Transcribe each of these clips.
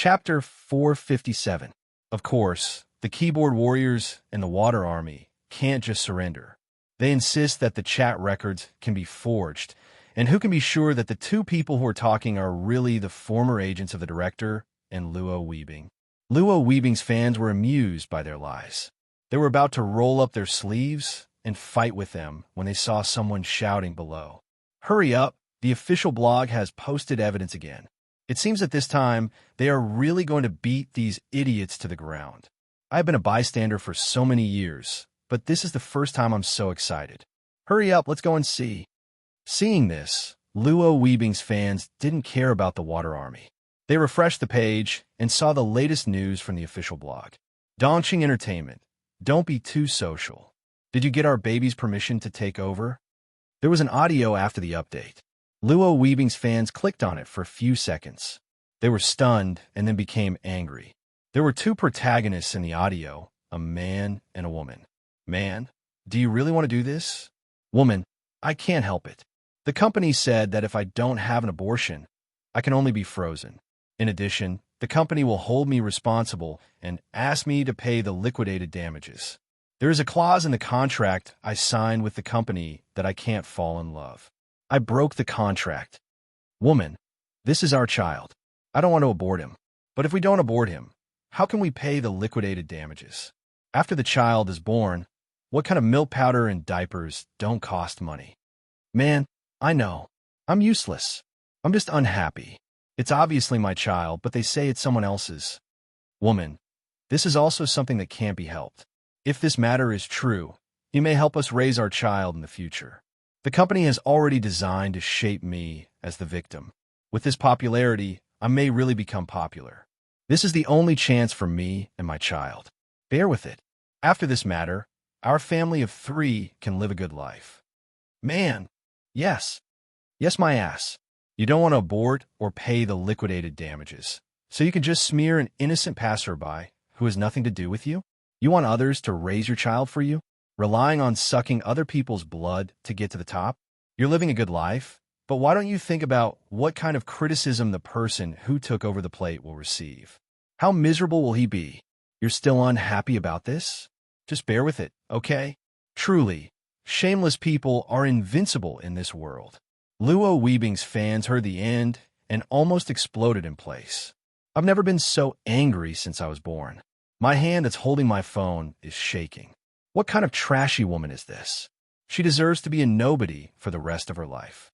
Chapter 457. Of course, the keyboard warriors and the water army can't just surrender. They insist that the chat records can be forged, and who can be sure that the two people who are talking are really the former agents of the director and Luo Weebing. Luo Weebing's fans were amused by their lies. They were about to roll up their sleeves and fight with them when they saw someone shouting below. Hurry up, the official blog has posted evidence again. It seems that this time they are really going to beat these idiots to the ground. I've been a bystander for so many years, but this is the first time I'm so excited. Hurry up, let's go and see. Seeing this, Luo Weebing's fans didn't care about the water army. They refreshed the page and saw the latest news from the official blog. Daunching entertainment. Don't be too social. Did you get our baby's permission to take over? There was an audio after the update. Luo Weebing's fans clicked on it for a few seconds. They were stunned and then became angry. There were two protagonists in the audio, a man and a woman. Man, do you really want to do this? Woman, I can't help it. The company said that if I don't have an abortion, I can only be frozen. In addition, the company will hold me responsible and ask me to pay the liquidated damages. There is a clause in the contract I signed with the company that I can't fall in love. I broke the contract. Woman, this is our child. I don't want to abort him. But if we don't abort him, how can we pay the liquidated damages? After the child is born, what kind of milk powder and diapers don't cost money? Man, I know. I'm useless. I'm just unhappy. It's obviously my child, but they say it's someone else's. Woman, this is also something that can't be helped. If this matter is true, you may help us raise our child in the future. The company has already designed to shape me as the victim. With this popularity, I may really become popular. This is the only chance for me and my child. Bear with it. After this matter, our family of 3 can live a good life. Man, yes. Yes, my ass. You don't want to abort or pay the liquidated damages, so you can just smear an innocent passerby who has nothing to do with you? You want others to raise your child for you? Relying on sucking other people's blood to get to the top? You're living a good life, but why don't you think about what kind of criticism the person who took over the plate will receive? How miserable will he be? You're still unhappy about this? Just bear with it, okay? Truly, shameless people are invincible in this world. Luo Weebing's fans heard the end and almost exploded in place. I've never been so angry since I was born. My hand that's holding my phone is shaking. What kind of trashy woman is this? She deserves to be a nobody for the rest of her life.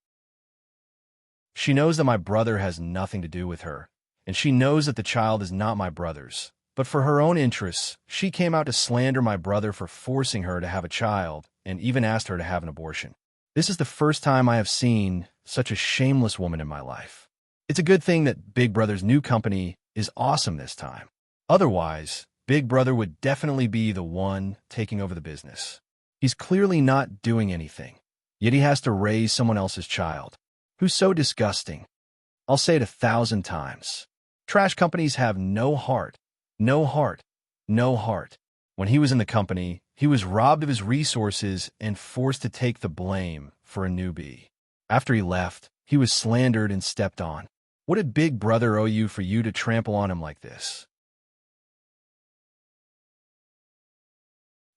She knows that my brother has nothing to do with her, and she knows that the child is not my brother's. But for her own interests, she came out to slander my brother for forcing her to have a child and even asked her to have an abortion. This is the first time I have seen such a shameless woman in my life. It's a good thing that Big Brother's new company is awesome this time. Otherwise, Big Brother would definitely be the one taking over the business. He's clearly not doing anything, yet he has to raise someone else's child. Who's so disgusting? I'll say it 1,000 times. Trash companies have no heart. No heart. No heart. When he was in the company, he was robbed of his resources and forced to take the blame for a newbie. After he left, he was slandered and stepped on. What did Big Brother owe you for you to trample on him like this?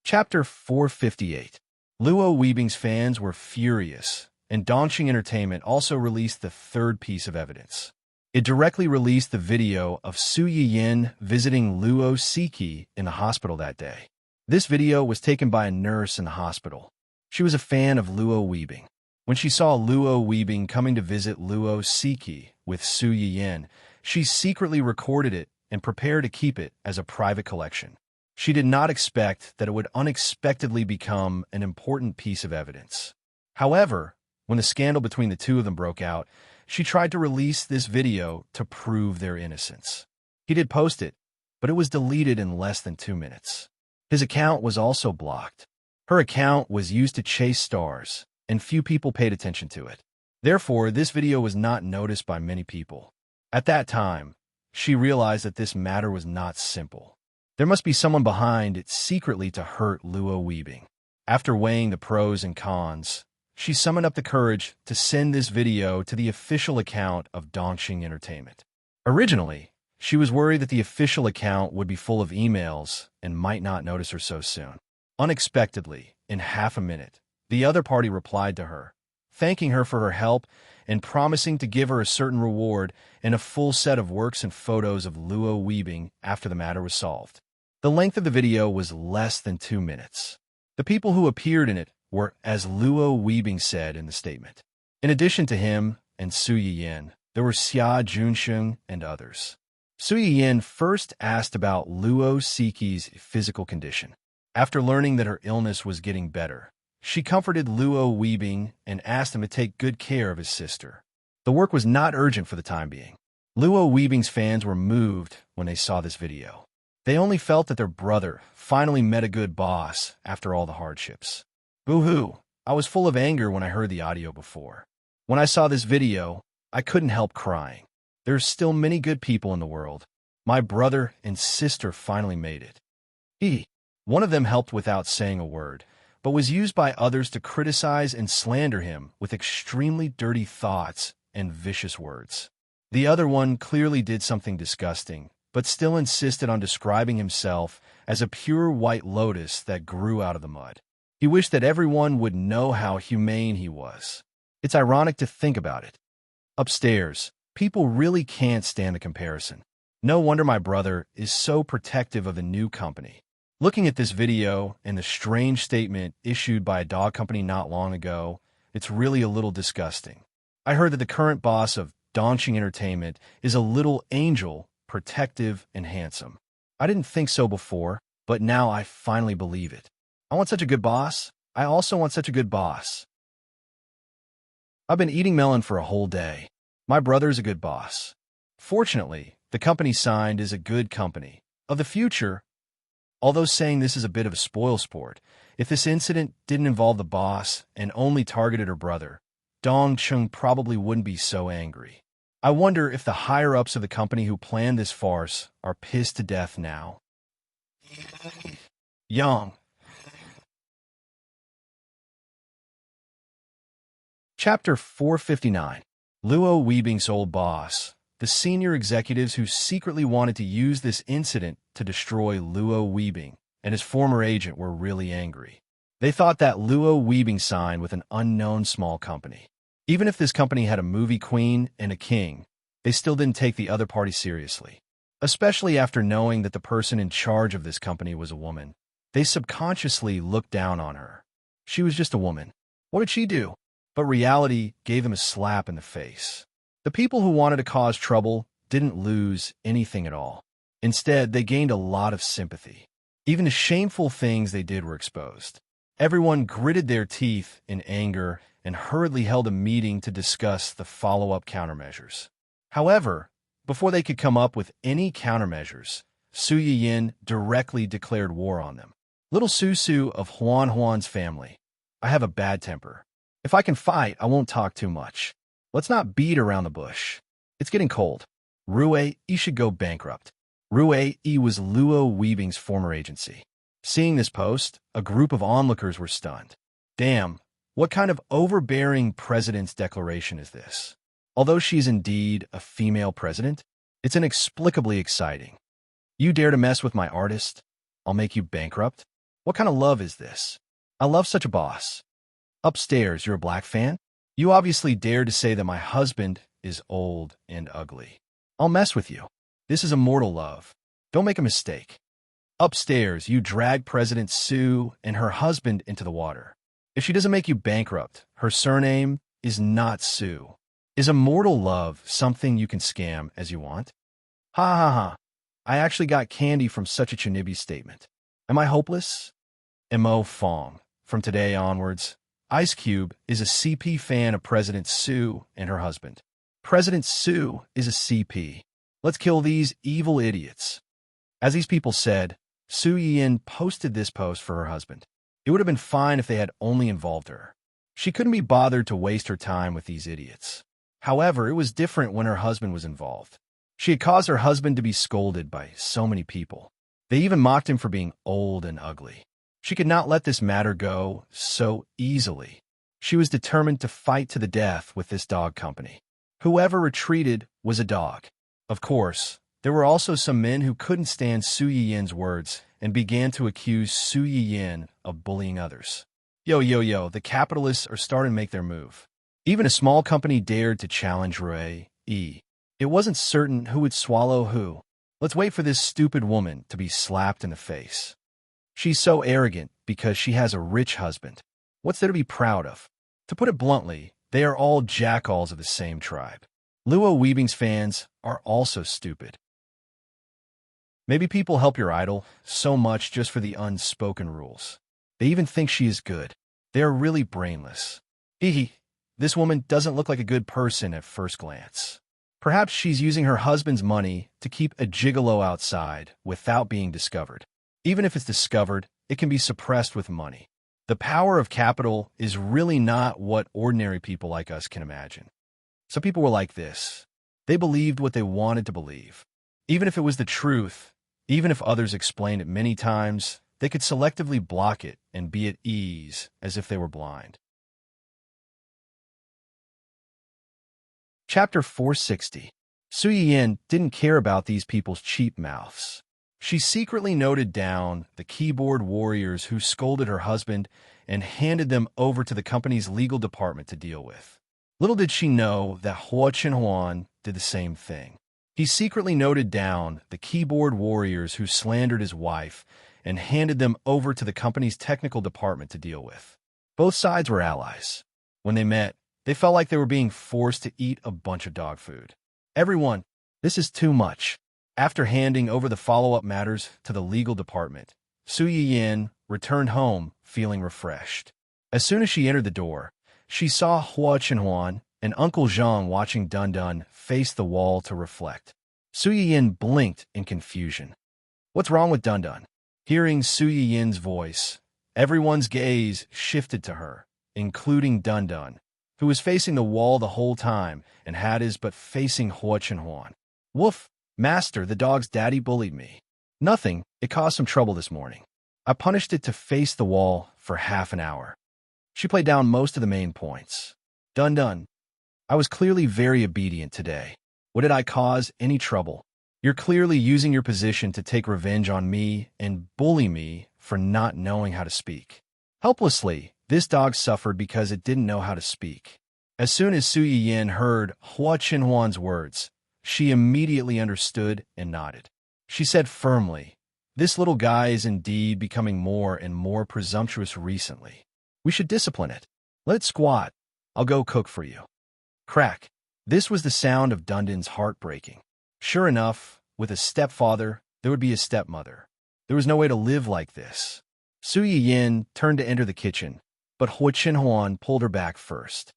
Chapter 458. Luo Weebing's fans were furious, and Daunching Entertainment also released the third piece of evidence. It directly released the video of Su Yiyin visiting Luo Siki in the hospital that day. This video was taken by a nurse in the hospital. She was a fan of Luo Weebing. When she saw Luo Weebing coming to visit Luo Siki with Su Yiyin, she secretly recorded it and prepared to keep it as a private collection. She did not expect that it would unexpectedly become an important piece of evidence. However, when the scandal between the two of them broke out, she tried to release this video to prove their innocence. He did post it, but it was deleted in less than 2 minutes. His account was also blocked. Her account was used to chase stars, and few people paid attention to it. Therefore, this video was not noticed by many people. At that time, she realized that this matter was not simple. There must be someone behind it secretly to hurt Luo Weebing. After weighing the pros and cons, she summoned up the courage to send this video to the official account of Daunching Entertainment. Originally, She was worried that the official account would be full of emails and might not notice her so soon. Unexpectedly, in half a minute, the other party replied to her, thanking her for her help and promising to give her a certain reward and a full set of works and photos of Luo weaving after the matter was solved. The length of the video was less than 2 minutes. The people who appeared in it were, as Luo weaving said in the statement. In addition to him and Su Yiyin, there were Xia Junsheng and others. Su Yiyin first asked about Luo Siki's physical condition. After learning that her illness was getting better, she comforted Luo weaving and asked him to take good care of his sister. The work was not urgent for the time being. Luo weaving's fans were moved when they saw this video. They only felt that their brother finally met a good boss after all the hardships. Boo-hoo, I was full of anger when I heard the audio before. When I saw this video, I couldn't help crying. There's still many good people in the world. My brother and sister finally made it. One of them helped without saying a word, but was used by others to criticize and slander him with extremely dirty thoughts and vicious words. The other one clearly did something disgusting, but still insisted on describing himself as a pure white lotus that grew out of the mud. He wished that everyone would know how humane he was. It's ironic to think about it. Upstairs, people really can't stand the comparison. No wonder my brother is so protective of the new company. Looking at this video and the strange statement issued by a dog company not long ago, it's really a little disgusting. I heard that the current boss of Dongqing Entertainment is a little angel, protective and handsome. I didn't think so before, but now I finally believe it. I want such a good boss. I also want such a good boss. I've been eating melon for a whole day. My brother's a good boss. Fortunately, the company signed is a good company. Of the future, although saying this is a bit of a spoil sport, if this incident didn't involve the boss and only targeted her brother, Dongqing probably wouldn't be so angry. I wonder if the higher-ups of the company who planned this farce are pissed to death now. Yang. Chapter 459. Luo Weibing's old boss. The senior executives who secretly wanted to use this incident to destroy Luo Weibing and his former agent were really angry. They thought that Luo Weibing signed with an unknown small company. Even if this company had a movie queen and a king, they still didn't take the other party seriously. Especially after knowing that the person in charge of this company was a woman. They subconsciously looked down on her. She was just a woman. What did she do? But reality gave them a slap in the face. The people who wanted to cause trouble didn't lose anything at all. Instead, they gained a lot of sympathy. Even the shameful things they did were exposed. Everyone gritted their teeth in anger and hurriedly held a meeting to discuss the follow-up countermeasures. However, before they could come up with any countermeasures, Su Yiyin directly declared war on them. Little Su of Huan's family. I have a bad temper. If I can fight, I won't talk too much. Let's not beat around the bush. It's getting cold. Rue should go bankrupt. Rue was Luo Weibing's former agency. Seeing this post, a group of onlookers were stunned. Damn, what kind of overbearing president's declaration is this? Although she's indeed a female president, it's inexplicably exciting. You dare to mess with my artist? I'll make you bankrupt? What kind of love is this? I love such a boss. Upstairs, you're a black fan? You obviously dare to say that my husband is old and ugly. I'll mess with you. This is a mortal love. Don't make a mistake. Upstairs, you drag President Su and her husband into the water. If she doesn't make you bankrupt, her surname is not Su. Is a mortal love something you can scam as you want? Ha ha ha. I actually got candy from such a Chunibi statement. Am I hopeless? Mo Fong. From today onwards, Ice Cube is a CP fan of President Su and her husband. President Su is a CP. Let's kill these evil idiots. As these people said, Su Yiyin posted this post for her husband. It would have been fine if they had only involved her. She couldn't be bothered to waste her time with these idiots. However, it was different when her husband was involved. She had caused her husband to be scolded by so many people. They even mocked him for being old and ugly. She could not let this matter go so easily. She was determined to fight to the death with this dog company. Whoever retreated was a dog. Of course, There were also some men who couldn't stand Su Yin's words and began to accuse Su Yin of bullying others. Yo, the capitalists are starting to make their move. Even a small company dared to challenge Rui. It wasn't certain who would swallow who. Let's wait for this stupid woman to be slapped in the face. She's so arrogant because she has a rich husband. What's there to be proud of? To put it bluntly, they are all jackals of the same tribe. Luo Weaving's fans are also stupid. Maybe people help your idol so much just for the unspoken rules. They even think she is good. They are really brainless. This woman doesn't look like a good person at first glance. Perhaps she's using her husband's money to keep a gigolo outside without being discovered. Even if it's discovered, it can be suppressed with money. The power of capital is really not what ordinary people like us can imagine. Some people were like this. They believed what they wanted to believe. Even if it was the truth, even if others explained it many times, they could selectively block it and be at ease as if they were blind. Chapter 460. Su Yin didn't care about these people's cheap mouths. She secretly noted down the keyboard warriors who scolded her husband and handed them over to the company's legal department to deal with. Little did she know that Hua Chenhuan did the same thing. He secretly noted down the keyboard warriors who slandered his wife and handed them over to the company's technical department to deal with. Both sides were allies. When they met, they felt like they were being forced to eat a bunch of dog food. Everyone, this is too much. After handing over the follow-up matters to the legal department, Su Yin returned home feeling refreshed. As soon as she entered the door, she saw Hua Chenhuan and Uncle Zhang watching Dun Dun face the wall to reflect. Su Yin blinked in confusion. What's wrong with Dun Dun? Hearing Su Yin's voice, everyone's gaze shifted to her, including Dun Dun, who was facing the wall the whole time and had his butt facing Hua Chenhuan. Woof, master, the dog's daddy bullied me. Nothing, it caused some trouble this morning. I punished it to face the wall for half an hour. She played down most of the main points. Dun Dun, I was clearly very obedient today. What did I cause any trouble? You're clearly using your position to take revenge on me and bully me for not knowing how to speak. Helplessly, this dog suffered because it didn't know how to speak. As soon as Su Yin heard Hua Chenhuan's words, she immediately understood and nodded. She said firmly, "This little guy is indeed becoming more and more presumptuous recently. We should discipline it. Let it squat. I'll go cook for you." Crack. This was the sound of Dundon's heart breaking. Sure enough, with a stepfather, there would be a stepmother. There was no way to live like this. Su Yin turned to enter the kitchen, but Hua Chenhuan pulled her back first.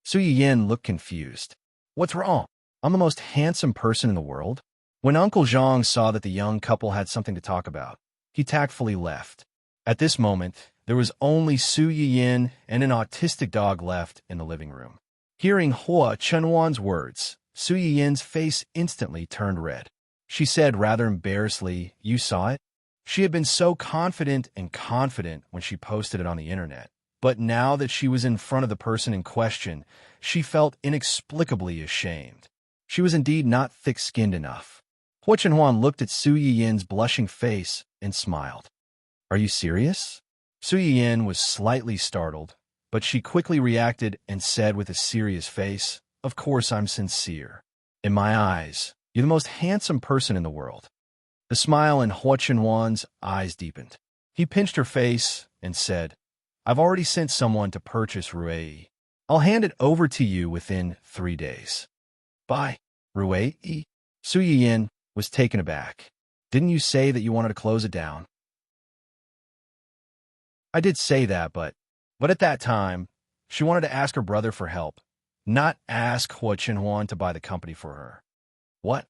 Su Yin looked confused. What's wrong? I'm the most handsome person in the world. When Uncle Zhang saw that the young couple had something to talk about, he tactfully left. At this moment, there was only Su Yin and an autistic dog left in the living room. Hearing Hua Chenhuan's words, Su Yin's face instantly turned red. She said rather embarrassedly, "You saw it?" She had been so confident when she posted it on the internet. But now that she was in front of the person in question, she felt inexplicably ashamed. She was indeed not thick-skinned enough. Hua Chenhuan looked at Su Yin's blushing face and smiled. "Are you serious?" Su Yin was slightly startled, but she quickly reacted and said with a serious face, "Of course I'm sincere. In my eyes, you're the most handsome person in the world." The smile in Hua Chenhuan's eyes deepened. He pinched her face and said, "I've already sent someone to purchase Rui. I'll hand it over to you within 3 days." "Bye, Rui." Su Yin was taken aback. "Didn't you say that you wanted to close it down?" "I did say that, but at that time, she wanted to ask her brother for help, not ask Hua Chenhuan to buy the company for her." "What?"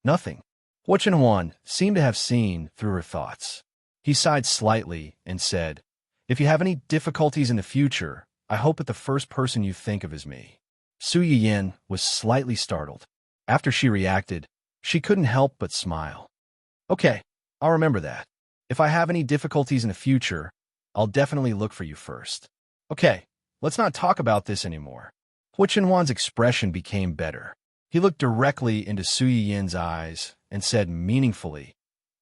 "Nothing." Hua Chenhuan seemed to have seen through her thoughts. He sighed slightly and said, "If you have any difficulties in the future, I hope that the first person you think of is me." Su Yin was slightly startled. After she reacted, she couldn't help but smile. "Okay, I'll remember that. If I have any difficulties in the future, I'll definitely look for you first. Okay, let's not talk about this anymore." Hua Chenhuan's expression became better. He looked directly into Su Yin's eyes and said meaningfully,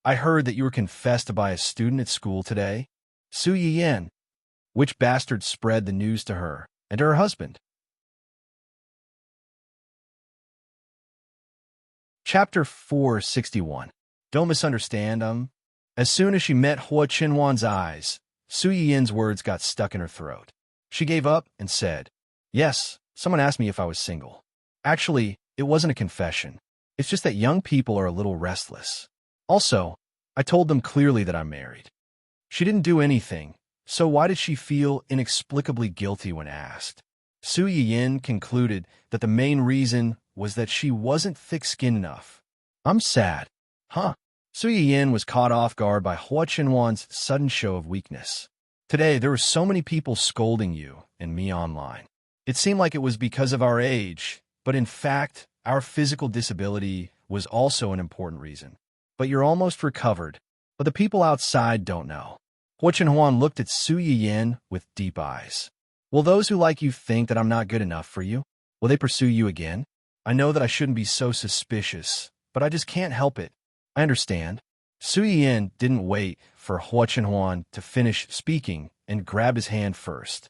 I heard that you were confessed by a student at school today. Su Yin, which bastard spread the news to her and to her husband? Chapter 461. Don't misunderstand, As soon as she met Hua Qinhuan's eyes, Su Yin's words got stuck in her throat. She gave up and said, Yes, someone asked me if I was single. Actually, it wasn't a confession. It's just that young people are a little restless. Also, I told them clearly that I'm married. She didn't do anything, so why did she feel inexplicably guilty when asked? Su Yin concluded that the main reason was that she wasn't thick-skinned enough. I'm sad. Huh? Su Yin was caught off guard by Hua Qinhuan's sudden show of weakness. Today, there were so many people scolding you and me online. It seemed like it was because of our age, but in fact, our physical disability was also an important reason. But you're almost recovered, but the people outside don't know. Hua Qinhuan looked at Su Yin with deep eyes. Will those who like you think that I'm not good enough for you? Will they pursue you again? I know that I shouldn't be so suspicious, but I just can't help it. I understand. Su Yin didn't wait for Hua Qinhuan to finish speaking and grabbed his hand first.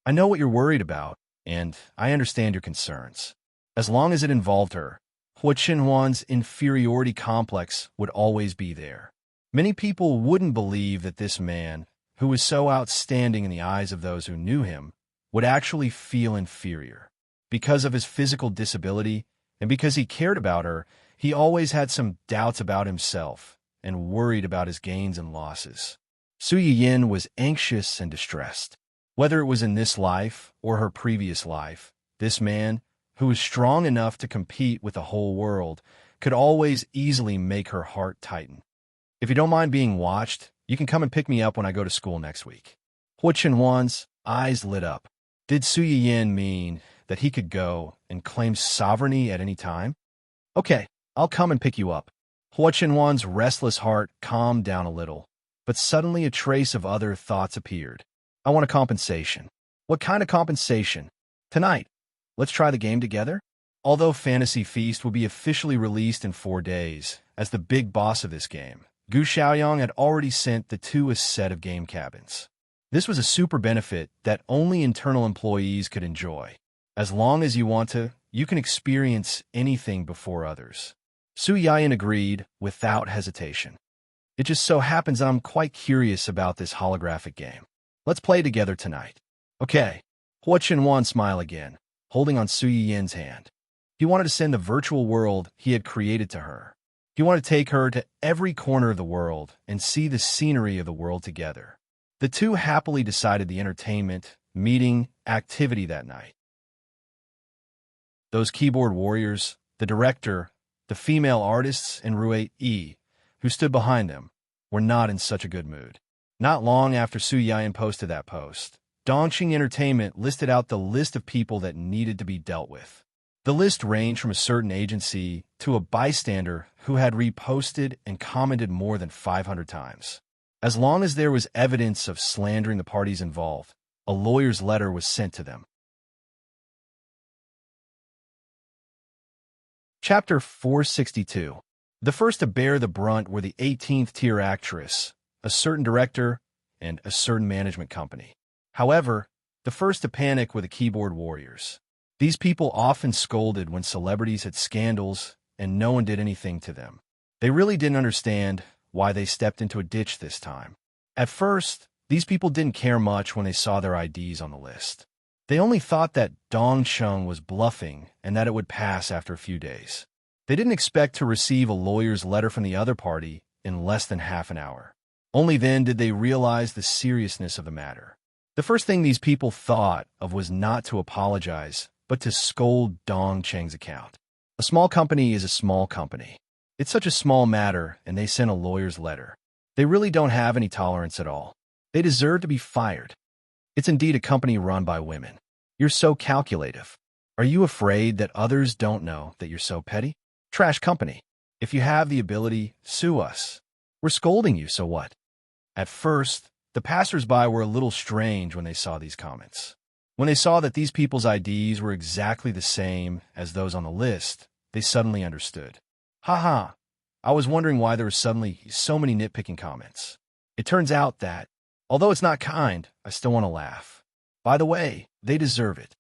I know what you're worried about, and I understand your concerns. As long as it involved her, Hua Qinhuan's inferiority complex would always be there. Many people wouldn't believe that this man, who was so outstanding in the eyes of those who knew him, would actually feel inferior. Because of his physical disability, and because he cared about her, he always had some doubts about himself and worried about his gains and losses. Su Yin was anxious and distressed. Whether it was in this life or her previous life, this man, who was strong enough to compete with the whole world, could always easily make her heart tighten. If you don't mind being watched, you can come and pick me up when I go to school next week. Hua Qinhuan's eyes lit up. Did Su Yin mean that he could go and claim sovereignty at any time? Okay, I'll come and pick you up. Hua Qinhuan's restless heart calmed down a little, but suddenly a trace of other thoughts appeared. I want a compensation. What kind of compensation? Tonight. Let's try the game together? Although Fantasy Feast will be officially released in 4 days, as the big boss of this game, Gu Xiaoyang had already sent the 2 a set of game cabins. This was a super benefit that only internal employees could enjoy. As long as you want to, you can experience anything before others. Su Yin agreed without hesitation. It just so happens that I'm quite curious about this holographic game. Let's play together tonight. Okay. Hua Qinhuan smiled again, holding on Su Yin's hand. He wanted to send the virtual world he had created to her. He wanted to take her to every corner of the world and see the scenery of the world together. The 2 happily decided the entertainment, meeting, activity that night. Those keyboard warriors, the director, the female artists, and Rui Yi, who stood behind them, were not in such a good mood. Not long after Su Yin posted that post, Dongqing Entertainment listed out the list of people that needed to be dealt with. The list ranged from a certain agency to a bystander who had reposted and commented more than 500 times. As long as there was evidence of slandering the parties involved, a lawyer's letter was sent to them. Chapter 462. The first to bear the brunt were the 18th-tier actress, a certain director, and a certain management company. However, the first to panic were the keyboard warriors. These people often scolded when celebrities had scandals and no one did anything to them. They really didn't understand why they stepped into a ditch this time. At first, these people didn't care much when they saw their IDs on the list. They only thought that Dongcheng was bluffing and that it would pass after a few days. They didn't expect to receive a lawyer's letter from the other party in less than half an hour. Only then did they realize the seriousness of the matter. The first thing these people thought of was not to apologize, but to scold Dongcheng's account. A small company is a small company. It's such a small matter, and they sent a lawyer's letter. They really don't have any tolerance at all. They deserve to be fired. It's indeed a company run by women. You're so calculative. Are you afraid that others don't know that you're so petty? Trash company. If you have the ability, sue us. We're scolding you, so what? At first, the passers-by were a little strange when they saw these comments. When they saw that these people's IDs were exactly the same as those on the list, they suddenly understood. Haha, I was wondering why there were suddenly so many nitpicking comments. It turns out that, although it's not kind, I still want to laugh. By the way, they deserve it.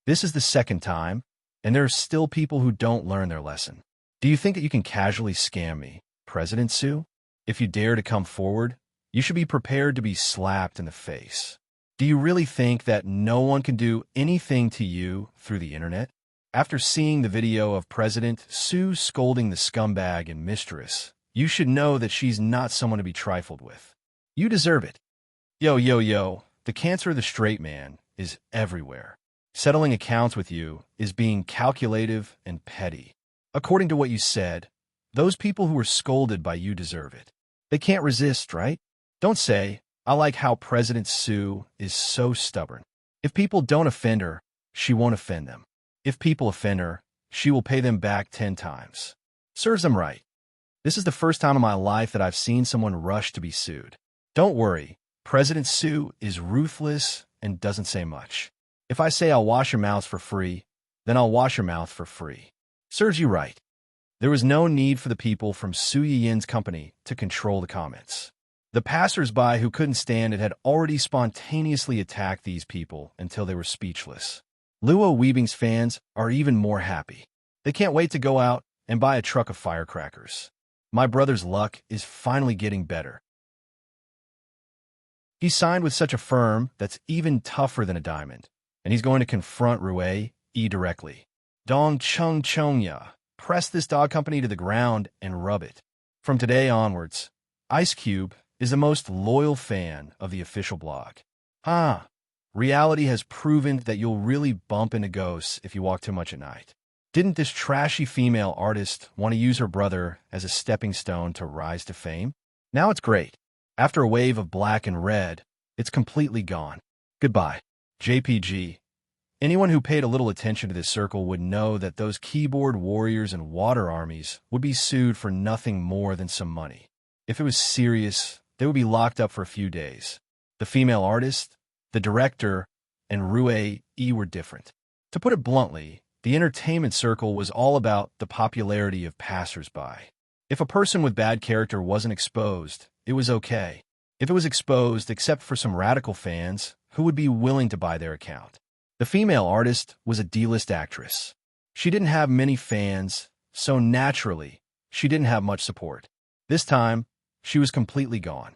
This is the second time, and there are still people who don't learn their lesson. Do you think that you can casually scam me, President Sue? If you dare to come forward, you should be prepared to be slapped in the face. Do you really think that no one can do anything to you through the internet? After seeing the video of President Sue scolding the scumbag and mistress, you should know that she's not someone to be trifled with. You deserve it. Yo, the cancer of the straight man is everywhere. Settling accounts with you is being calculative and petty. According to what you said, those people who were scolded by you deserve it. They can't resist, right? Don't say, I like how President Sue is so stubborn. If people don't offend her, she won't offend them. If people offend her, she will pay them back 10 times. Serves them right. This is the first time in my life that I've seen someone rush to be sued. Don't worry, President Sue is ruthless and doesn't say much. If I say I'll wash your mouth for free, then I'll wash your mouth for free. Serves you right. There was no need for the people from Su Yin's company to control the comments. The passers-by who couldn't stand it had already spontaneously attacked these people until they were speechless. Luo Weaving's fans are even more happy. They can't wait to go out and buy a truck of firecrackers. My brother's luck is finally getting better. He signed with such a firm that's even tougher than a diamond, and he's going to confront Rue E directly. Dong Chung Chongya, press this dog company to the ground and rub it. From today onwards, Ice Cube is the most loyal fan of the official blog. Reality has proven that you'll really bump into ghosts if you walk too much at night. Didn't this trashy female artist want to use her brother as a stepping stone to rise to fame? Now it's great. After a wave of black and red, it's completely gone. Goodbye. JPG. Anyone who paid a little attention to this circle would know that those keyboard warriors and water armies would be sued for nothing more than some money. If it was serious, they would be locked up for a few days. The female artist, the director, and Rue E were different. To put it bluntly, the entertainment circle was all about the popularity of passers-by. If a person with bad character wasn't exposed, it was okay. If it was exposed except for some radical fans who would be willing to buy their account. The female artist was a D-list actress. She didn't have many fans, so naturally, she didn't have much support. This time, she was completely gone.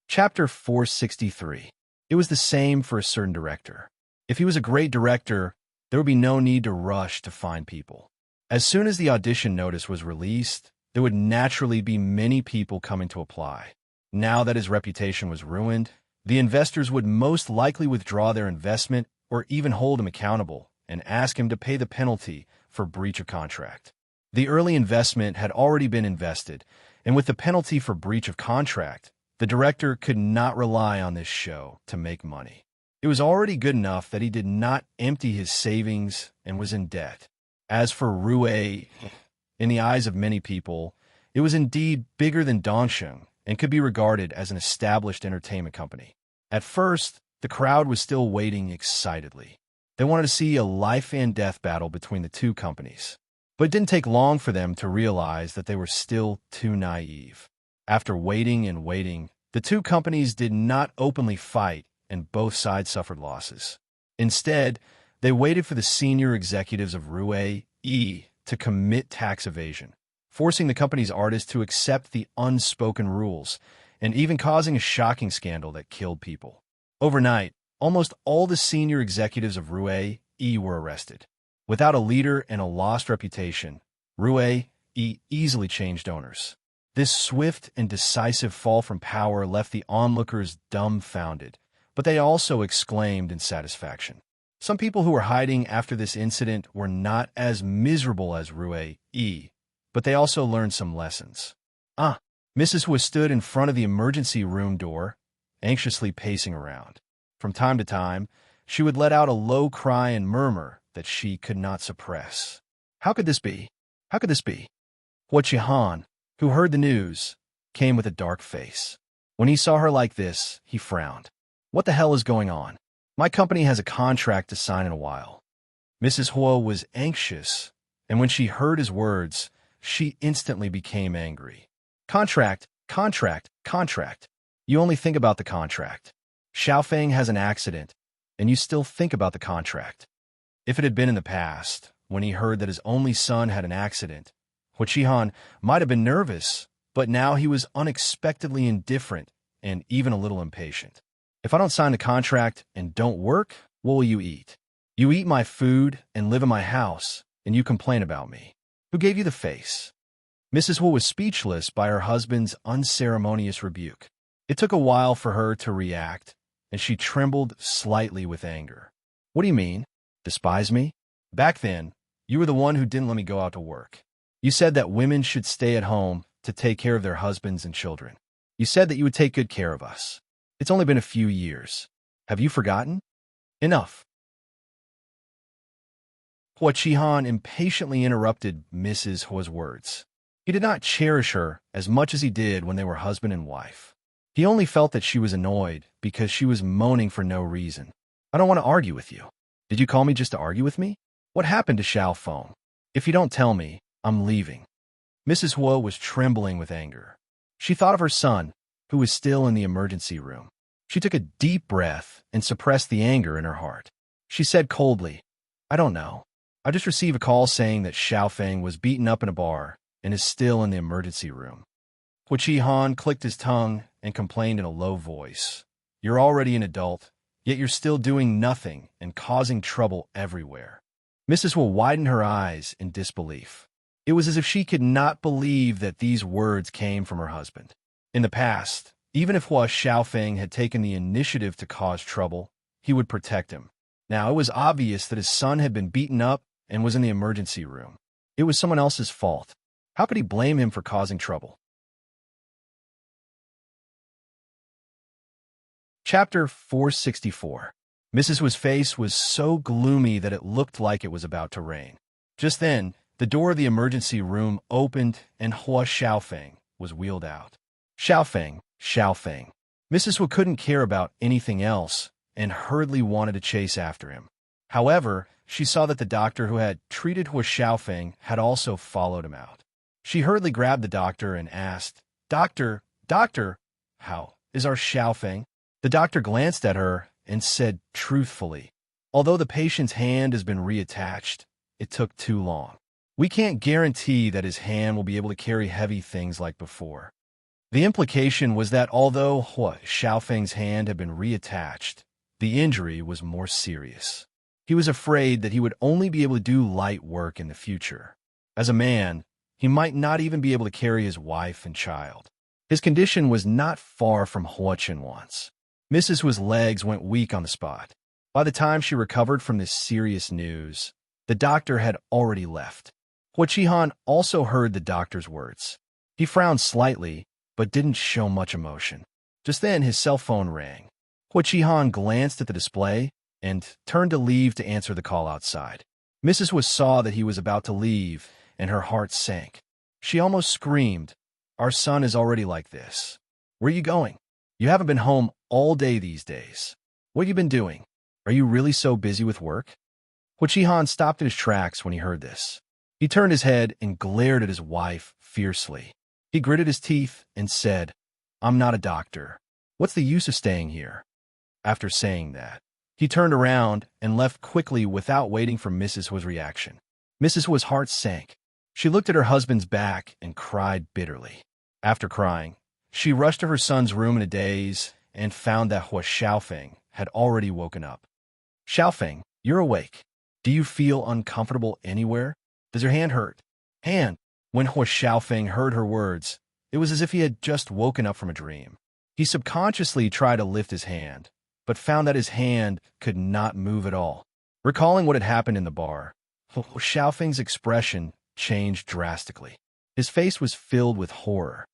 Chapter 463. It was the same for a certain director. If he was a great director, there would be no need to rush to find people. As soon as the audition notice was released, there would naturally be many people coming to apply. Now that his reputation was ruined, the investors would most likely withdraw their investment or even hold him accountable and ask him to pay the penalty for breach of contract. The early investment had already been invested, and with the penalty for breach of contract, the director could not rely on this show to make money. It was already good enough that he did not empty his savings and was in debt. As for Rue, in the eyes of many people, it was indeed bigger than Dongsheng and could be regarded as an established entertainment company. At first, the crowd was still waiting excitedly. They wanted to see a life and death battle between the two companies. But it didn't take long for them to realize that they were still too naive. After waiting and waiting, the two companies did not openly fight and both sides suffered losses. Instead, they waited for the senior executives of Rue E to commit tax evasion, forcing the company's artists to accept the unspoken rules, and even causing a shocking scandal that killed people. Overnight, almost all the senior executives of Rue E were arrested. Without a leader and a lost reputation, Rue E easily changed owners. This swift and decisive fall from power left the onlookers dumbfounded, but they also exclaimed in satisfaction. Some people who were hiding after this incident were not as miserable as Rue E, but they also learned some lessons. Mrs. Hu stood in front of the emergency room door, anxiously pacing around. From time to time, she would let out a low cry and murmur that she could not suppress. How could this be? How could this be? Hua Qihan, who heard the news, came with a dark face. When he saw her like this, he frowned. What the hell is going on? My company has a contract to sign in a while. Mrs. Hua was anxious, and when she heard his words, she instantly became angry. Contract, contract, contract. You only think about the contract. Xiaofeng has an accident, and you still think about the contract. If it had been in the past, when he heard that his only son had an accident, Hua Qihan might have been nervous, but now he was unexpectedly indifferent and even a little impatient. If I don't sign the contract and don't work, what will you eat? You eat my food and live in my house, and you complain about me. Who gave you the face? Mrs. Hua was speechless by her husband's unceremonious rebuke. It took a while for her to react, and she trembled slightly with anger. What do you mean? Despise me? Back then, you were the one who didn't let me go out to work. You said that women should stay at home to take care of their husbands and children. You said that you would take good care of us. It's only been a few years. Have you forgotten? Enough. Hua Qihan impatiently interrupted Mrs. Hua's words. He did not cherish her as much as he did when they were husband and wife. He only felt that she was annoyed because she was moaning for no reason. I don't want to argue with you. Did you call me just to argue with me? What happened to Xiaofeng? If you don't tell me, I'm leaving. Mrs. Hua was trembling with anger. She thought of her son, who was still in the emergency room. She took a deep breath and suppressed the anger in her heart. She said coldly, I don't know. I just received a call saying that Xiaofeng was beaten up in a bar and is still in the emergency room. Hua Qihan clicked his tongue and complained in a low voice. You're already an adult, yet you're still doing nothing and causing trouble everywhere. Mrs. Hua widened her eyes in disbelief. It was as if she could not believe that these words came from her husband. In the past, even if Hua Xiaofeng had taken the initiative to cause trouble, he would protect him. Now it was obvious that his son had been beaten up and was in the emergency room. It was someone else's fault. How could he blame him for causing trouble? Chapter 464. Mrs. Hua's face was so gloomy that it looked like it was about to rain. Just then, the door of the emergency room opened and Hua Xiaofeng was wheeled out. Xiaofeng, Xiaofeng. Mrs. Hua couldn't care about anything else and hurriedly wanted to chase after him. However, she saw that the doctor who had treated Hua Xiaofeng had also followed him out. She hurriedly grabbed the doctor and asked, Doctor, how is our Xiaofeng? The doctor glanced at her and said truthfully, although the patient's hand has been reattached, it took too long. We can't guarantee that his hand will be able to carry heavy things like before. The implication was that although Hua Xiaofeng's hand had been reattached, the injury was more serious. He was afraid that he would only be able to do light work in the future. As a man, he might not even be able to carry his wife and child. His condition was not far from Hua Chenwan's. Mrs. Hua's legs went weak on the spot. By the time she recovered from this serious news, the doctor had already left. Hua Qihan also heard the doctor's words. He frowned slightly, but didn't show much emotion. Just then, his cell phone rang. Hua Qihan glanced at the display and turned to leave to answer the call outside. Mrs. Hua saw that he was about to leave, and her heart sank. She almost screamed, Our son is already like this. Where are you going? You haven't been home all day these days. What have you been doing? Are you really so busy with work? Hua Qihan stopped in his tracks when he heard this. He turned his head and glared at his wife fiercely. He gritted his teeth and said, I'm not a doctor. What's the use of staying here? After saying that, he turned around and left quickly without waiting for Mrs. Hua's reaction. Mrs. Hua's heart sank. She looked at her husband's back and cried bitterly. After crying, she rushed to her son's room in a daze and found that Hua Xiaofeng had already woken up. Xiaofeng, you're awake. Do you feel uncomfortable anywhere? Does your hand hurt? Hand. When Hua Xiaofeng heard her words, it was as if he had just woken up from a dream. He subconsciously tried to lift his hand, but found that his hand could not move at all. Recalling what had happened in the bar, Hua Xiaofeng's expression changed drastically. His face was filled with horror.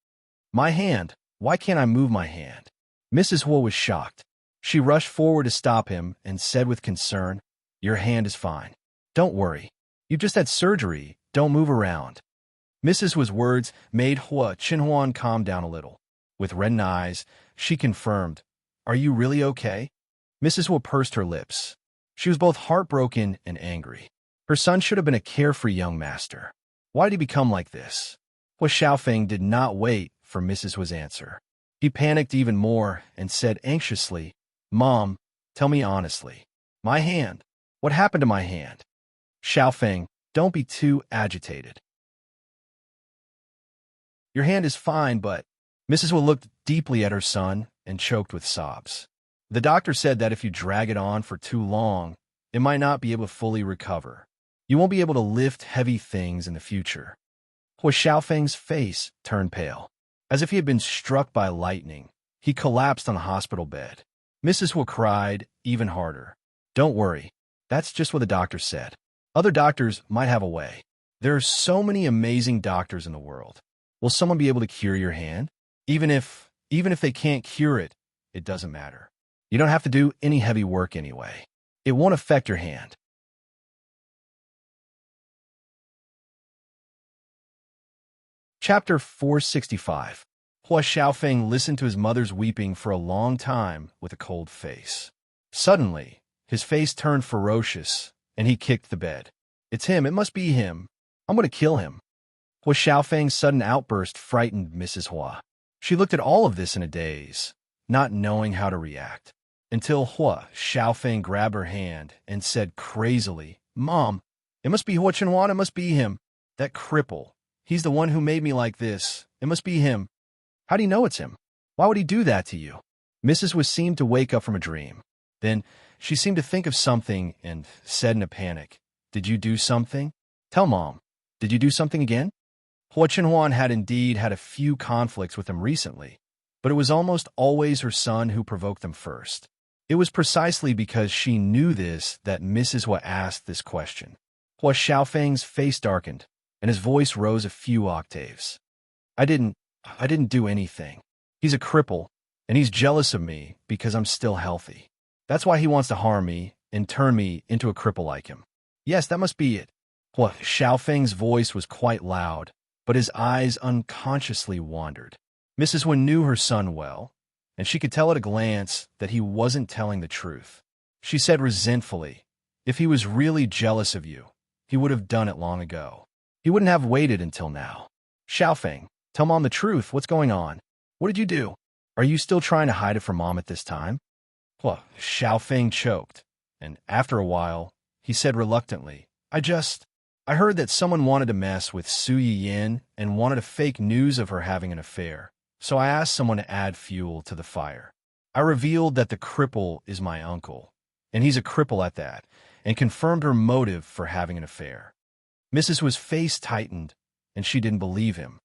My hand. Why can't I move my hand? Mrs. Hua was shocked. She rushed forward to stop him and said with concern, Your hand is fine. Don't worry. You just had surgery. Don't move around. Mrs. Hua's words made Hua Chenwan calm down a little. With reddened eyes, she confirmed, Are you really okay? Mrs. Wu pursed her lips. She was both heartbroken and angry. Her son should have been a carefree young master. Why did he become like this? Hua Xiaofeng did not wait for Mrs. Wu's answer. He panicked even more and said anxiously, "Mom, tell me honestly. My hand. What happened to my hand?" "Xiaofeng, don't be too agitated. Your hand is fine, but—" Mrs. Wu looked deeply at her son and choked with sobs. "The doctor said that if you drag it on for too long, it might not be able to fully recover. You won't be able to lift heavy things in the future." Hua Xiaofeng's face turned pale. As if he had been struck by lightning, he collapsed on the hospital bed. Mrs. Wu cried even harder. "Don't worry. That's just what the doctor said. Other doctors might have a way. There are so many amazing doctors in the world. Will someone be able to cure your hand? Even if they can't cure it, it doesn't matter. You don't have to do any heavy work anyway. It won't affect your hand." Chapter 465. Hua Xiaofeng listened to his mother's weeping for a long time with a cold face. Suddenly, his face turned ferocious, and he kicked the bed. "It's him. It must be him. I'm going to kill him." Hua Xiaofeng's sudden outburst frightened Mrs. Hua. She looked at all of this in a daze, not knowing how to react, until Hua Xiaofeng grabbed her hand and said crazily, "Mom, it must be Hua Chenhuan. It must be him. That cripple. He's the one who made me like this. It must be him." "How do you know it's him? Why would he do that to you?" Mrs. Wu seemed to wake up from a dream. Then she seemed to think of something and said in a panic, "Did you do something? Tell Mom. Did you do something again?" Hua Chenhuan had indeed had a few conflicts with him recently, but it was almost always her son who provoked them first. It was precisely because she knew this that Mrs. Hua asked this question. Hua Xiaofeng's face darkened, and his voice rose a few octaves. I didn't do anything. He's a cripple, and he's jealous of me because I'm still healthy. That's why he wants to harm me and turn me into a cripple like him. Yes, that must be it." Hua Xiaofeng's voice was quite loud, but his eyes unconsciously wandered. Mrs. Wu knew her son well, and she could tell at a glance that he wasn't telling the truth. She said resentfully, "If he was really jealous of you, he would have done it long ago. He wouldn't have waited until now. Xiaofeng, tell Mom the truth. What's going on? What did you do? Are you still trying to hide it from Mom at this time?" Hua Xiaofeng choked, and after a while, he said reluctantly, I heard that someone wanted to mess with Su Yiyin and wanted to fake news of her having an affair, so I asked someone to add fuel to the fire. I revealed that the cripple is my uncle, and he's a cripple at that, and confirmed her motive for having an affair." Mrs. Wu's face tightened, and she didn't believe him.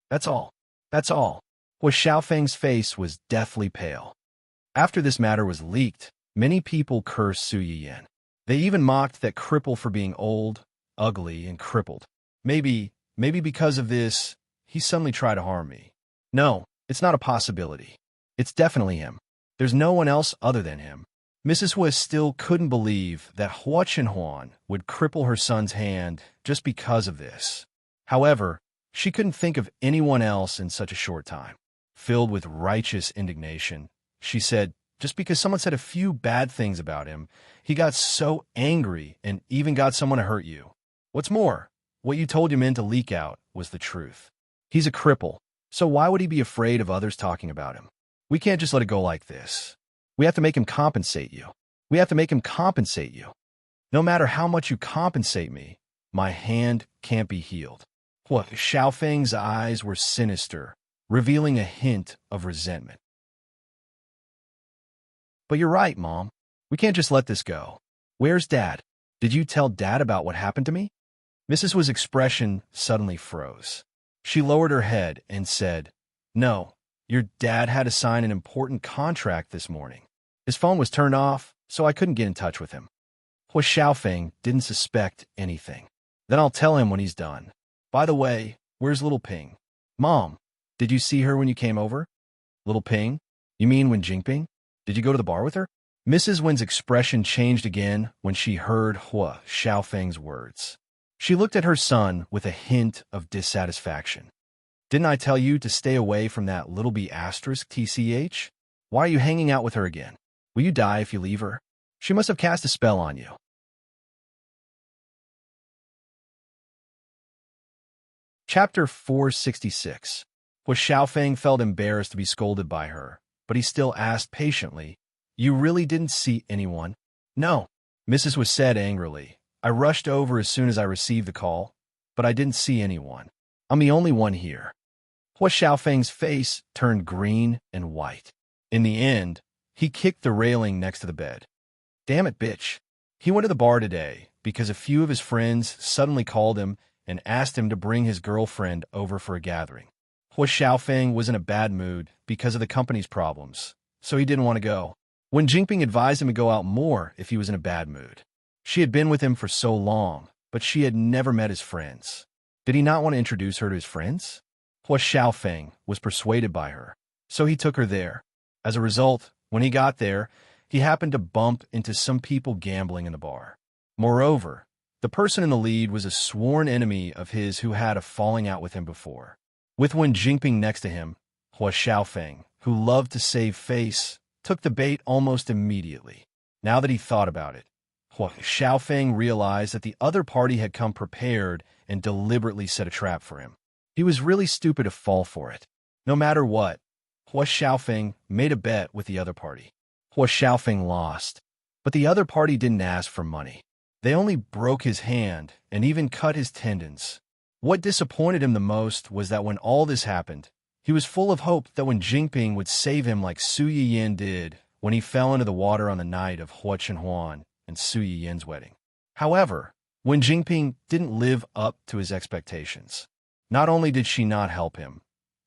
That's all. Hua Xiaofeng's face was deathly pale. After this matter was leaked, many people cursed Su Yiyin. They even mocked that cripple for being old, ugly, and crippled. Maybe because of this, he suddenly tried to harm me. No, it's not a possibility. It's definitely him. There's no one else other than him. Mrs. Wu still couldn't believe that Hua Chenhuan would cripple her son's hand just because of this. However, she couldn't think of anyone else in such a short time. Filled with righteous indignation, she said, "Just because someone said a few bad things about him, he got so angry and even got someone to hurt you. What's more, what you told your men to leak out was the truth. He's a cripple, so why would he be afraid of others talking about him? We can't just let it go like this. We have to make him compensate you. No matter how much you compensate me, my hand can't be healed." Hua Xiaofeng's eyes were sinister, revealing a hint of resentment. "But you're right, Mom. We can't just let this go. Where's Dad? Did you tell Dad about what happened to me?" Mrs. Wu's expression suddenly froze. She lowered her head and said, "No, your dad had to sign an important contract this morning. His phone was turned off, so I couldn't get in touch with him." Hua Xiaofeng didn't suspect anything. "Then I'll tell him when he's done. By the way, where's little Ping?" "Mom, did you see her when you came over?" "Little Ping? You mean when Jingping? Did you go to the bar with her?" Mrs. Wen's expression changed again when she heard Hua Xiaofeng's words. She looked at her son with a hint of dissatisfaction. "Didn't I tell you to stay away from that little b****? Why are you hanging out with her again?" Will you die if you leave her? She must have cast a spell on you. Chapter 466. Was Xiaofeng felt embarrassed to be scolded by her, but he still asked patiently, "You really didn't see anyone?" "No," Mrs. was said angrily. "I rushed over as soon as I received the call, but I didn't see anyone. I'm the only one here." Hua Xiaofeng's face turned green and white. In the end, he kicked the railing next to the bed. Damn it, bitch. He went to the bar today because a few of his friends suddenly called him and asked him to bring his girlfriend over for a gathering. Hua Xiaofeng was in a bad mood because of the company's problems, so he didn't want to go. When Jingping advised him to go out more if he was in a bad mood. She had been with him for so long, but she had never met his friends. Did he not want to introduce her to his friends? Hua Xiaofeng was persuaded by her, so he took her there. As a result, when he got there, he happened to bump into some people gambling in the bar. Moreover, the person in the lead was a sworn enemy of his who had a falling out with him before. With Wen Jingping next to him, Hua Xiaofeng, who loved to save face, took the bait almost immediately. Now that he thought about it, Hua Xiaofeng realized that the other party had come prepared and deliberately set a trap for him. He was really stupid to fall for it. No matter what, Hua Xiaofeng made a bet with the other party. Hua Xiaofeng lost, but the other party didn't ask for money. They only broke his hand and even cut his tendons. What disappointed him the most was that when all this happened, he was full of hope that Wen Jingping would save him like Su Yiyan did when he fell into the water on the night of Hua Chenhuan and Su Yiyan's wedding. However, Wen Jingping didn't live up to his expectations. Not only did she not help him,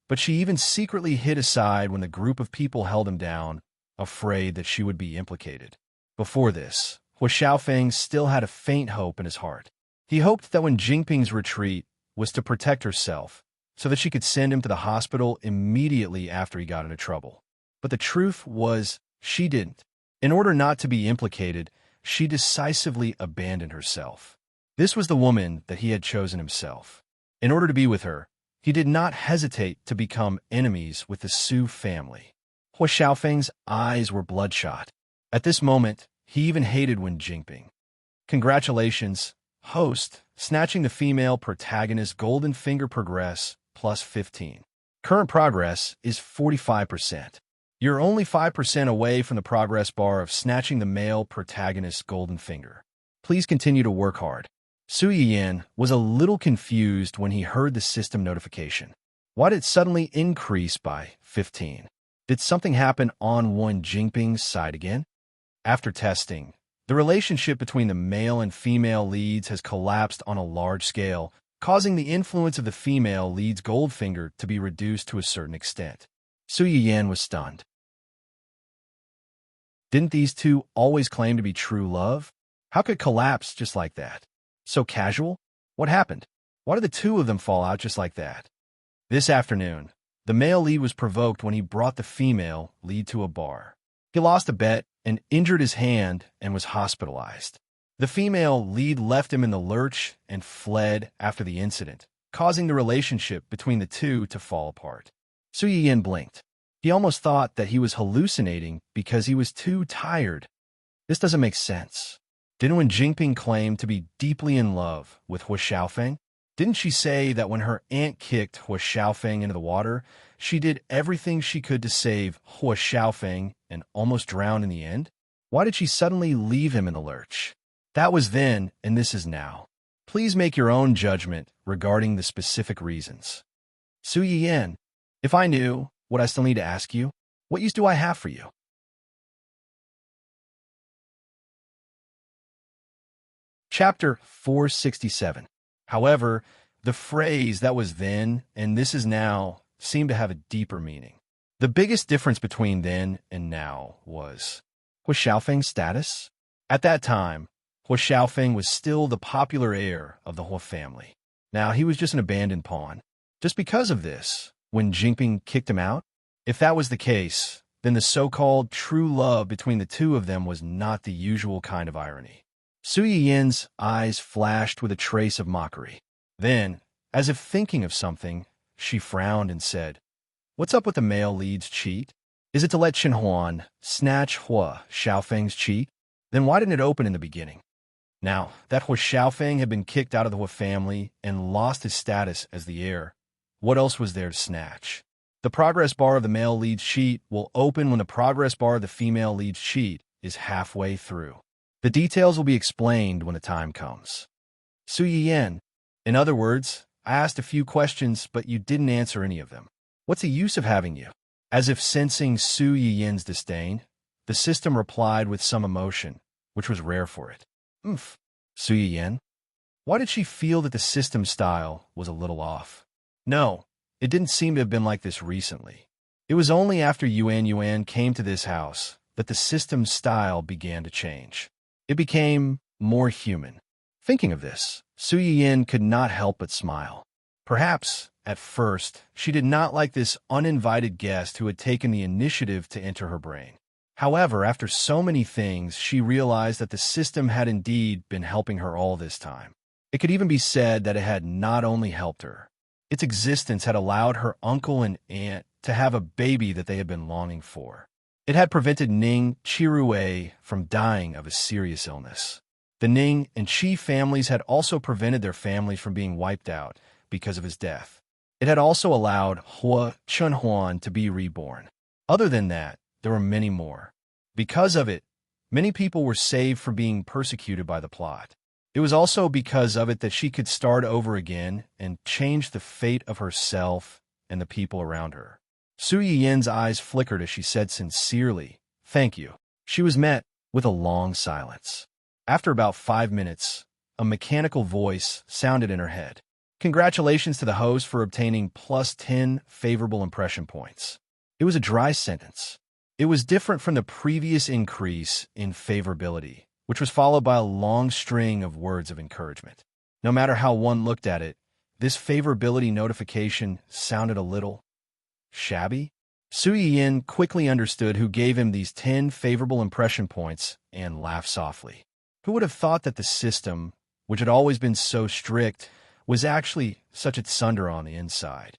but she even secretly hid aside when the group of people held him down, afraid that she would be implicated. Before this, Hua Xiaofeng still had a faint hope in his heart. He hoped that Wen Jingping's retreat was to protect herself, so that she could send him to the hospital immediately after he got into trouble. But the truth was, she didn't. In order not to be implicated, she decisively abandoned herself. This was the woman that he had chosen himself. In order to be with her, he did not hesitate to become enemies with the Su family. Hua Xiaofeng's eyes were bloodshot. At this moment, he even hated Wen Jingping. Congratulations, host, snatching the female protagonist golden finger progress plus 15. Current progress is 45%. You're only 5% away from the progress bar of snatching the male protagonist's golden finger. Please continue to work hard. Su Yiyan was a little confused when he heard the system notification. Why did it suddenly increase by 15? Did something happen on Wen Jingping's side again? After testing, the relationship between the male and female leads has collapsed on a large scale, causing the influence of the female lead's gold finger to be reduced to a certain extent. Su Yiyan was stunned. Didn't these two always claim to be true love? How could it collapse just like that? So casual? What happened? Why did the two of them fall out just like that? This afternoon, the male lead was provoked when he brought the female lead to a bar. He lost a bet and injured his hand and was hospitalized. The female lead left him in the lurch and fled after the incident, causing the relationship between the two to fall apart. Su Yiyan blinked. He almost thought that he was hallucinating because he was too tired. This doesn't make sense. Didn't Wen Jingping claim to be deeply in love with Hua Xiaofeng? Didn't she say that when her aunt kicked Hua Xiaofeng into the water, she did everything she could to save Hua Xiaofeng and almost drowned in the end? Why did she suddenly leave him in the lurch? That was then, and this is now. Please make your own judgment regarding the specific reasons. Su Yiyan, if I knew, would I still need to ask you? What use do I have for you? Chapter 467. However, the phrase that was then and this is now seemed to have a deeper meaning. The biggest difference between then and now was Xiaofeng's status. At that time, Hua Xiaofeng was still the popular heir of the Hua family. Now he was just an abandoned pawn. Just because of this, when Jingping kicked him out, if that was the case, then the so-called true love between the two of them was not the usual kind of irony. Su Yiyan's eyes flashed with a trace of mockery. Then, as if thinking of something, she frowned and said, "What's up with the male lead's cheat? Is it to let Chen Huan snatch Hua Xiaofeng's cheek? Then why didn't it open in the beginning? Now, that Hua Xiaofeng had been kicked out of the Hua family and lost his status as the heir, what else was there to snatch? The progress bar of the male lead's sheet will open when the progress bar of the female lead's sheet is halfway through. The details will be explained when the time comes. Su Yiyan, in other words, I asked a few questions, but you didn't answer any of them. What's the use of having you? As if sensing Su Yiyan's disdain, the system replied with some emotion, which was rare for it. Su Yiyan? Why did she feel that the system style was a little off? No, it didn't seem to have been like this recently. It was only after Yuan came to this house that the system's style began to change. It became more human. Thinking of this, Su Yiyan could not help but smile. Perhaps, at first, she did not like this uninvited guest who had taken the initiative to enter her brain. However, after so many things, she realized that the system had indeed been helping her all this time. It could even be said that it had not only helped her. Its existence had allowed her uncle and aunt to have a baby that they had been longing for. It had prevented Ning Chirue from dying of a serious illness. The Ning and Qi families had also prevented their families from being wiped out because of his death. It had also allowed Hua Chunhuan to be reborn. Other than that, there were many more. Because of it, many people were saved from being persecuted by the plot. It was also because of it that she could start over again and change the fate of herself and the people around her. Su Yiyan's eyes flickered as she said sincerely, "Thank you." She was met with a long silence. After about 5 minutes, a mechanical voice sounded in her head. "Congratulations to the host for obtaining +10 favorable impression points." It was a dry sentence. It was different from the previous increase in favorability, which was followed by a long string of words of encouragement. No matter how one looked at it, this favorability notification sounded a little shabby. Su Yiyan quickly understood who gave him these 10 favorable impression points and laughed softly. Who would have thought that the system, which had always been so strict, was actually such a tsundere on the inside?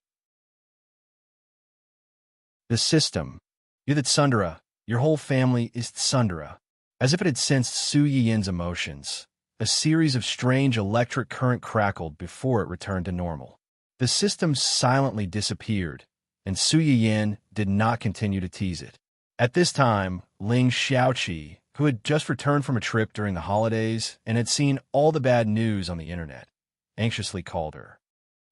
The system. You're the tsundere. Your whole family is tsundere. As if it had sensed Su Yiyan's emotions, a series of strange electric current crackled before it returned to normal. The system silently disappeared, and Su Yiyan did not continue to tease it. At this time, Ling Xiaoqi, who had just returned from a trip during the holidays and had seen all the bad news on the internet, anxiously called her.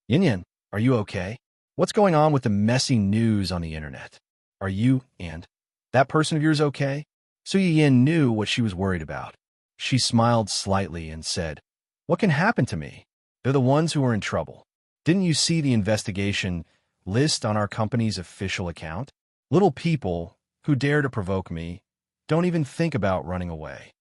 "Yin, are you okay? What's going on with the messy news on the internet? Are you and that person of yours okay?" Su Yiyan knew what she was worried about. She smiled slightly and said, "What can happen to me? They're the ones who are in trouble. Didn't you see the investigation list on our company's official account? Little people who dare to provoke me don't even think about running away."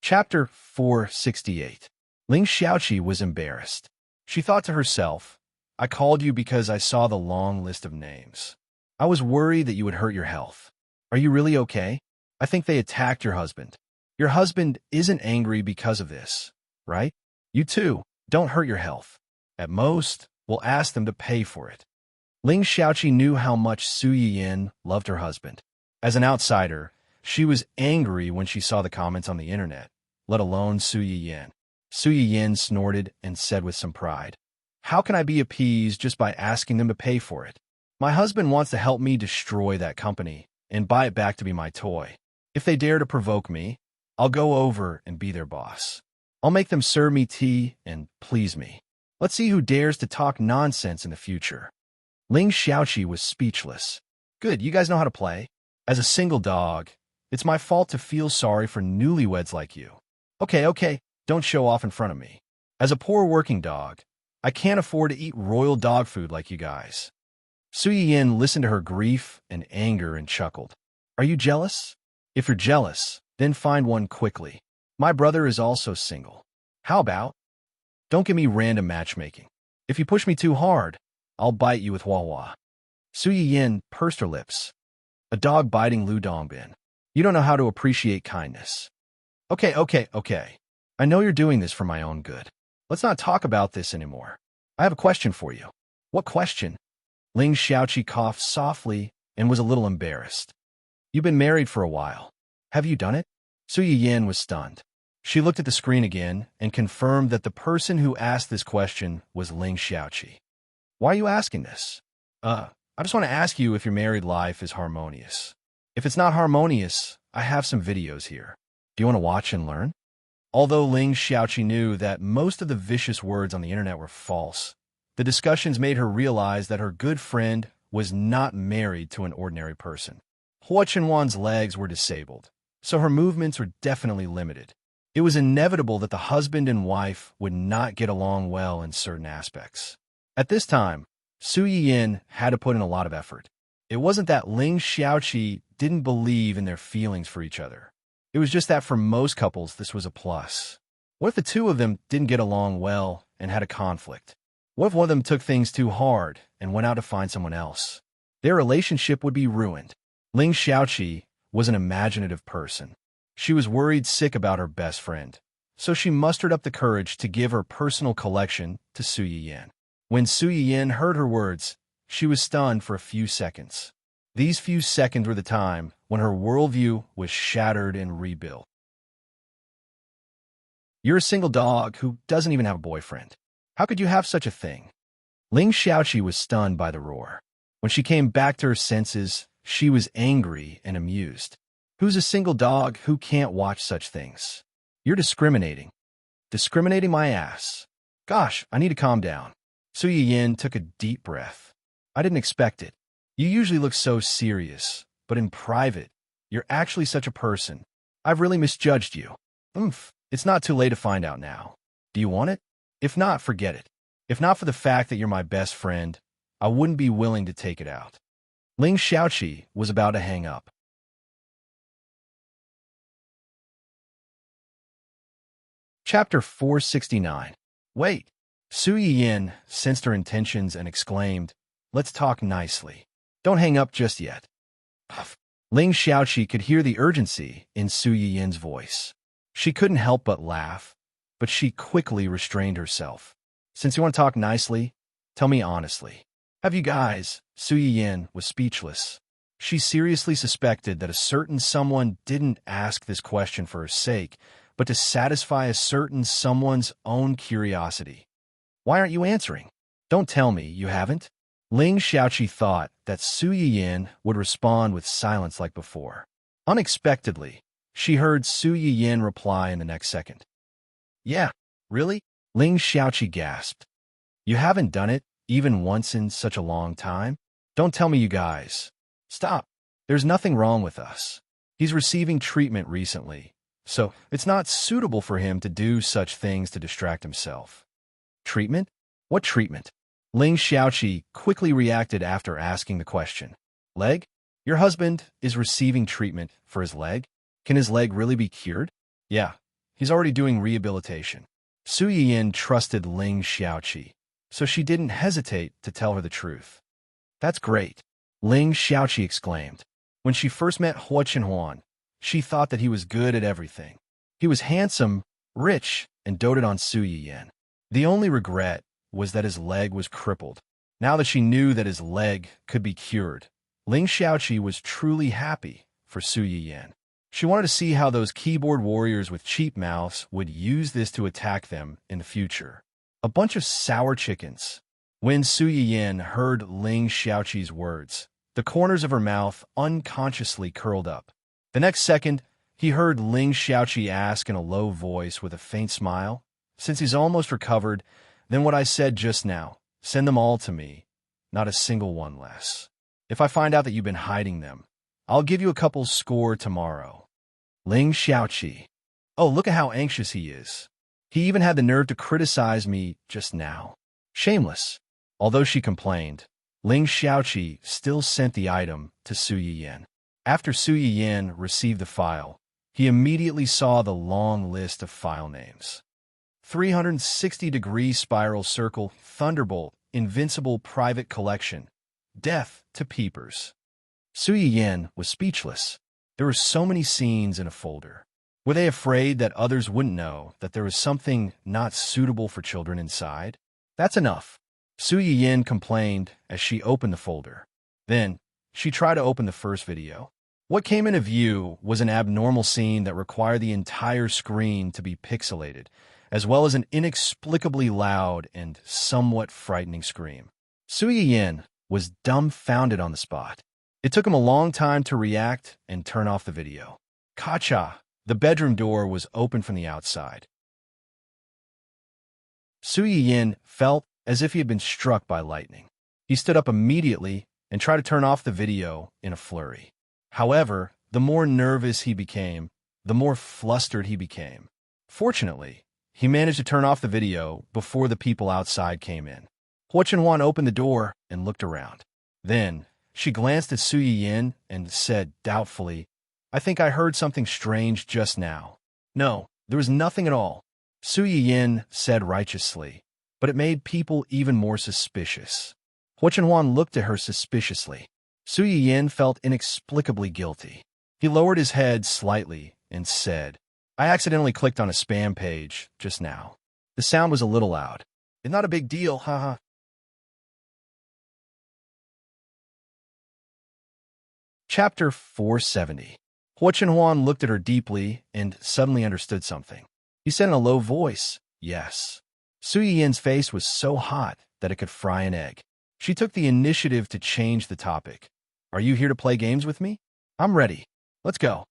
Chapter 468. Ling Xiaoqi was embarrassed. She thought to herself, "I called you because I saw the long list of names. I was worried that you would hurt your health. Are you really okay? I think they attacked your husband. Your husband isn't angry because of this, right? You too, don't hurt your health. At most, we'll ask them to pay for it." Ling Xiaoqi knew how much Su Yiyan loved her husband. As an outsider, she was angry when she saw the comments on the internet, let alone Su Yiyan. Su Yiyan snorted and said with some pride, "How can I be appeased just by asking them to pay for it? My husband wants to help me destroy that company and buy it back to be my toy. If they dare to provoke me, I'll go over and be their boss. I'll make them serve me tea and please me. Let's see who dares to talk nonsense in the future." Ling Xiaoqi was speechless. "Good, you guys know how to play. As a single dog, it's my fault to feel sorry for newlyweds like you. Okay, don't show off in front of me. As a poor working dog, I can't afford to eat royal dog food like you guys." Su Yiyan listened to her grief and anger and chuckled. "Are you jealous? If you're jealous, then find one quickly. My brother is also single. How about? Don't give me random matchmaking. If you push me too hard, I'll bite you with Huahua." Su Yiyan pursed her lips. A dog biting Lu Dongbin. You don't know how to appreciate kindness. Okay. I know you're doing this for my own good. Let's not talk about this anymore. I have a question for you. What question? Ling Xiaoqi coughed softly and was a little embarrassed. You've been married for a while. Have you done it? Su Yiyin was stunned. She looked at the screen again and confirmed that the person who asked this question was Ling Xiaoqi. Why are you asking this? I just want to ask you if your married life is harmonious. If it's not harmonious, I have some videos here. Do you want to watch and learn? Although Ling Xiaoqi knew that most of the vicious words on the internet were false, the discussions made her realize that her good friend was not married to an ordinary person. Hua Chenwan's legs were disabled, so her movements were definitely limited. It was inevitable that the husband and wife would not get along well in certain aspects. At this time, Su Yiyin had to put in a lot of effort. It wasn't that Ling Xiaoqi didn't believe in their feelings for each other. It was just that for most couples, this was a plus. What if the two of them didn't get along well and had a conflict? What if one of them took things too hard and went out to find someone else? Their relationship would be ruined. Ling Xiaoqi was an imaginative person. She was worried sick about her best friend, so she mustered up the courage to give her personal collection to Su Yiyin. When Su Yiyin heard her words, she was stunned for a few seconds. These few seconds were the time when her worldview was shattered and rebuilt. You're a single dog who doesn't even have a boyfriend. How could you have such a thing? Ling Xiaoqi was stunned by the roar. When she came back to her senses, she was angry and amused. Who's a single dog who can't watch such things? You're discriminating. Discriminating my ass. Gosh, I need to calm down. Su Yiyin took a deep breath. I didn't expect it. You usually look so serious, but in private, you're actually such a person. I've really misjudged you. It's not too late to find out now. Do you want it? If not, forget it. If not for the fact that you're my best friend, I wouldn't be willing to take it out. Ling Xiaoqi was about to hang up. Chapter 469. Wait. Su Yiyin sensed her intentions and exclaimed, Let's talk nicely. Don't hang up just yet. Puff. Ling Xiaoqi could hear the urgency in Su Yiyin's voice. She couldn't help but laugh, but she quickly restrained herself. Since you want to talk nicely, tell me honestly. Have you guys? Su Yiyin was speechless. She seriously suspected that a certain someone didn't ask this question for her sake, but to satisfy a certain someone's own curiosity. Why aren't you answering? Don't tell me you haven't. Ling Xiaoqi thought that Su Yiyin would respond with silence like before. Unexpectedly, she heard Su Yiyin reply in the next second. Yeah, really? Ling Xiaoqi gasped. You haven't done it even once in such a long time? Don't tell me you guys. Stop. There's nothing wrong with us. He's receiving treatment recently, so it's not suitable for him to do such things to distract himself. Treatment? What treatment? Ling Xiaoqi quickly reacted after asking the question. Leg? Your husband is receiving treatment for his leg? Can his leg really be cured? Yeah, he's already doing rehabilitation. Su Yiyin trusted Ling Xiaoqi, so she didn't hesitate to tell her the truth. That's great, Ling Xiaoqi exclaimed. When she first met Hua Chenhuan, she thought that he was good at everything. He was handsome, rich, and doted on Su Yiyin. The only regret was that his leg was crippled. Now that she knew that his leg could be cured, Ling Xiaoqi was truly happy for Su Yiyin. She wanted to see how those keyboard warriors with cheap mouths would use this to attack them in the future. A bunch of sour chickens. When Su Yiyin heard Ling Xiaoqi's words, the corners of her mouth unconsciously curled up. The next second, he heard Ling Xiaoqi ask in a low voice with a faint smile, Since he's almost recovered, then what I said just now, send them all to me, not a single one less. If I find out that you've been hiding them, I'll give you a couple score tomorrow. Ling Xiaoqi. Oh, look at how anxious he is. He even had the nerve to criticize me just now. Shameless. Although she complained, Ling Xiaoqi still sent the item to Su Yiyin. After Su Yiyin received the file, he immediately saw the long list of file names. 360-degree spiral circle, Thunderbolt, Invincible Private Collection, Death to Peepers. Su Yiyin was speechless. There were so many scenes in a folder. Were they afraid that others wouldn't know that there was something not suitable for children inside? That's enough. Su Yin complained as she opened the folder. Then, she tried to open the first video. What came into view was an abnormal scene that required the entire screen to be pixelated, as well as an inexplicably loud and somewhat frightening scream. Su Yin was dumbfounded on the spot. It took him a long time to react and turn off the video. Kacha! The bedroom door was open from the outside. Su Yin felt as if he had been struck by lightning. He stood up immediately and tried to turn off the video in a flurry. However, the more nervous he became, the more flustered he became. Fortunately, he managed to turn off the video before the people outside came in. Huo Chenhuan opened the door and looked around. Then, she glanced at Su Yin and said doubtfully, "I think I heard something strange just now." "No, there was nothing at all," Su Yin said righteously, but it made people even more suspicious. Huo Chenhuan looked at her suspiciously. Su Yin felt inexplicably guilty. He lowered his head slightly and said, "I accidentally clicked on a spam page just now. The sound was a little loud. It's not a big deal, haha." Chapter 470. Huo Chenhuan looked at her deeply and suddenly understood something. He said in a low voice, "Yes." Su Yin's face was so hot that it could fry an egg. She took the initiative to change the topic. "Are you here to play games with me? I'm ready. Let's go."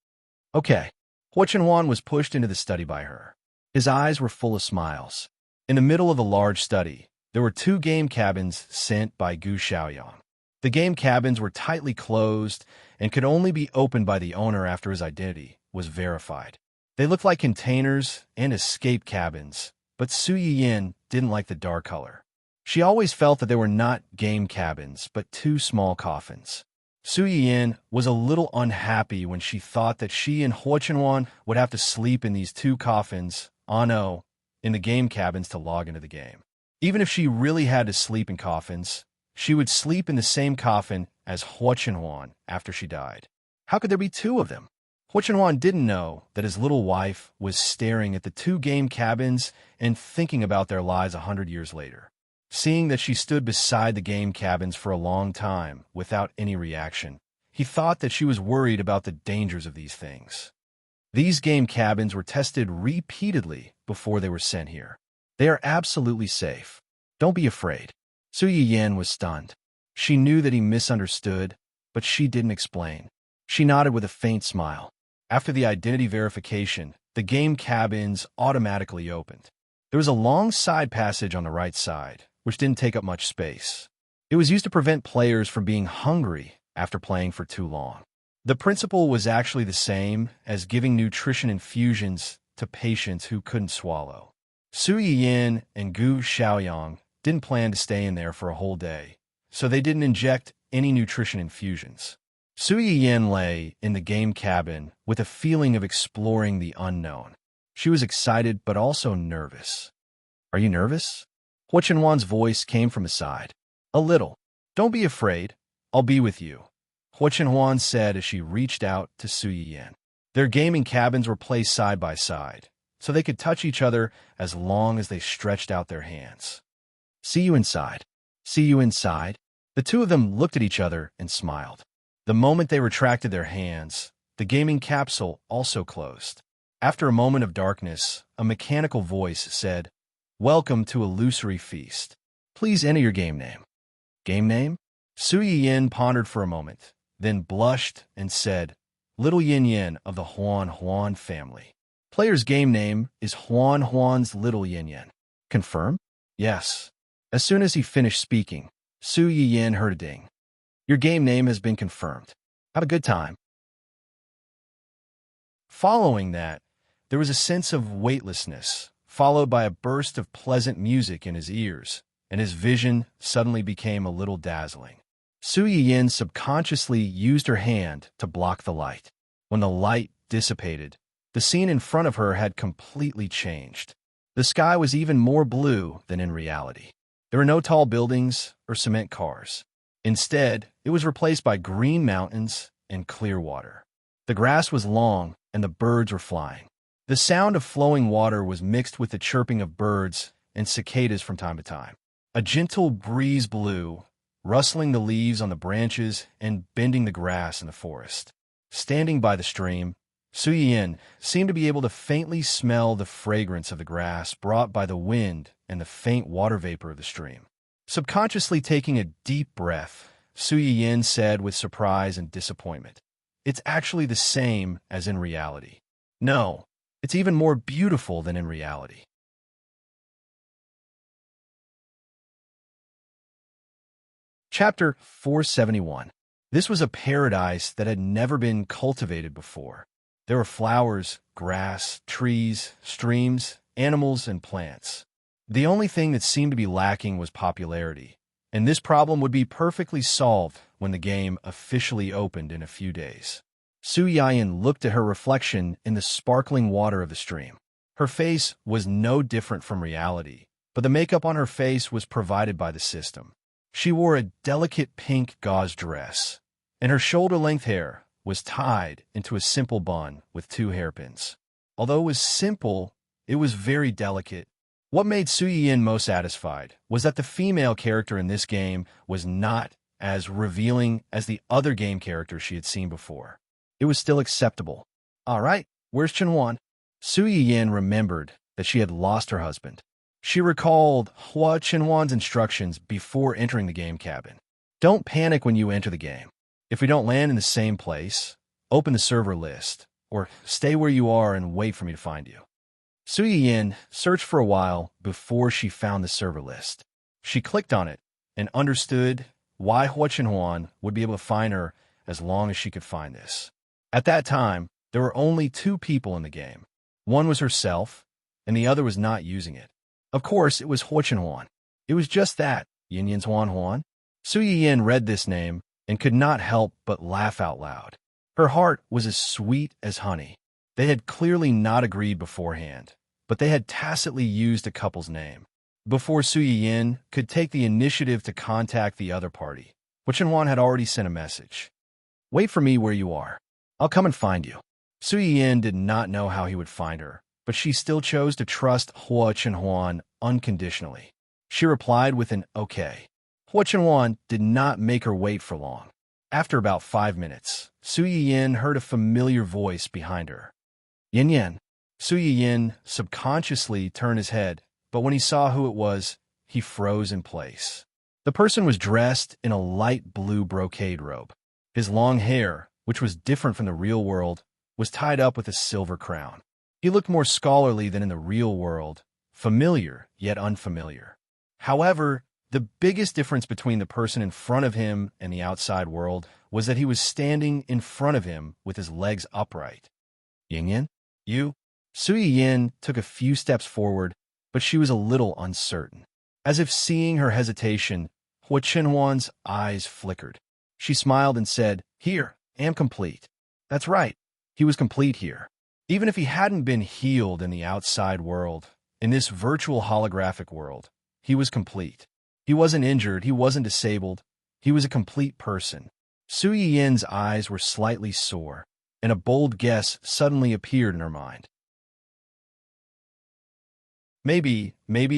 "Okay." Huo Chenhuan was pushed into the study by her. His eyes were full of smiles. In the middle of the large study, there were 2 game cabins sent by Gu Xiaoyang. The game cabins were tightly closed and could only be opened by the owner after his identity was verified. They looked like containers and escape cabins, but Su Yin didn't like the dark color. She always felt that they were not game cabins, but 2 small coffins. Su Yin was a little unhappy when she thought that she and Huo Chenhuan would have to sleep in these 2 coffins, in the game cabins to log into the game. Even if she really had to sleep in coffins, she would sleep in the same coffin as Huo Chenhuan after she died. How could there be 2 of them? Huo Chenhuan didn't know that his little wife was staring at the 2 game cabins and thinking about their lives 100 years later. Seeing that she stood beside the game cabins for a long time without any reaction, he thought that she was worried about the dangers of these things. These game cabins were tested repeatedly before they were sent here. They are absolutely safe. Don't be afraid. Su Yin was stunned. She knew that he misunderstood, but she didn't explain. She nodded with a faint smile. After the identity verification, the game cabins automatically opened. There was a long side passage on the right side, which didn't take up much space. It was used to prevent players from being hungry after playing for too long. The principle was actually the same as giving nutrition infusions to patients who couldn't swallow. Su Yin and Gu Xiaoyang didn't plan to stay in there for a whole day, so they didn't inject any nutrition infusions. Su Yin lay in the game cabin with a feeling of exploring the unknown. She was excited but also nervous. "Are you nervous?" Huo Chenhuan's voice came from his side. "A little. Don't be afraid. I'll be with you," Huo Chenhuan said as she reached out to Su Yin. Their gaming cabins were placed side by side, so they could touch each other as long as they stretched out their hands. "See you inside." "See you inside." The 2 of them looked at each other and smiled. The moment they retracted their hands, the gaming capsule also closed. After a moment of darkness, a mechanical voice said, "Welcome to Illusory Feast. Please enter your game name." "Game name?" Su Yin pondered for a moment, then blushed and said, "Little Yin Yin of the Huan Huan family." Player's game name is Huan Huan's Little Yin Yin. "Confirm?" "Yes." As soon as he finished speaking, Su Yin heard a ding. "Your game name has been confirmed. Have a good time." Following that, there was a sense of weightlessness, followed by a burst of pleasant music in his ears, and his vision suddenly became a little dazzling. Su Yin subconsciously used her hand to block the light. When the light dissipated, the scene in front of her had completely changed. The sky was even more blue than in reality. There were no tall buildings or cement cars. Instead, it was replaced by green mountains and clear water. The grass was long and the birds were flying. The sound of flowing water was mixed with the chirping of birds and cicadas from time to time. A gentle breeze blew, rustling the leaves on the branches and bending the grass in the forest. Standing by the stream, Su Yin seemed to be able to faintly smell the fragrance of the grass brought by the wind and the faint water vapor of the stream. Subconsciously taking a deep breath, Su Yin said with surprise and disappointment, "It's actually the same as in reality. No, it's even more beautiful than in reality." Chapter 471. This was a paradise that had never been cultivated before. There were flowers, grass, trees, streams, animals, and plants. The only thing that seemed to be lacking was popularity, and this problem would be perfectly solved when the game officially opened in a few days. Su Yin looked at her reflection in the sparkling water of the stream. Her face was no different from reality, but the makeup on her face was provided by the system. She wore a delicate pink gauze dress, and her shoulder-length hair was tied into a simple bun with 2 hairpins. Although it was simple, it was very delicate. What made Su Yin most satisfied was that the female character in this game was not as revealing as the other game characters she had seen before. It was still acceptable. All right, where's Chenwan? Su Yin remembered that she had lost her husband. She recalled Hua Chenwan's instructions before entering the game cabin. Don't panic when you enter the game. If we don't land in the same place, open the server list, or stay where you are and wait for me to find you. Su Yin searched for a while before she found the server list. She clicked on it and understood why Hua Chenwan would be able to find her as long as she could find this. At that time, there were only 2 people in the game. One was herself, and the other was not using it. Of course, it was Hua Chenwan. It was just that, Yin Yin's Huan Huan. Su Yin read this name and could not help but laugh out loud. Her heart was as sweet as honey. They had clearly not agreed beforehand, but they had tacitly used a couple's name. Before Su Yin could take the initiative to contact the other party, Hua Chenwan had already sent a message. "Wait for me where you are. I'll come and find you." Su Yin did not know how he would find her, but she still chose to trust Hua Chenwan unconditionally. She replied with an okay. Hua Chenwan did not make her wait for long. After about 5 minutes, Su Yin heard a familiar voice behind her. "Yin Yin." Su Yin subconsciously turned his head, but when he saw who it was, he froze in place. The person was dressed in a light blue brocade robe. His long hair, which was different from the real world, was tied up with a silver crown. He looked more scholarly than in the real world, familiar yet unfamiliar. However, the biggest difference between the person in front of him and the outside world was that he was standing in front of him with his legs upright. "Yin Yin, you?" Su Yin took a few steps forward, but she was a little uncertain. As if seeing her hesitation, Hua Chenwan's eyes flickered. She smiled and said, "Here, am complete." That's right, he was complete here. Even if he hadn't been healed in the outside world, in this virtual holographic world, he was complete. He wasn't injured, he wasn't disabled, he was a complete person. Su Yin's eyes were slightly sore, and a bold guess suddenly appeared in her mind. Maybe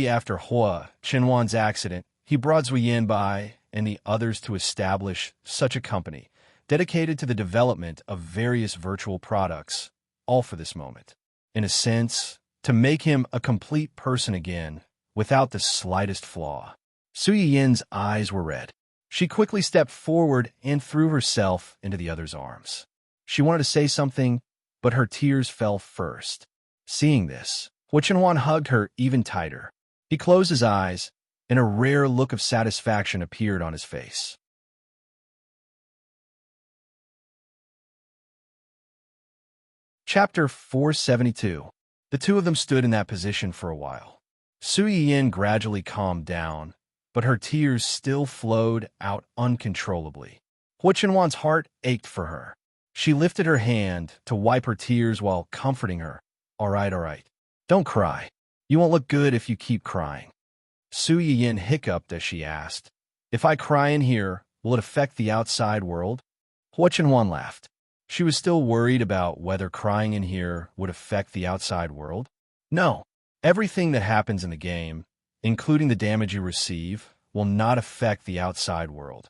after Hua Chenwan's accident, he brought Zhu Yin by and the others to establish such a company, dedicated to the development of various virtual products, all for this moment. In a sense, to make him a complete person again, without the slightest flaw. Su Yin's eyes were red. She quickly stepped forward and threw herself into the other's arms. She wanted to say something, but her tears fell first. Seeing this, Hua Chenwan hugged her even tighter. He closed his eyes, and a rare look of satisfaction appeared on his face. Chapter 472. The 2 of them stood in that position for a while. Su Yin gradually calmed down, but her tears still flowed out uncontrollably. Hua Chenwan's heart ached for her. She lifted her hand to wipe her tears while comforting her. All right. Don't cry. You won't look good if you keep crying." Su Yin hiccuped as she asked, "If I cry in here, will it affect the outside world?" Hua Chenwan laughed. She was still worried about whether crying in here would affect the outside world. No, everything that happens in the game, including the damage you receive, will not affect the outside world.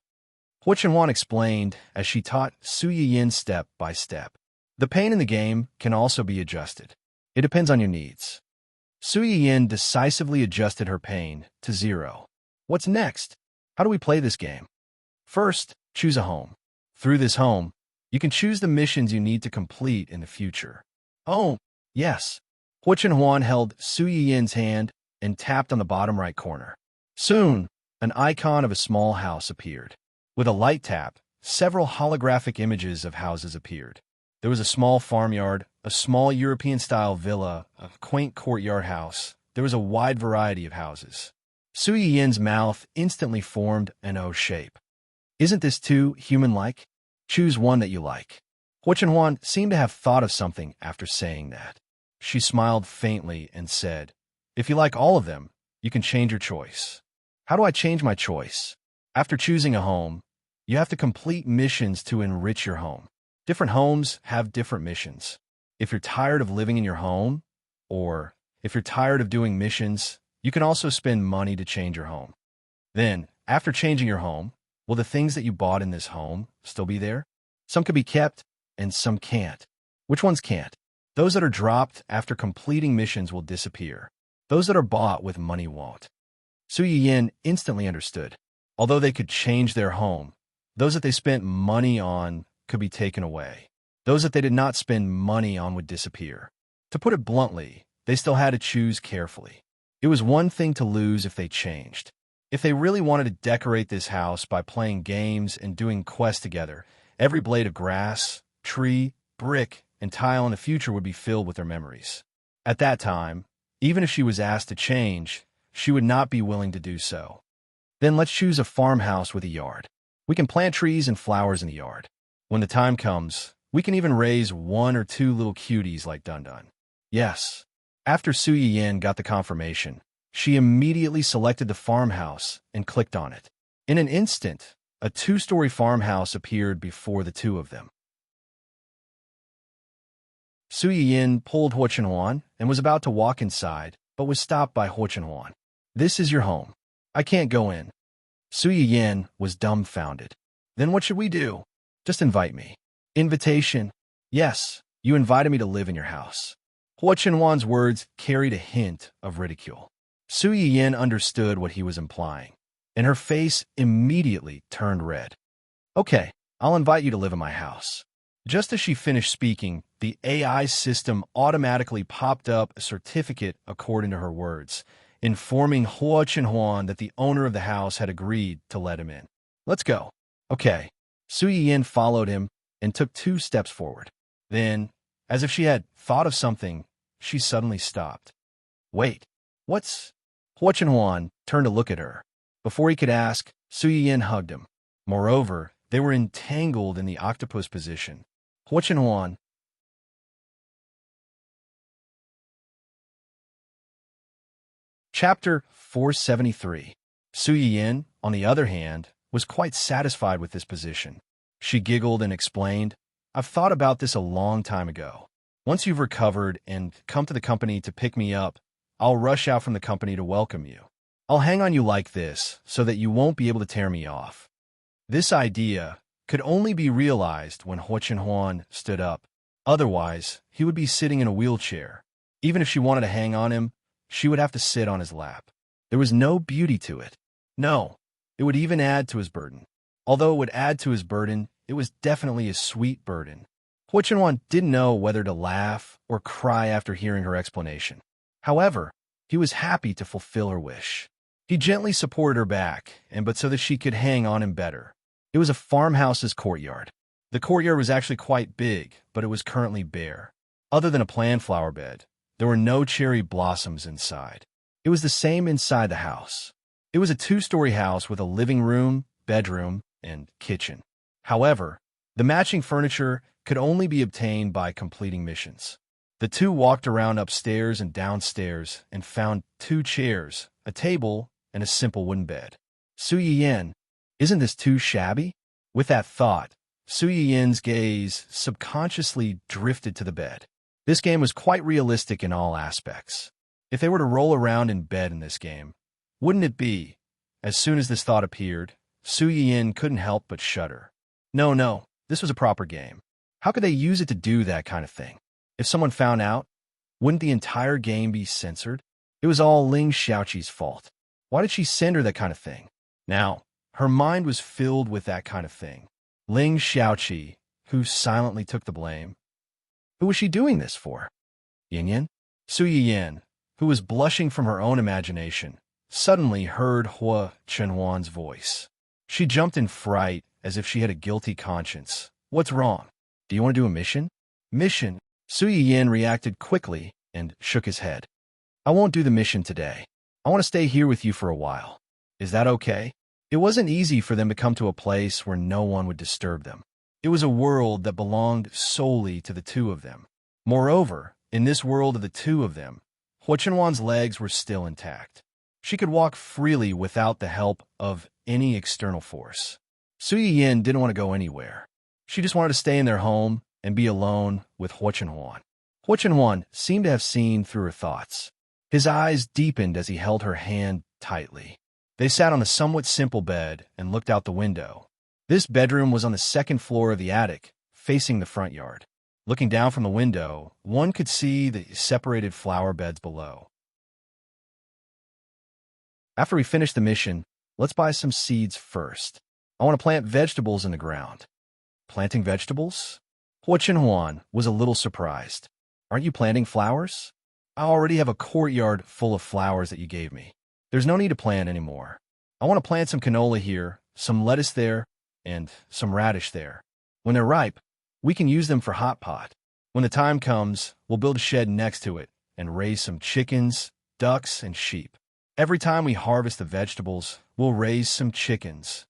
Hua Chenhuan explained as she taught Su Yiyin step by step. The pain in the game can also be adjusted. It depends on your needs. Su Yiyin decisively adjusted her pain to 0. What's next? How do we play this game? First, choose a home. Through this home, you can choose the missions you need to complete in the future. Oh, yes. Hua Chenhuan held Su Yiyin's hand and tapped on the bottom right corner. Soon, an icon of a small house appeared. With a light tap, several holographic images of houses appeared. There was a small farmyard, a small European-style villa, a quaint courtyard house. There was a wide variety of houses. Su Yiyin's mouth instantly formed an O shape. Isn't this too human-like? Choose one that you like. Hua Chenhuan seemed to have thought of something after saying that. She smiled faintly and said, "If you like all of them, you can change your choice." How do I change my choice? After choosing a home, you have to complete missions to enrich your home. Different homes have different missions. If you're tired of living in your home, or if you're tired of doing missions, you can also spend money to change your home. Then, after changing your home, will the things that you bought in this home still be there? Some can be kept, and some can't. Which ones can't? Those that are dropped after completing missions will disappear. Those that are bought with money won't. Su Yiyin instantly understood. Although they could change their home, those that they spent money on could be taken away. Those that they did not spend money on would disappear. To put it bluntly, they still had to choose carefully. It was one thing to lose if they changed. If they really wanted to decorate this house by playing games and doing quests together, every blade of grass, tree, brick, and tile in the future would be filled with their memories. At that time, even if she was asked to change, she would not be willing to do so. Then let's choose a farmhouse with a yard. We can plant trees and flowers in the yard. When the time comes, we can even raise 1 or 2 little cuties like Dun Dun. Yes. After Su Yiyin got the confirmation, she immediately selected the farmhouse and clicked on it. In an instant, a 2-story farmhouse appeared before the two of them. Su Yiyin pulled Hua Chenhuan and was about to walk inside, but was stopped by Hua Chenhuan. "This is your home. I can't go in." Su Yiyin was dumbfounded. "Then what should we do?" "Just invite me." "Invitation?" "Yes, you invited me to live in your house." Hua Chenhuan's words carried a hint of ridicule. Su Yiyin understood what he was implying, and her face immediately turned red. "Okay, I'll invite you to live in my house." Just as she finished speaking, the AI system automatically popped up a certificate according to her words, informing Hua Chenhuan that the owner of the house had agreed to let him in. "Let's go." "Okay." Su Yiyin followed him and took 2 steps forward. Then, as if she had thought of something, she suddenly stopped. "Wait, what's—" Hua Chenhuan turned to look at her. Before he could ask, Su Yiyin hugged him. Moreover, they were entangled in the octopus position. Hua Chenhuan. Chapter 473. Su Yiyin, on the other hand, was quite satisfied with this position. She giggled and explained, "I've thought about this a long time ago. Once you've recovered and come to the company to pick me up, I'll rush out from the company to welcome you. I'll hang on you like this so that you won't be able to tear me off." This idea could only be realized when Hua Chenhuan stood up. Otherwise, he would be sitting in a wheelchair. Even if she wanted to hang on him, she would have to sit on his lap. There was no beauty to it. No, it would even add to his burden. Although it would add to his burden, it was definitely a sweet burden. Hua Chenhuan didn't know whether to laugh or cry after hearing her explanation. However, he was happy to fulfill her wish. He gently supported her back, but so that she could hang on him better. It was a farmhouse's courtyard. The courtyard was actually quite big, but it was currently bare. Other than a planned flower bed, there were no cherry blossoms inside. It was the same inside the house. It was a 2-story house with a living room, bedroom, and kitchen. However, the matching furniture could only be obtained by completing missions. The two walked around upstairs and downstairs and found 2 chairs, a table, and a simple wooden bed. Su Yiyin, isn't this too shabby? With that thought, Su Yiyin's gaze subconsciously drifted to the bed. This game was quite realistic in all aspects. If they were to roll around in bed in this game, Wouldn't it be? As soon as this thought appeared, Su Yin couldn't help but shudder. No, no, this was a proper game. How could they use it to do that kind of thing? If someone found out, wouldn't the entire game be censored? It was all Ling Xiaoqi's fault. Why did she send her that kind of thing? Now, her mind was filled with that kind of thing. Ling Xiaoqi, who silently took the blame. Who was she doing this for? Yin Yin? Su Yin, who was blushing from her own imagination, suddenly heard Hua Chenhuan's voice. She jumped in fright as if she had a guilty conscience. What's wrong? Do you want to do a mission? Mission? Su Yin reacted quickly and shook his head. I won't do the mission today. I want to stay here with you for a while. Is that okay? It wasn't easy for them to come to a place where no one would disturb them. It was a world that belonged solely to the two of them. Moreover, in this world of the two of them, Hua Chenhuan's legs were still intact. She could walk freely without the help of any external force. Su Yin didn't want to go anywhere. She just wanted to stay in their home and be alone with Hua Chenhuan. Hua Chenhuan seemed to have seen through her thoughts. His eyes deepened as he held her hand tightly. They sat on a somewhat simple bed and looked out the window. This bedroom was on the second floor of the attic, facing the front yard. Looking down from the window, one could see the separated flower beds below. After we finish the mission, let's buy some seeds first. I want to plant vegetables in the ground. Planting vegetables? Hua Chenhuan was a little surprised. Aren't you planting flowers? I already have a courtyard full of flowers that you gave me. There's no need to plant anymore. I want to plant some canola here, some lettuce there, and some radish there. When they're ripe, we can use them for hot pot. When the time comes, we'll build a shed next to it and raise some chickens, ducks, and sheep. Every time we harvest the vegetables, we'll raise some chickens.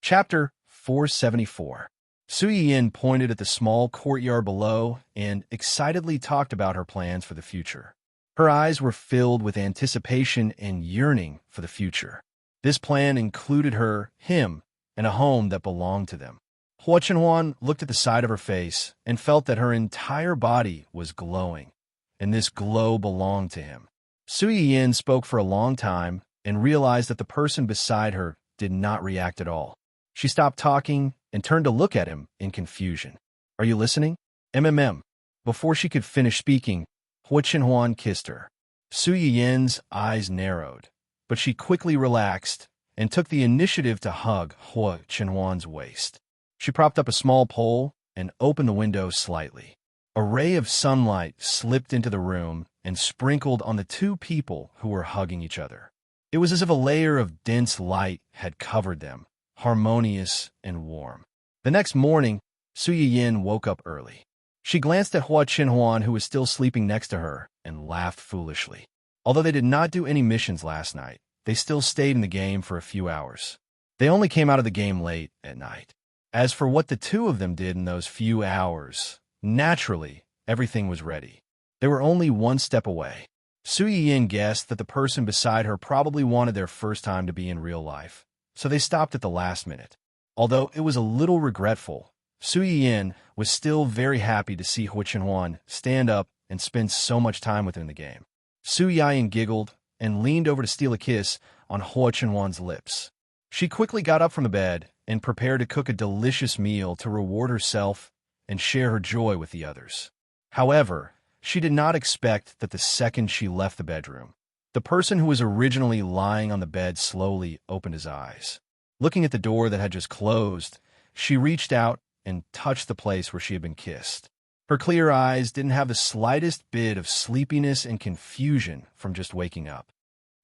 Chapter 474. Su Yin pointed at the small courtyard below and excitedly talked about her plans for the future. Her eyes were filled with anticipation and yearning for the future. This plan included him, and a home that belonged to them. Hua Chenhuan looked at the side of her face and felt that her entire body was glowing, and this glow belonged to him. Su Yin spoke for a long time and realized that the person beside her did not react at all. She stopped talking and turned to look at him in confusion. Are you listening? MMM. Before she could finish speaking, Hua Chenhuan kissed her. Su Yin's eyes narrowed, but she quickly relaxed and took the initiative to hug Hua Chenhuan's waist. She propped up a small pole and opened the window slightly. A ray of sunlight slipped into the room and sprinkled on the two people who were hugging each other. It was as if a layer of dense light had covered them, harmonious and warm. The next morning, Su Yin woke up early. She glanced at Hua Chenhuan, who was still sleeping next to her, and laughed foolishly. Although they did not do any missions last night, they still stayed in the game for a few hours. They only came out of the game late at night. As for what the two of them did in those few hours, naturally, everything was ready. They were only one step away. Su Yin guessed that the person beside her probably wanted their first time to be in real life, so they stopped at the last minute. Although it was a little regretful, Su Yin was still very happy to see Hua Chenhuan stand up and spend so much time with her in the game. Su Yin giggled and leaned over to steal a kiss on Hua Chenhuan's lips. She quickly got up from the bed and prepared to cook a delicious meal to reward herself and share her joy with the others. However, she did not expect that the second she left the bedroom, the person who was originally lying on the bed slowly opened his eyes. Looking at the door that had just closed, she reached out and touched the place where she had been kissed. Her clear eyes didn't have the slightest bit of sleepiness and confusion from just waking up.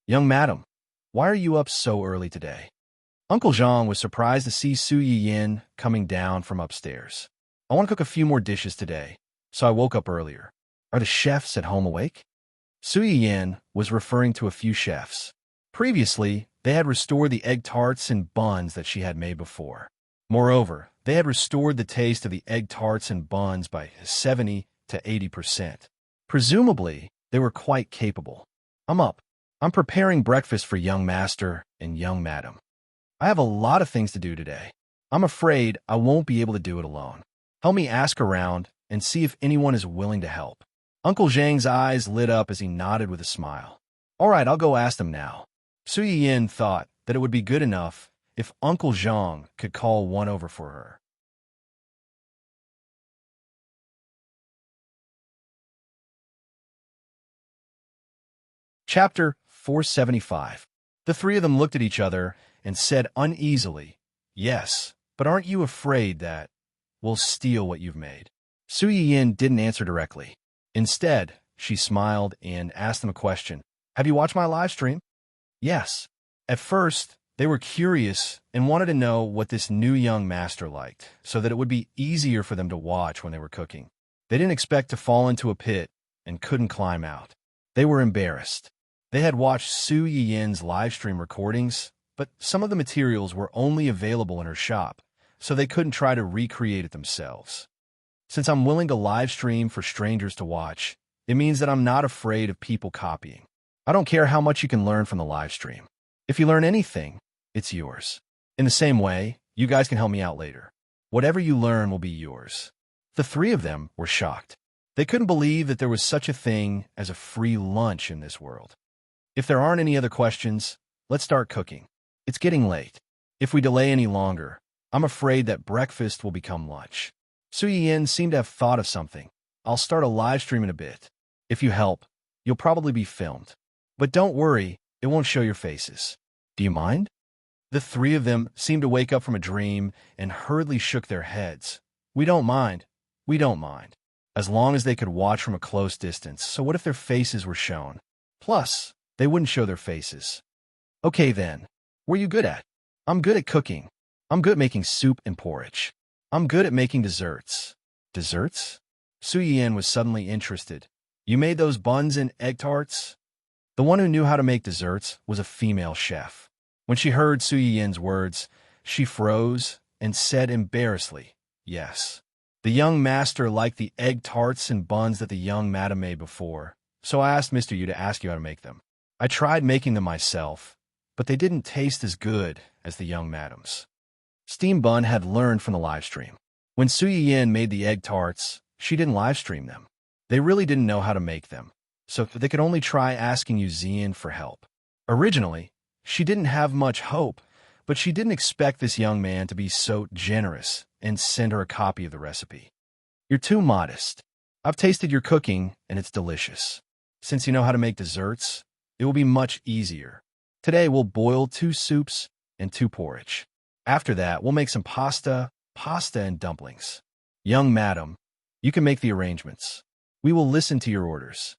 "Young madam, why are you up so early today?" Uncle Zhang was surprised to see Su Yin coming down from upstairs. "I want to cook a few more dishes today, so I woke up earlier. Are the chefs at home awake?" Su Yin was referring to a few chefs. Previously, they had restored the egg tarts and buns that she had made before. Moreover, they had restored the taste of the egg tarts and buns by 70 to 80%. Presumably, they were quite capable. "I'm up. I'm preparing breakfast for young master and young madam. I have a lot of things to do today. I'm afraid I won't be able to do it alone. Help me ask around and see if anyone is willing to help. Uncle Zhang's eyes lit up as he nodded with a smile. All right, I'll go ask them now. Su Yiyin thought that it would be good enough if Uncle Zhang could call one over for her. Chapter 475. The three of them looked at each other and said uneasily, "Yes, but aren't you afraid that we'll steal what you've made?" Su Yiyin didn't answer directly. Instead, she smiled and asked them a question. "Have you watched my live stream?" Yes. At first, they were curious and wanted to know what this new young master liked, so that it would be easier for them to watch when they were cooking. They didn't expect to fall into a pit and couldn't climb out. They were embarrassed. They had watched Su Yiyin's live stream recordings, but some of the materials were only available in her shop, so they couldn't try to recreate it themselves. Since I'm willing to live stream for strangers to watch, it means that I'm not afraid of people copying. I don't care how much you can learn from the live stream. If you learn anything, it's yours. In the same way, you guys can help me out later. Whatever you learn will be yours. The three of them were shocked. They couldn't believe that there was such a thing as a free lunch in this world. If there aren't any other questions, let's start cooking. It's getting late. If we delay any longer, I'm afraid that breakfast will become lunch. Su Yiyin seemed to have thought of something. I'll start a live stream in a bit. If you help, you'll probably be filmed. But don't worry, it won't show your faces. Do you mind? The three of them seemed to wake up from a dream and hurriedly shook their heads. We don't mind. We don't mind. As long as they could watch from a close distance, so what if their faces were shown? Plus, they wouldn't show their faces. Okay then, what are you good at? I'm good at cooking. I'm good at making soup and porridge. I'm good at making desserts. Desserts? Su Yiyin was suddenly interested. You made those buns and egg tarts? The one who knew how to make desserts was a female chef. When she heard Su Yiyin's words, she froze and said embarrassedly, yes. The young master liked the egg tarts and buns that the young madam made before, so I asked Mr. Yu to ask you how to make them. I tried making them myself, but they didn't taste as good as the young madam's. Steam Bun had learned from the live stream. When Su Yiyin made the egg tarts, she didn't live stream them. They really didn't know how to make them, so they could only try asking Yu Zian for help. Originally, she didn't have much hope, but she didn't expect this young man to be so generous and send her a copy of the recipe. You're too modest. I've tasted your cooking, and it's delicious. Since you know how to make desserts, it will be much easier. Today, we'll boil 2 soups and 2 porridge. After that, we'll make some pasta and dumplings. Young madam, you can make the arrangements. We will listen to your orders.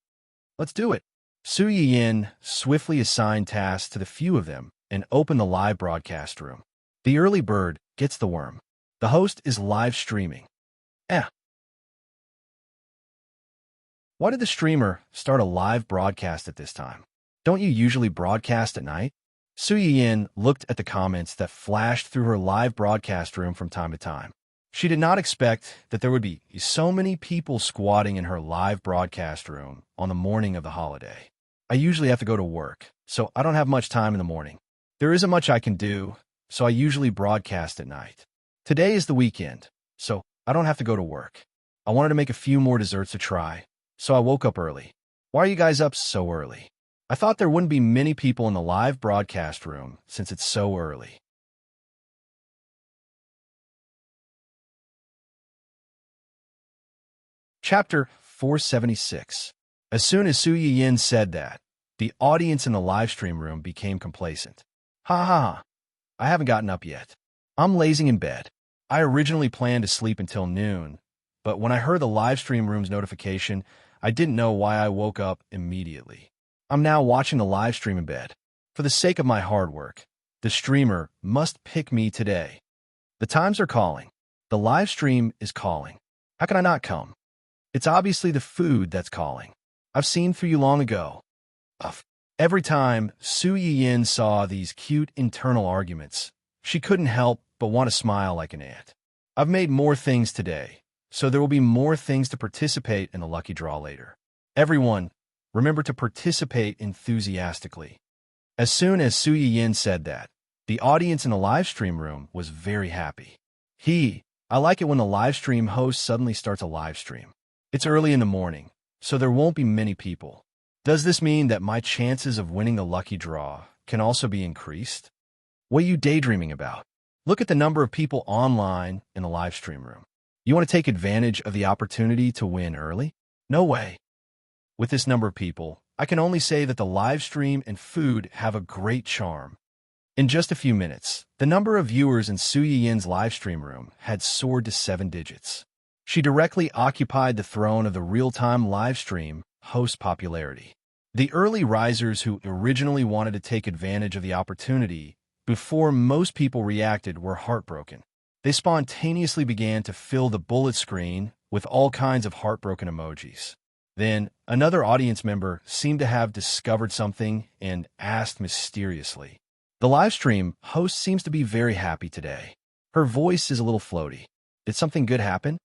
Let's do it. Su Yiyin swiftly assigned tasks to the few of them and opened the live broadcast room. The early bird gets the worm. The host is live streaming. Why did the streamer start a live broadcast at this time? Don't you usually broadcast at night? Su Yiyin looked at the comments that flashed through her live broadcast room from time to time. She did not expect that there would be so many people squatting in her live broadcast room on the morning of the holiday. I usually have to go to work, so I don't have much time in the morning. There isn't much I can do, so I usually broadcast at night. Today is the weekend, so I don't have to go to work. I wanted to make a few more desserts to try, so I woke up early. Why are you guys up so early? I thought there wouldn't be many people in the live broadcast room since it's so early. Chapter 476. As soon as Su Yiyin said that, the audience in the live stream room became complacent. Ha ha ha. I haven't gotten up yet. I'm lazing in bed. I originally planned to sleep until noon, but when I heard the live stream room's notification, I didn't know why I woke up immediately. I'm now watching the live stream in bed. For the sake of my hard work, the streamer must pick me today. The times are calling. The live stream is calling. How can I not come? It's obviously the food that's calling. I've seen through you long ago. Every time Su Yiyin saw these cute internal arguments, she couldn't help but want to smile like an ant. I've made more things today, so there will be more things to participate in the lucky draw later. Everyone, remember to participate enthusiastically. As soon as Su Yiyin said that, the audience in the live stream room was very happy. I like it when the live stream host suddenly starts a live stream. It's early in the morning, so there won't be many people. Does this mean that my chances of winning the lucky draw can also be increased? What are you daydreaming about? Look at the number of people online in the live stream room. You want to take advantage of the opportunity to win early? No way. With this number of people, I can only say that the live stream and food have a great charm. In just a few minutes, the number of viewers in Su Yin's live stream room had soared to 7 digits. She directly occupied the throne of the real-time live stream host popularity. The early risers who originally wanted to take advantage of the opportunity before most people reacted were heartbroken. They spontaneously began to fill the bullet screen with all kinds of heartbroken emojis. Then, another audience member seemed to have discovered something and asked mysteriously, "The live stream host seems to be very happy today. Her voice is a little floaty. Did something good happen?"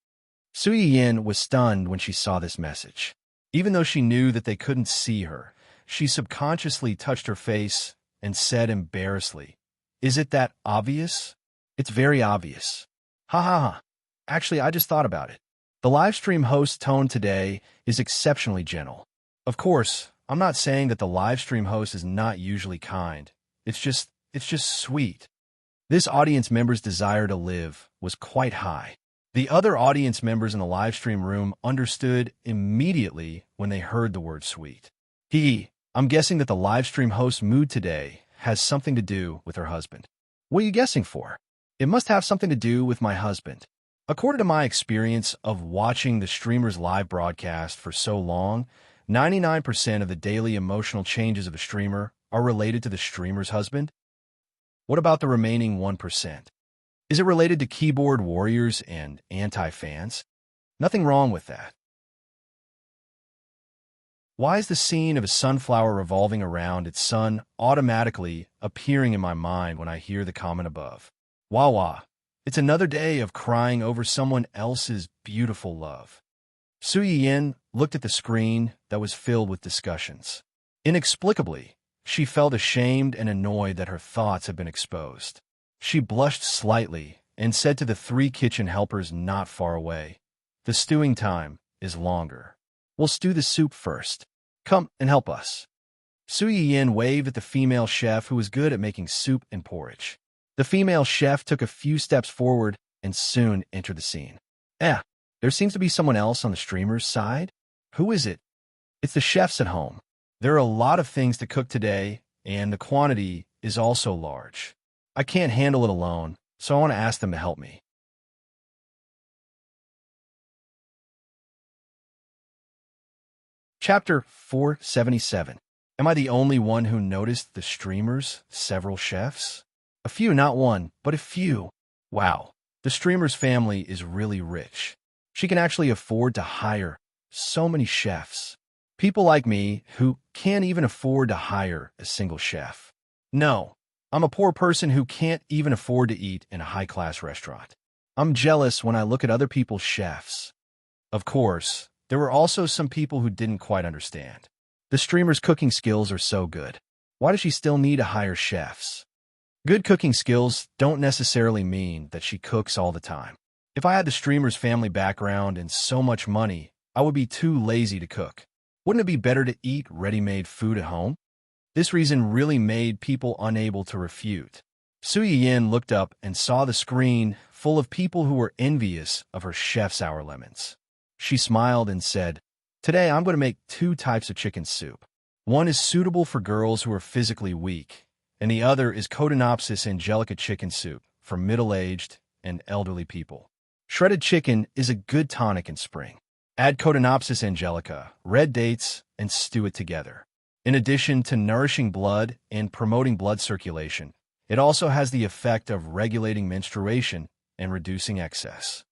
Su Yin was stunned when she saw this message. Even though she knew that they couldn't see her, she subconsciously touched her face and said embarrassedly, "Is it that obvious?" "It's very obvious." Ha ha ha. Actually, I just thought about it. The live stream host tone today is exceptionally gentle. Of course, I'm not saying that the live stream host is not usually kind. It's just sweet. This audience member's desire to live was quite high. The other audience members in the live stream room understood immediately when they heard the word sweet. I'm guessing that the live stream host's mood today has something to do with her husband. What are you guessing for? It must have something to do with my husband. According to my experience of watching the streamer's live broadcast for so long, 99% of the daily emotional changes of a streamer are related to the streamer's husband. What about the remaining 1%? Is it related to keyboard warriors and anti-fans? Nothing wrong with that. Why is the scene of a sunflower revolving around its sun automatically appearing in my mind when I hear the comment above? Wah. It's another day of crying over someone else's beautiful love. Su Yin looked at the screen that was filled with discussions. Inexplicably, she felt ashamed and annoyed that her thoughts had been exposed. She blushed slightly and said to the 3 kitchen helpers not far away, "The stewing time is longer. We'll stew the soup first. Come and help us." Su Yin waved at the female chef who was good at making soup and porridge. The female chef took a few steps forward and soon entered the scene. There seems to be someone else on the streamer's side. Who is it? It's the chefs at home. There are a lot of things to cook today, and the quantity is also large. I can't handle it alone, so I want to ask them to help me. Chapter 477. Am I the only one who noticed the streamer's several chefs? A few, not one, but a few. Wow, the streamer's family is really rich. She can actually afford to hire so many chefs. People like me who can't even afford to hire a single chef. No, I'm a poor person who can't even afford to eat in a high-class restaurant. I'm jealous when I look at other people's chefs. Of course, there were also some people who didn't quite understand. The streamer's cooking skills are so good. Why does she still need to hire chefs? Good cooking skills don't necessarily mean that she cooks all the time. If I had the streamer's family background and so much money, I would be too lazy to cook. Wouldn't it be better to eat ready-made food at home? This reason really made people unable to refute. Su Yin looked up and saw the screen full of people who were envious of her chef's sour lemons. She smiled and said, "Today I'm going to make 2 types of chicken soup. One is suitable for girls who are physically weak, and the other is Codonopsis angelica chicken soup for middle-aged and elderly people. Shredded chicken is a good tonic in spring. Add Codonopsis angelica, red dates, and stew it together. In addition to nourishing blood and promoting blood circulation, it also has the effect of regulating menstruation and reducing excess."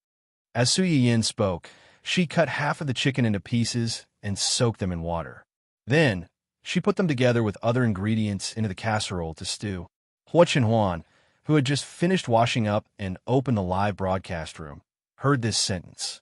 As Su Yin spoke, she cut half of the chicken into pieces and soaked them in water. Then, she put them together with other ingredients into the casserole to stew. Hua Chenhuan, who had just finished washing up and opened the live broadcast room, heard this sentence.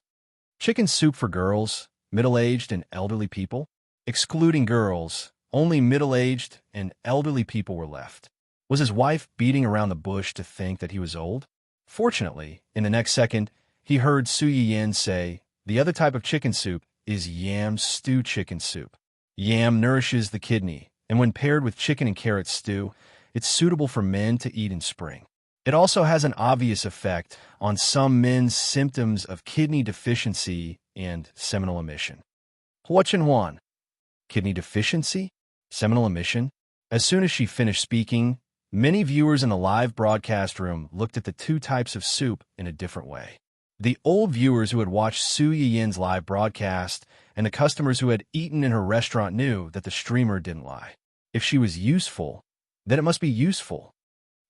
Chicken soup for girls, middle-aged and elderly people? Excluding girls, only middle-aged and elderly people were left. Was his wife beating around the bush to think that he was old? Fortunately, in the next second, he heard Su Yin say, "The other type of chicken soup is yam stew chicken soup. Yam nourishes the kidney, and when paired with chicken and carrot stew, it's suitable for men to eat in spring. It also has an obvious effect on some men's symptoms of kidney deficiency and seminal emission." Huan, kidney deficiency? Seminal emission? As soon as she finished speaking, many viewers in the live broadcast room looked at the two types of soup in a different way. The old viewers who had watched Su Yin's live broadcast and the customers who had eaten in her restaurant knew that the streamer didn't lie. If she was useful, then it must be useful.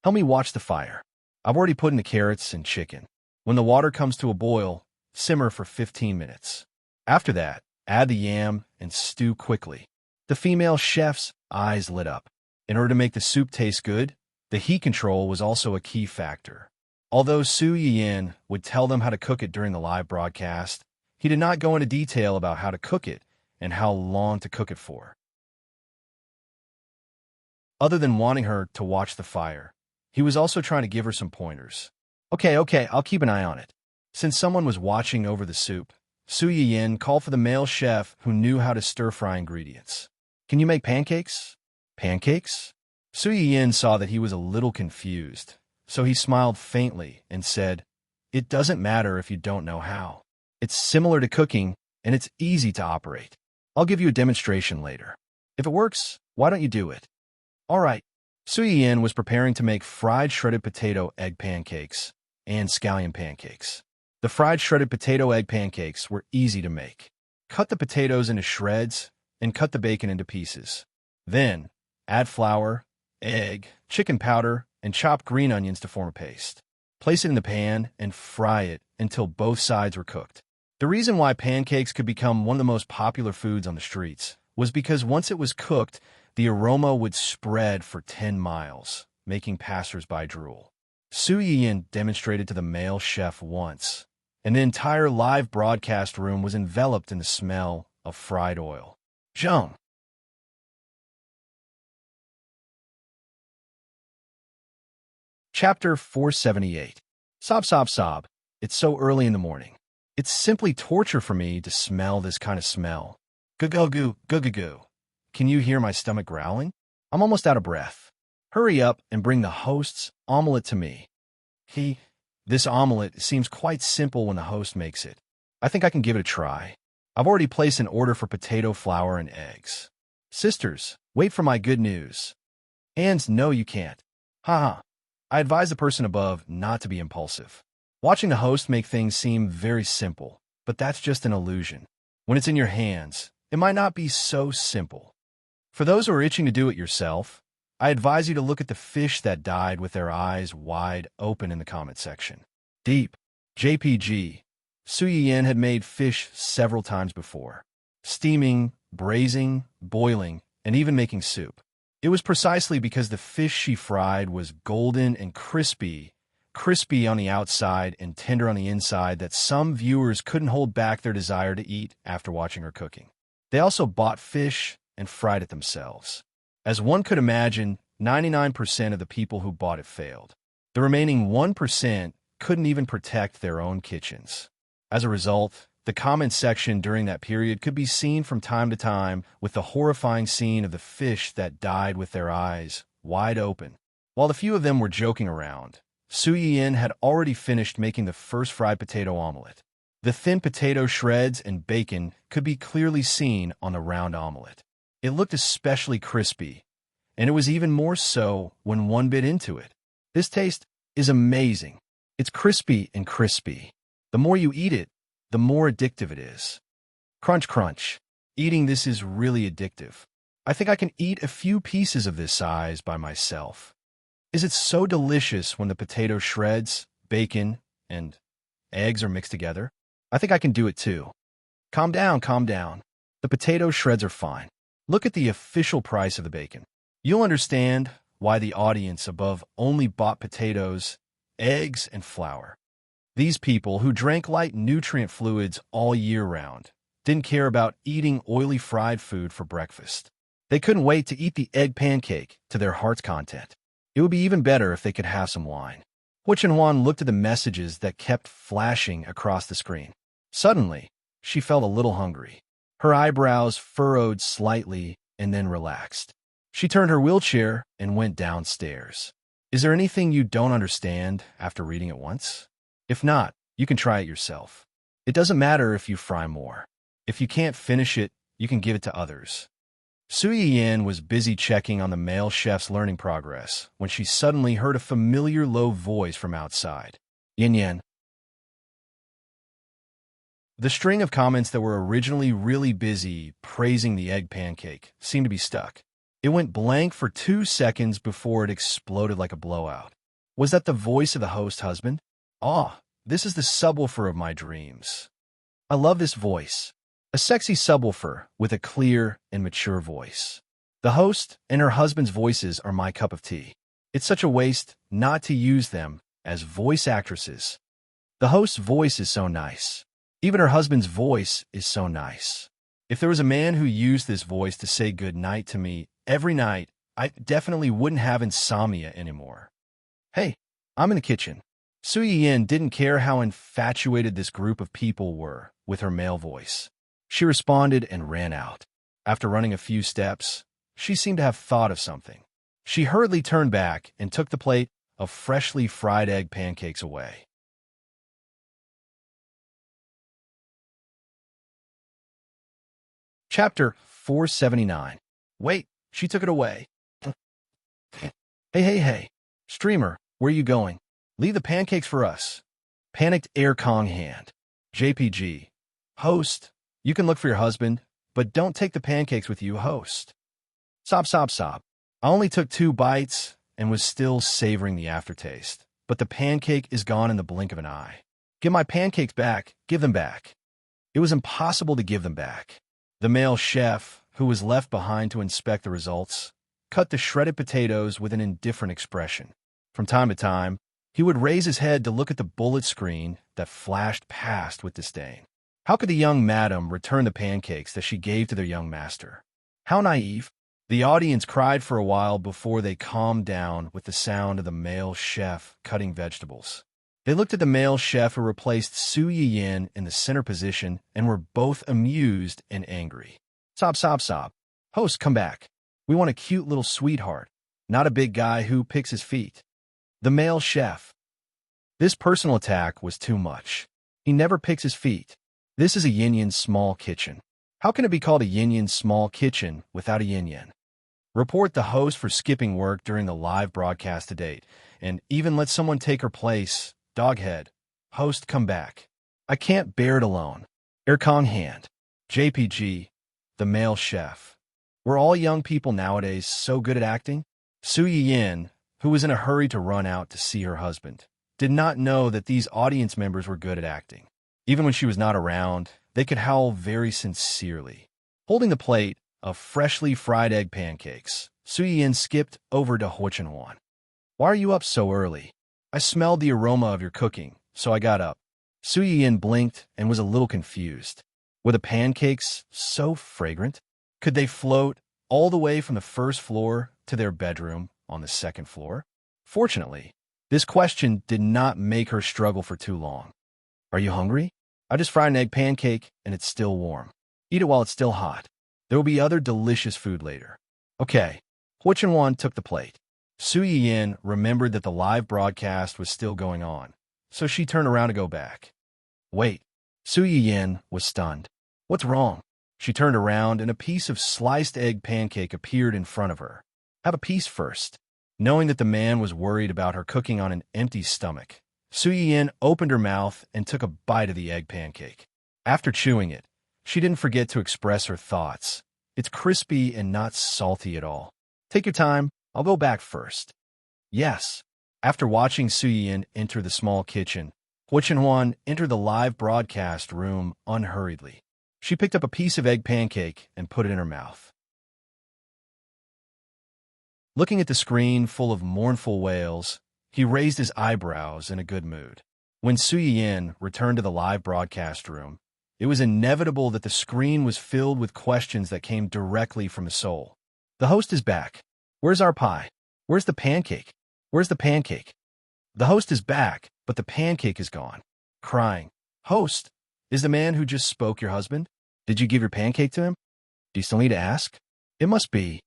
Help me watch the fire. I've already put in the carrots and chicken. When the water comes to a boil, simmer for 15 minutes. After that, add the yam and stew quickly. The female chef's eyes lit up. In order to make the soup taste good, the heat control was also a key factor. Although Su Yin would tell them how to cook it during the live broadcast, he did not go into detail about how to cook it and how long to cook it for. Other than wanting her to watch the fire, he was also trying to give her some pointers. Okay, I'll keep an eye on it. Since someone was watching over the soup, Su Yin called for the male chef who knew how to stir-fry ingredients. "Can you make pancakes?" "Pancakes?" Su Yin saw that he was a little confused, so he smiled faintly and said, "It doesn't matter if you don't know how. It's similar to cooking, and it's easy to operate. I'll give you a demonstration later. If it works, why don't you do it?" All right. Su Yin was preparing to make fried shredded potato egg pancakes and scallion pancakes. The fried shredded potato egg pancakes were easy to make. Cut the potatoes into shreds and cut the bacon into pieces. Then, add flour, egg, chicken powder, and chopped green onions to form a paste. Place it in the pan and fry it until both sides were cooked. The reason why pancakes could become one of the most popular foods on the streets was because once it was cooked, the aroma would spread for 10 miles, making passers-by drool. Su Yin demonstrated to the male chef once, and the entire live broadcast room was enveloped in the smell of fried oil. Zheng. Chapter 478. Sob. It's so early in the morning. It's simply torture for me to smell this kind of smell. Goo. Can you hear my stomach growling? I'm almost out of breath. Hurry up and bring the host's omelet to me. This omelet seems quite simple when the host makes it. I think I can give it a try. I've already placed an order for potato flour and eggs. Sisters, wait for my good news. And no, you can't. Haha. I advise the person above not to be impulsive. Watching the host make things seem very simple, but that's just an illusion. When it's in your hands, it might not be so simple. For those who are itching to do it yourself, I advise you to look at the fish that died with their eyes wide open in the comment section. Deep. JPG. Su Yin had made fish several times before. Steaming, braising, boiling, and even making soup. It was precisely because the fish she fried was golden and crispy on the outside and tender on the inside that some viewers couldn't hold back their desire to eat after watching her cooking. They also bought fish and fried it themselves. As one could imagine, 99% of the people who bought it failed. The remaining 1% couldn't even protect their own kitchens. As a result, the comment section during that period could be seen from time to time with the horrifying scene of the fish that died with their eyes wide open. While the few of them were joking around, Su Yin had already finished making the first fried potato omelet. The thin potato shreds and bacon could be clearly seen on the round omelet. It looked especially crispy, and it was even more so when one bit into it. This taste is amazing. It's crispy and crispy. The more you eat it, the more addictive it is. Crunch. Eating this is really addictive. I think I can eat a few pieces of this size by myself. Is it so delicious when the potato shreds, bacon, and eggs are mixed together? I think I can do it too. Calm down. The potato shreds are fine. Look at the official price of the bacon. You'll understand why the audience above only bought potatoes, eggs, and flour. These people who drank light nutrient fluids all year round didn't care about eating oily fried food for breakfast. They couldn't wait to eat the egg pancake to their heart's content. It would be even better if they could have some wine. Hu Chenhuan looked at the messages that kept flashing across the screen. Suddenly, she felt a little hungry. Her eyebrows furrowed slightly and then relaxed. She turned her wheelchair and went downstairs. Is there anything you don't understand after reading it once? If not, you can try it yourself. It doesn't matter if you fry more. If you can't finish it, you can give it to others. Su Yiyan was busy checking on the male chef's learning progress when she suddenly heard a familiar low voice from outside. Yin Yan. The string of comments that were originally really busy praising the egg pancake seemed to be stuck. It went blank for 2 seconds before it exploded like a blowout. Was that the voice of the host husband? Ah, this is the subwoofer of my dreams. I love this voice. A sexy subwoofer with a clear and mature voice. The host and her husband's voices are my cup of tea. It's such a waste not to use them as voice actresses. The host's voice is so nice. Even her husband's voice is so nice. If there was a man who used this voice to say good night to me every night, I definitely wouldn't have insomnia anymore. Hey, I'm in the kitchen. Su Yiyan didn't care how infatuated this group of people were with her male voice. She responded and ran out. After running a few steps, she seemed to have thought of something. She hurriedly turned back and took the plate of freshly fried egg pancakes away. Chapter 479. Wait, she took it away. Hey. Streamer, where you going? Leave the pancakes for us. Panicked Air Kong hand. JPG. Host, you can look for your husband, but don't take the pancakes with you, host. Sob. I only took 2 bites and was still savoring the aftertaste, but the pancake is gone in the blink of an eye. Give my pancakes back. Give them back. It was impossible to give them back. The male chef, who was left behind to inspect the results, cut the shredded potatoes with an indifferent expression. From time to time, he would raise his head to look at the bullet screen that flashed past with disdain. How could the young madam return the pancakes that she gave to their young master? How naive! The audience cried for a while before they calmed down with the sound of the male chef cutting vegetables. They looked at the male chef who replaced Su Yiyan in the center position and were both amused and angry. Sob. Host, come back. We want a cute little sweetheart, not a big guy who picks his feet. The male chef. This personal attack was too much. He never picks his feet. This is a yin-yan small kitchen. How can it be called a yin-yan small kitchen without a yin-yan? Report the host for skipping work during the live broadcast to date, and even let someone take her place. Doghead. Host, come back. I can't bear it alone. Air Kong hand. JPG. The male chef. Were all young people nowadays so good at acting? Su Yiyan, who was in a hurry to run out to see her husband, did not know that these audience members were good at acting. Even when she was not around, they could howl very sincerely. Holding the plate of freshly fried egg pancakes, Su Yiyan skipped over to Hu Chenhuan. Why are you up so early? I smelled the aroma of your cooking, so I got up. Su Yiyan blinked and was a little confused. Were the pancakes so fragrant? Could they float all the way from the first floor to their bedroom on the second floor? Fortunately, this question did not make her struggle for too long. Are you hungry? I just fried an egg pancake and it's still warm. Eat it while it's still hot. There will be other delicious food later. Okay. Hu Chenhuan took the plate. Su Yiyan remembered that the live broadcast was still going on, so she turned around to go back. Wait. Su Yiyan was stunned. What's wrong? She turned around and a piece of sliced egg pancake appeared in front of her. Have a piece first. Knowing that the man was worried about her cooking on an empty stomach, Su Yiyan opened her mouth and took a bite of the egg pancake. After chewing it, she didn't forget to express her thoughts. It's crispy and not salty at all. Take your time. I'll go back first. Yes. After watching Su Yiyan enter the small kitchen, Hu Chenhuan entered the live broadcast room unhurriedly. She picked up a piece of egg pancake and put it in her mouth. Looking at the screen full of mournful wails, he raised his eyebrows in a good mood. When Su Yiyan returned to the live broadcast room, it was inevitable that the screen was filled with questions that came directly from the soul. The host is back. Where's our pie? Where's the pancake? Where's the pancake? The host is back, but the pancake is gone. Crying, "Host, is the man who just spoke your husband? Did you give your pancake to him? Do you still need to ask? It must be.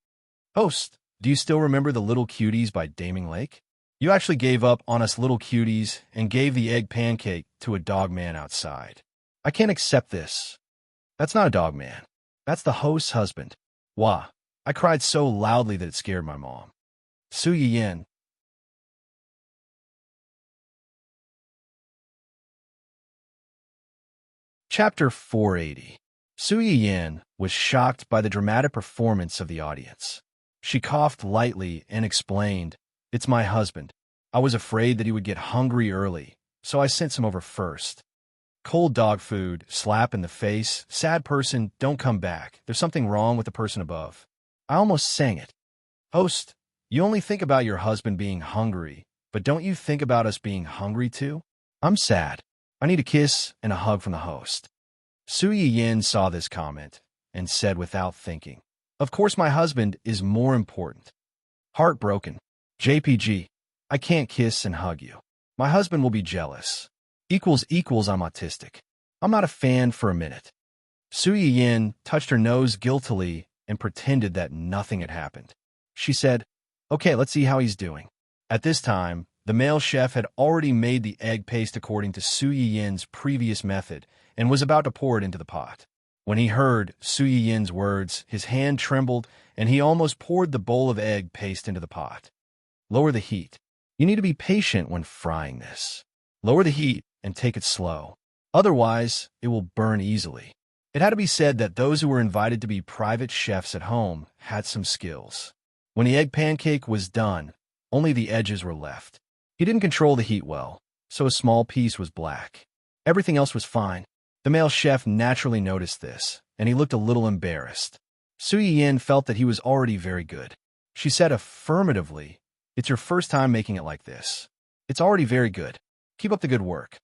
Host, do you still remember the Little Cuties by Daming Lake? You actually gave up on us little cuties and gave the egg pancake to a dog man outside. I can't accept this. That's not a dog man. That's the host's husband. Wah." I cried so loudly that it scared my mom. Su Yin. Chapter 480. Su Yin was shocked by the dramatic performance of the audience. She coughed lightly and explained, "It's my husband. I was afraid that he would get hungry early, so I sent some over first. Cold dog food, slap in the face, sad person, don't come back. There's something wrong with the person above." I almost sang it. Host, you only think about your husband being hungry, but don't you think about us being hungry too? I'm sad. I need a kiss and a hug from the host. Su Yin saw this comment and said without thinking, "Of course my husband is more important." Heartbroken. JPG. I can't kiss and hug you. My husband will be jealous. I'm autistic. I'm not a fan for a minute. Su Yin touched her nose guiltily and pretended that nothing had happened. She said, "Okay, let's see how he's doing." At this time, the male chef had already made the egg paste according to Su Yin's previous method and was about to pour it into the pot. When he heard Su Yin's words, his hand trembled and he almost poured the bowl of egg paste into the pot. Lower the heat. You need to be patient when frying this. Lower the heat and take it slow. Otherwise, it will burn easily. It had to be said that those who were invited to be private chefs at home had some skills. When the egg pancake was done, only the edges were left. He didn't control the heat well, so a small piece was black. Everything else was fine. The male chef naturally noticed this, and he looked a little embarrassed. Su Yin felt that he was already very good. She said affirmatively, "It's your first time making it like this. It's already very good. Keep up the good work."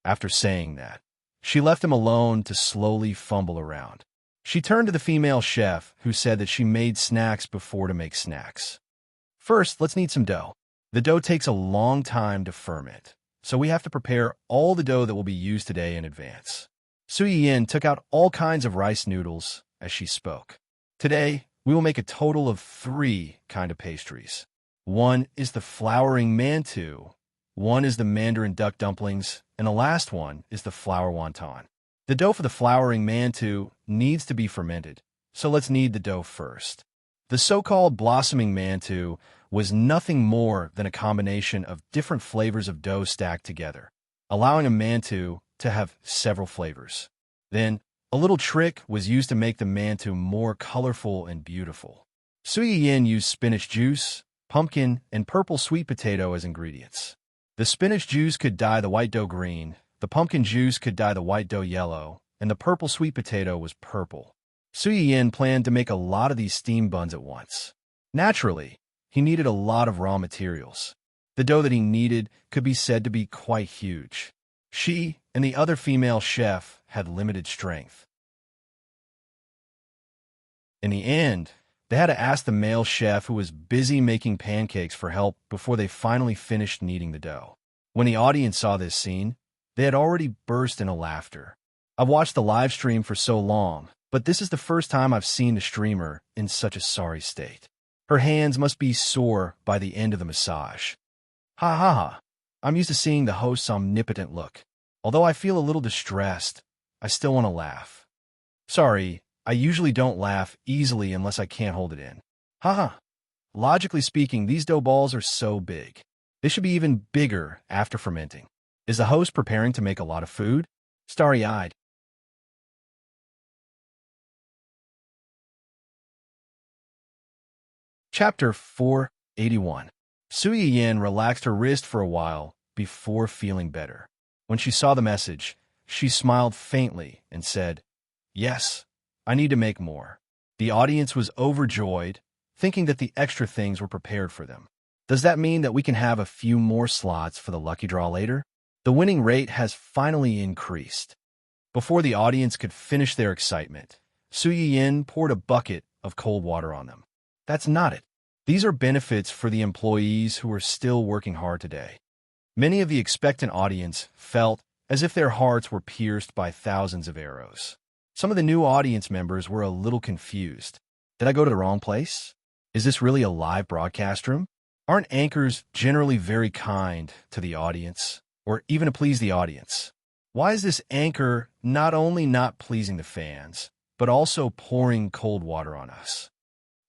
After saying that, she left him alone to slowly fumble around. She turned to the female chef, who said that she made snacks before to make snacks. "First, let's knead some dough. The dough takes a long time to ferment, so we have to prepare all the dough that will be used today in advance." Su Yin took out all kinds of rice noodles as she spoke. "Today, we will make a total of 3 kinds of pastries. One is the flowering mantou, one is the Mandarin duck dumplings, and the last one is the flour wonton. The dough for the flowering mantou needs to be fermented, so let's knead the dough first." The so-called blossoming mantou was nothing more than a combination of different flavors of dough stacked together, allowing a mantou to have several flavors. Then, a little trick was used to make the mantou more colorful and beautiful. Su Yin used spinach juice, pumpkin, and purple sweet potato as ingredients. The spinach juice could dye the white dough green, the pumpkin juice could dye the white dough yellow, and the purple sweet potato was purple. Su Yin planned to make a lot of these steam buns at once. Naturally, he needed a lot of raw materials. The dough that he needed could be said to be quite huge. She and the other female chef had limited strength. In the end, they had to ask the male chef, who was busy making pancakes, for help before they finally finished kneading the dough. When the audience saw this scene, they had already burst into laughter. I've watched the live stream for so long, but this is the first time I've seen the streamer in such a sorry state. Her hands must be sore by the end of the massage. Ha ha ha. I'm used to seeing the host's omnipotent look. Although I feel a little distressed, I still want to laugh. Sorry, I usually don't laugh easily unless I can't hold it in. Haha. Logically speaking, these dough balls are so big. They should be even bigger after fermenting. Is the host preparing to make a lot of food? Starry-eyed. Chapter 481. Su Yin relaxed her wrist for a while before feeling better. When she saw the message, she smiled faintly and said, "Yes, I need to make more." The audience was overjoyed, thinking that the extra things were prepared for them. Does that mean that we can have a few more slots for the lucky draw later? The winning rate has finally increased. Before the audience could finish their excitement, Su Yin poured a bucket of cold water on them. That's not it. These are benefits for the employees who are still working hard today. Many of the expectant audience felt as if their hearts were pierced by thousands of arrows. Some of the new audience members were a little confused. Did I go to the wrong place? Is this really a live broadcast room? Aren't anchors generally very kind to the audience, or even to please the audience? Why is this anchor not only not pleasing the fans, but also pouring cold water on us?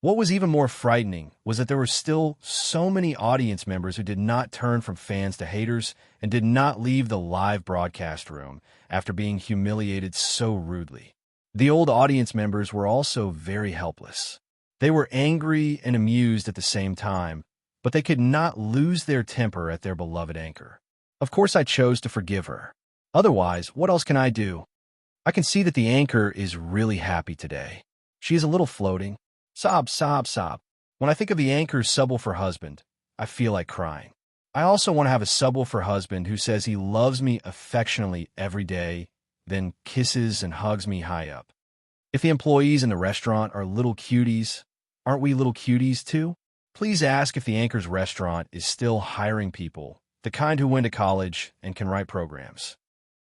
What was even more frightening was that there were still so many audience members who did not turn from fans to haters and did not leave the live broadcast room after being humiliated so rudely. The old audience members were also very helpless. They were angry and amused at the same time, but they could not lose their temper at their beloved anchor. Of course, I chose to forgive her. Otherwise, what else can I do? I can see that the anchor is really happy today. She is a little floating. Sob, sob, sob. When I think of the anchor's subwoofer husband, I feel like crying. I also want to have a subwoofer husband who says he loves me affectionately every day, then kisses and hugs me high up. If the employees in the restaurant are little cuties, aren't we little cuties too? Please ask if the anchor's restaurant is still hiring people, the kind who went to college and can write programs.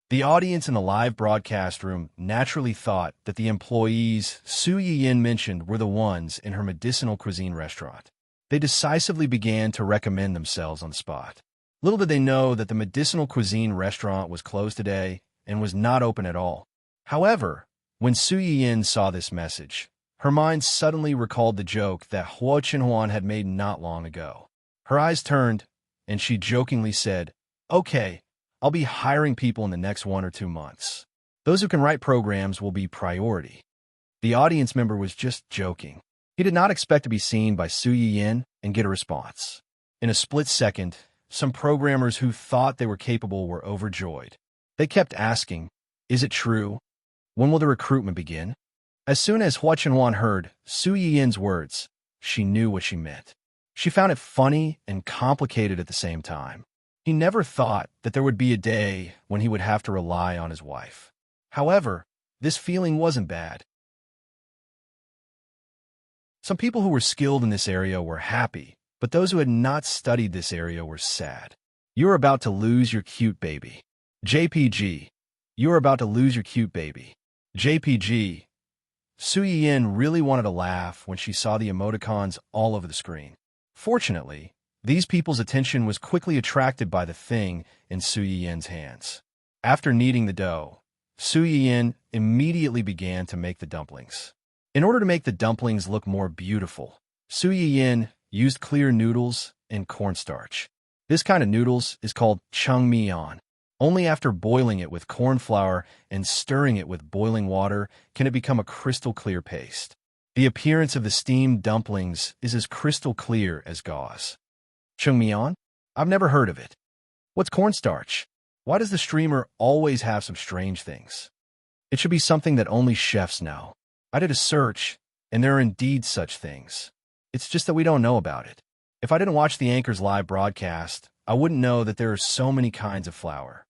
The audience in the live broadcast room naturally thought that the employees Su Yiyin mentioned were the ones in her medicinal cuisine restaurant. They decisively began to recommend themselves on the spot. Little did they know that the medicinal cuisine restaurant was closed today and was not open at all. However, when Su Yiyin saw this message, her mind suddenly recalled the joke that Huo Chenhuan had made not long ago. Her eyes turned, and she jokingly said, "Okay, I'll be hiring people in the next 1 or 2 months. Those who can write programs will be priority." The audience member was just joking. He did not expect to be seen by Su Yiyin and get a response. In a split second, some programmers who thought they were capable were overjoyed. They kept asking, "Is it true? When will the recruitment begin?" As soon as Hua Chenhuan heard Su Yiyin's words, she knew what she meant. She found it funny and complicated at the same time. He never thought that there would be a day when he would have to rely on his wife. However, this feeling wasn't bad. Some people who were skilled in this area were happy, but those who had not studied this area were sad. You're about to lose your cute baby. JPG. You're about to lose your cute baby. JPG. Su Yiyin really wanted to laugh when she saw the emoticons all over the screen. Fortunately, these people's attention was quickly attracted by the thing in Su Yiyin's hands. After kneading the dough, Su Yiyin immediately began to make the dumplings. In order to make the dumplings look more beautiful, Su Yiyin used clear noodles and cornstarch. This kind of noodles is called chungmian. Only after boiling it with corn flour and stirring it with boiling water can it become a crystal clear paste. The appearance of the steamed dumplings is as crystal clear as gauze. Chungmian? I've never heard of it. What's cornstarch? Why does the streamer always have some strange things? It should be something that only chefs know. I did a search, and there are indeed such things. It's just that we don't know about it. If I didn't watch the anchor's live broadcast, I wouldn't know that there are so many kinds of flour.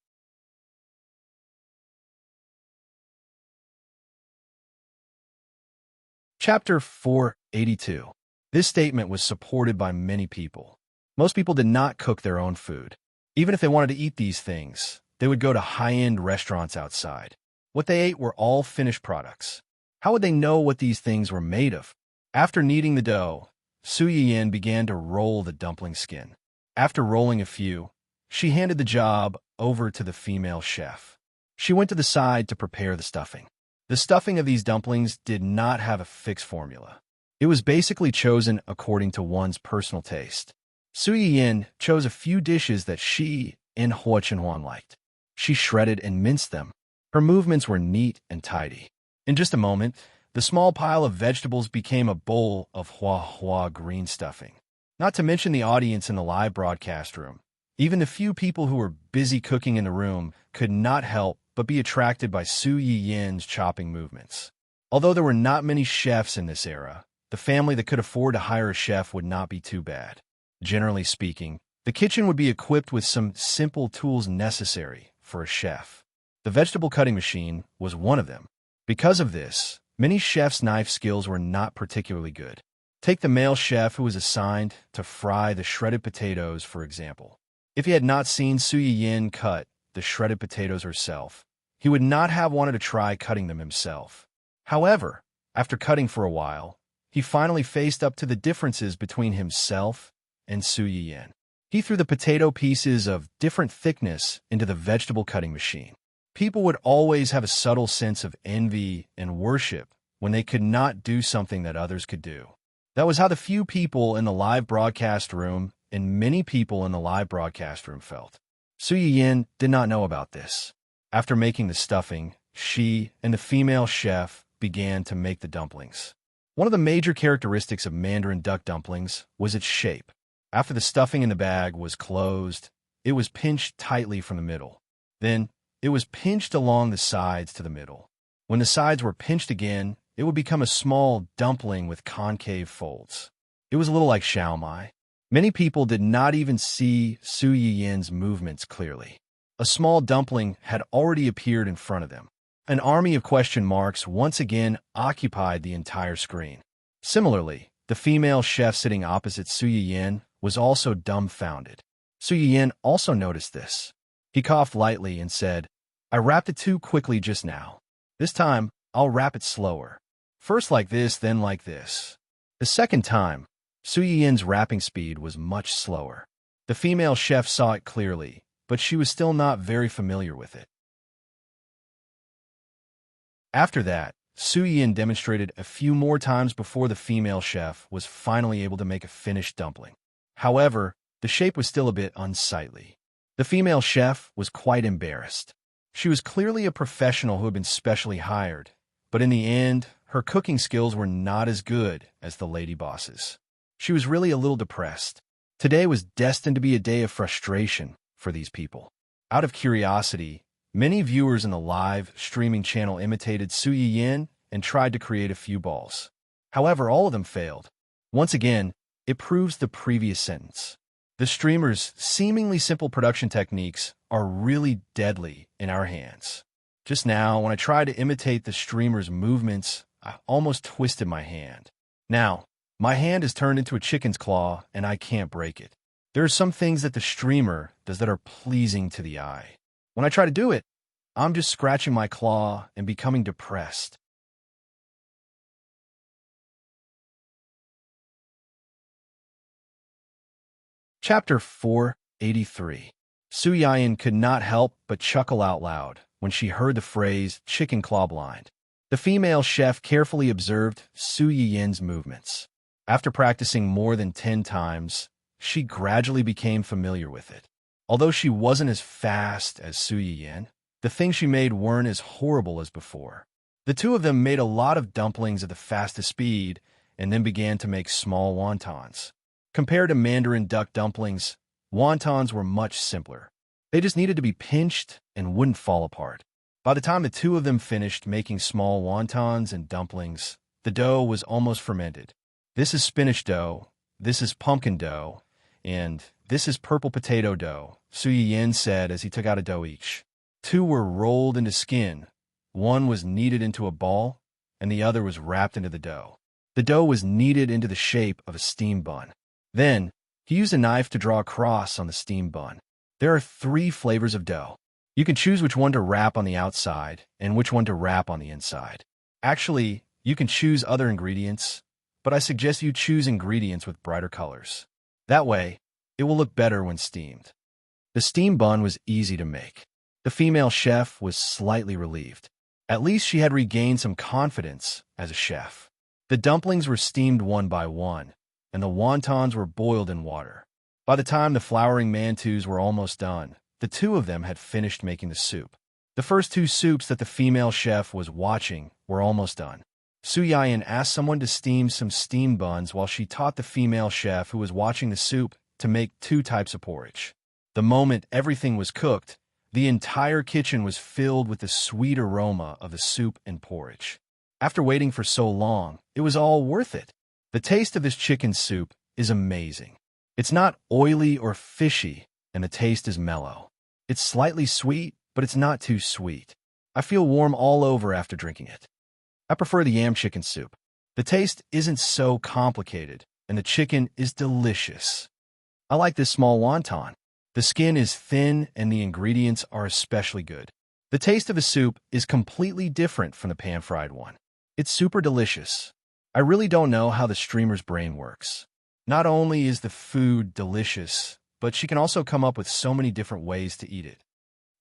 Chapter 482. This statement was supported by many people. Most people did not cook their own food. Even if they wanted to eat these things, they would go to high-end restaurants outside. What they ate were all finished products. How would they know what these things were made of? After kneading the dough, Su Yiyin began to roll the dumpling skin. After rolling a few, she handed the job over to the female chef. She went to the side to prepare the stuffing. The stuffing of these dumplings did not have a fixed formula. It was basically chosen according to one's personal taste. Su Yiyin chose a few dishes that she and Hua Chenhuan liked. She shredded and minced them. Her movements were neat and tidy. In just a moment, the small pile of vegetables became a bowl of hua green stuffing. Not to mention the audience in the live broadcast room. Even the few people who were busy cooking in the room could not help but be attracted by Su Yiyin's chopping movements. Although there were not many chefs in this era, the family that could afford to hire a chef would not be too bad. Generally speaking, the kitchen would be equipped with some simple tools necessary for a chef. The vegetable cutting machine was one of them. Because of this, many chefs' knife skills were not particularly good. Take the male chef who was assigned to fry the shredded potatoes, for example. If he had not seen Su Yin cut the shredded potatoes herself, he would not have wanted to try cutting them himself. However, after cutting for a while, he finally faced up to the differences between himself and Su Yin. He threw the potato pieces of different thickness into the vegetable cutting machine. People would always have a subtle sense of envy and worship when they could not do something that others could do. That was how the few people in the live broadcast room and many people in the live broadcast room felt. Su Yin did not know about this. After making the stuffing, she and the female chef began to make the dumplings. One of the major characteristics of Mandarin duck dumplings was its shape. After the stuffing in the bag was closed, it was pinched tightly from the middle. Then, it was pinched along the sides to the middle. When the sides were pinched again, it would become a small dumpling with concave folds. It was a little like xiaomai. Many people did not even see Su Yin's movements clearly. A small dumpling had already appeared in front of them. An army of question marks once again occupied the entire screen. Similarly, the female chef sitting opposite Su Yin was also dumbfounded. Su Yin also noticed this. He coughed lightly and said, "I wrapped it too quickly just now. This time, I'll wrap it slower. First like this, then like this." The second time, Su Yin's wrapping speed was much slower. The female chef saw it clearly, but she was still not very familiar with it. After that, Su Yin demonstrated a few more times before the female chef was finally able to make a finished dumpling. However, the shape was still a bit unsightly. The female chef was quite embarrassed. She was clearly a professional who had been specially hired, but in the end, her cooking skills were not as good as the lady boss's. She was really a little depressed. Today was destined to be a day of frustration for these people. Out of curiosity, many viewers in the live streaming channel imitated Su Yin and tried to create a few balls. However, all of them failed. Once again, it proves the previous sentence. The streamer's seemingly simple production techniques are really deadly in our hands. Just now, when I tried to imitate the streamer's movements, I almost twisted my hand. Now, my hand is turned into a chicken's claw, and I can't break it. There are some things that the streamer does that are pleasing to the eye. When I try to do it, I'm just scratching my claw and becoming depressed. Chapter 483. Su Yin could not help but chuckle out loud when she heard the phrase chicken claw blind. The female chef carefully observed Su Yin's movements. After practicing more than 10 times, she gradually became familiar with it. Although she wasn't as fast as Su Yin, the things she made weren't as horrible as before. The two of them made a lot of dumplings at the fastest speed and then began to make small wontons. Compared to Mandarin duck dumplings, wontons were much simpler. They just needed to be pinched and wouldn't fall apart. By the time the two of them finished making small wontons and dumplings, the dough was almost fermented. This is spinach dough, this is pumpkin dough, and this is purple potato dough, Su Yin said as he took out a dough each. Two were rolled into skin. One was kneaded into a ball, and the other was wrapped into the dough. The dough was kneaded into the shape of a steam bun. Then, he used a knife to draw a cross on the steam bun. There are 3 flavors of dough. You can choose which one to wrap on the outside and which one to wrap on the inside. Actually, you can choose other ingredients, but I suggest you choose ingredients with brighter colors. That way, it will look better when steamed. The steam bun was easy to make. The female chef was slightly relieved. At least she had regained some confidence as a chef. The dumplings were steamed one by one, and the wontons were boiled in water. By the time the flouring mantus were almost done, the two of them had finished making the soup. The first 2 soups that the female chef was watching were almost done. Su Yin asked someone to steam some steam buns while she taught the female chef who was watching the soup to make 2 types of porridge. The moment everything was cooked, the entire kitchen was filled with the sweet aroma of the soup and porridge. After waiting for so long, it was all worth it. The taste of this chicken soup is amazing. It's not oily or fishy, and the taste is mellow. It's slightly sweet, but it's not too sweet. I feel warm all over after drinking it. I prefer the yam chicken soup. The taste isn't so complicated, and the chicken is delicious. I like this small wonton. The skin is thin and the ingredients are especially good. The taste of the soup is completely different from the pan-fried one. It's super delicious. I really don't know how the streamer's brain works. Not only is the food delicious, but she can also come up with so many different ways to eat it.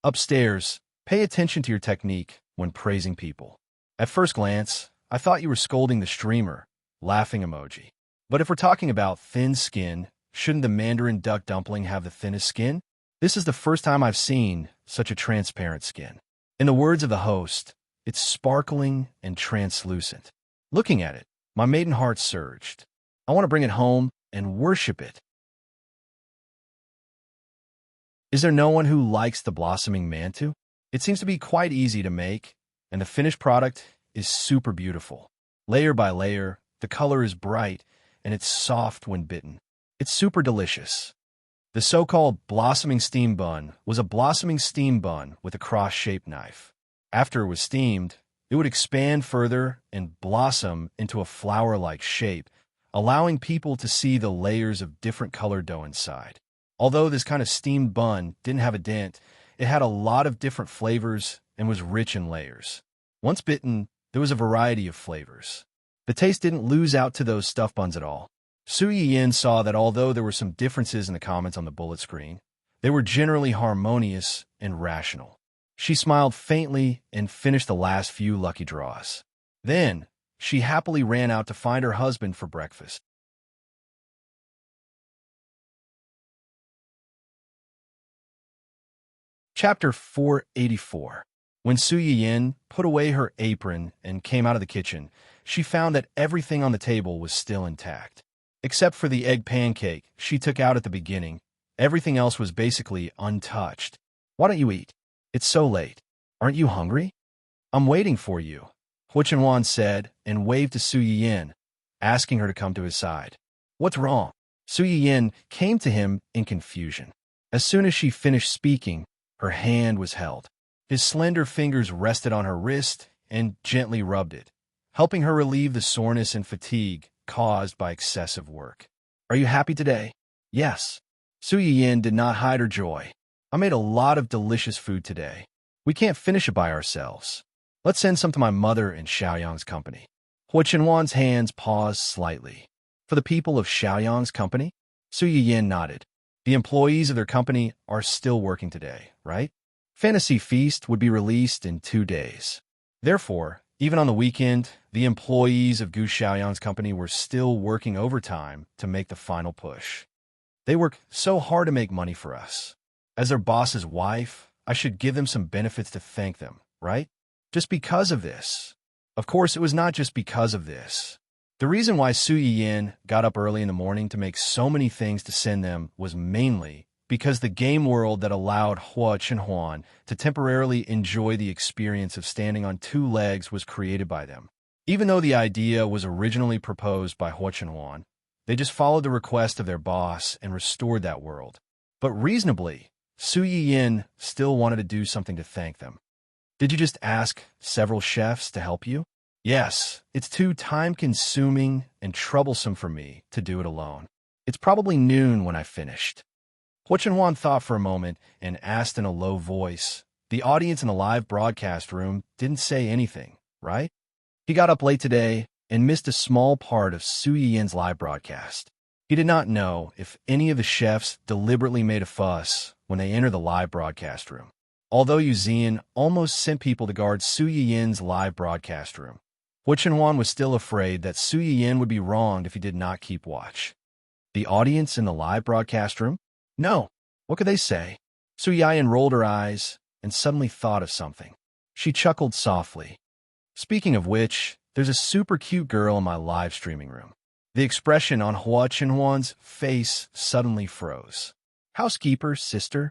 Upstairs, pay attention to your technique when praising people. At first glance, I thought you were scolding the streamer, laughing emoji. But if we're talking about thin skin, shouldn't the Mandarin duck dumpling have the thinnest skin? This is the first time I've seen such a transparent skin. In the words of the host, it's sparkling and translucent. Looking at it, my maiden heart surged. I want to bring it home and worship it. Is there no one who likes the blossoming mantu? It seems to be quite easy to make, and the finished product is super beautiful. Layer by layer, the color is bright, and it's soft when bitten. It's super delicious. The so-called blossoming steam bun was a blossoming steam bun with a cross-shaped knife. After it was steamed, it would expand further and blossom into a flower-like shape, allowing people to see the layers of different colored dough inside. Although this kind of steamed bun didn't have a dent, it had a lot of different flavors and was rich in layers. Once bitten, there was a variety of flavors. The taste didn't lose out to those stuffed buns at all. Su Yiyin saw that although there were some differences in the comments on the bullet screen, they were generally harmonious and rational. She smiled faintly and finished the last few lucky draws. Then, she happily ran out to find her husband for breakfast. Chapter 484. When Su Yiyin put away her apron and came out of the kitchen, she found that everything on the table was still intact. Except for the egg pancake she took out at the beginning, everything else was basically untouched. Why don't you eat? It's so late. Aren't you hungry? I'm waiting for you, Hu Chenwan said and waved to Su Yiyin, asking her to come to his side. What's wrong? Su Yiyin came to him in confusion. As soon as she finished speaking, her hand was held. His slender fingers rested on her wrist and gently rubbed it, helping her relieve the soreness and fatigue caused by excessive work. Are you happy today? Yes. Su Yiyin did not hide her joy. I made a lot of delicious food today. We can't finish it by ourselves. Let's send some to my mother and Xiaoyang's company. Hu Chenwan's hands paused slightly. For the people of Xiaoyang's company? Su Yiyin nodded. The employees of their company are still working today, right? Fantasy Feast would be released in 2 days. Therefore, even on the weekend, the employees of Gu Xiaoyang's company were still working overtime to make the final push. They work so hard to make money for us. As their boss's wife, I should give them some benefits to thank them, right? Just because of this. Of course, it was not just because of this. The reason why Su Yiyin got up early in the morning to make so many things to send them was mainly because the game world that allowed Hu Chenwan to temporarily enjoy the experience of standing on 2 legs was created by them. Even though the idea was originally proposed by Hu Chenwan, they just followed the request of their boss and restored that world. But reasonably, Su Yiyin still wanted to do something to thank them. Did you just ask several chefs to help you? Yes, it's too time-consuming and troublesome for me to do it alone. It's probably noon when I finished. Hu Chenwan thought for a moment and asked in a low voice. The audience in the live broadcast room didn't say anything, right? He got up late today and missed a small part of Su Yiyin's live broadcast. He did not know if any of the chefs deliberately made a fuss when they entered the live broadcast room. Although Yu Zian almost sent people to guard Su Yiyin's live broadcast room, Hu Chenwan was still afraid that Su Yiyin would be wronged if he did not keep watch. The audience in the live broadcast room? No. What could they say? Su Yiyin rolled her eyes and suddenly thought of something. She chuckled softly. Speaking of which, there's a super cute girl in my live streaming room. The expression on Hu Chenwan's face suddenly froze. Housekeeper, sister.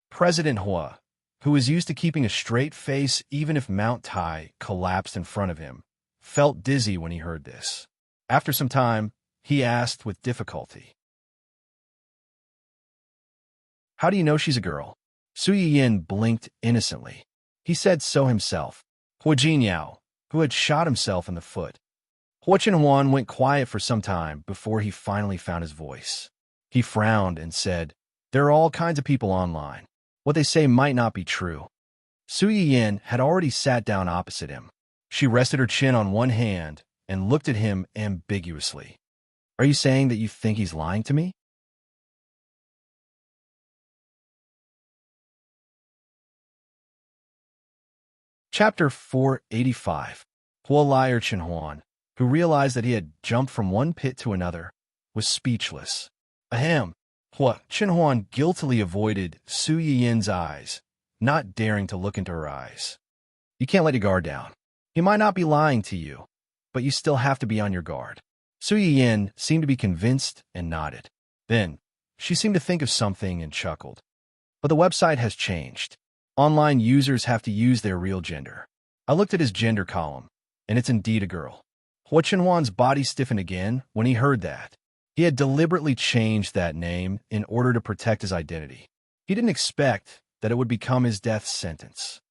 President Hua, who was used to keeping a straight face even if Mount Tai collapsed in front of him, felt dizzy when he heard this. After some time, he asked with difficulty, "How do you know she's a girl?" Su Yiyin blinked innocently. He said so himself. Hu Jinyao, who had shot himself in the foot. Hua Chenhuan went quiet for some time before he finally found his voice. He frowned and said, "There are all kinds of people online. What they say might not be true." Su Yiyin had already sat down opposite him. She rested her chin on one hand and looked at him ambiguously. "Are you saying that you think he's lying to me?" Chapter 485. Hua Liar Chenhuan, who realized that he had jumped from one pit to another, was speechless. Ahem. Hua Chenhuan guiltily avoided Su Yiyin's eyes, not daring to look into her eyes. "You can't let your guard down. He might not be lying to you, but you still have to be on your guard." Su Yiyin seemed to be convinced and nodded. Then, she seemed to think of something and chuckled. "But the website has changed. Online users have to use their real gender." I looked at his gender column, and it's indeed a girl. Hua Chenhuan's body stiffened again when he heard that. He had deliberately changed that name in order to protect his identity. He didn't expect that it would become his death sentence.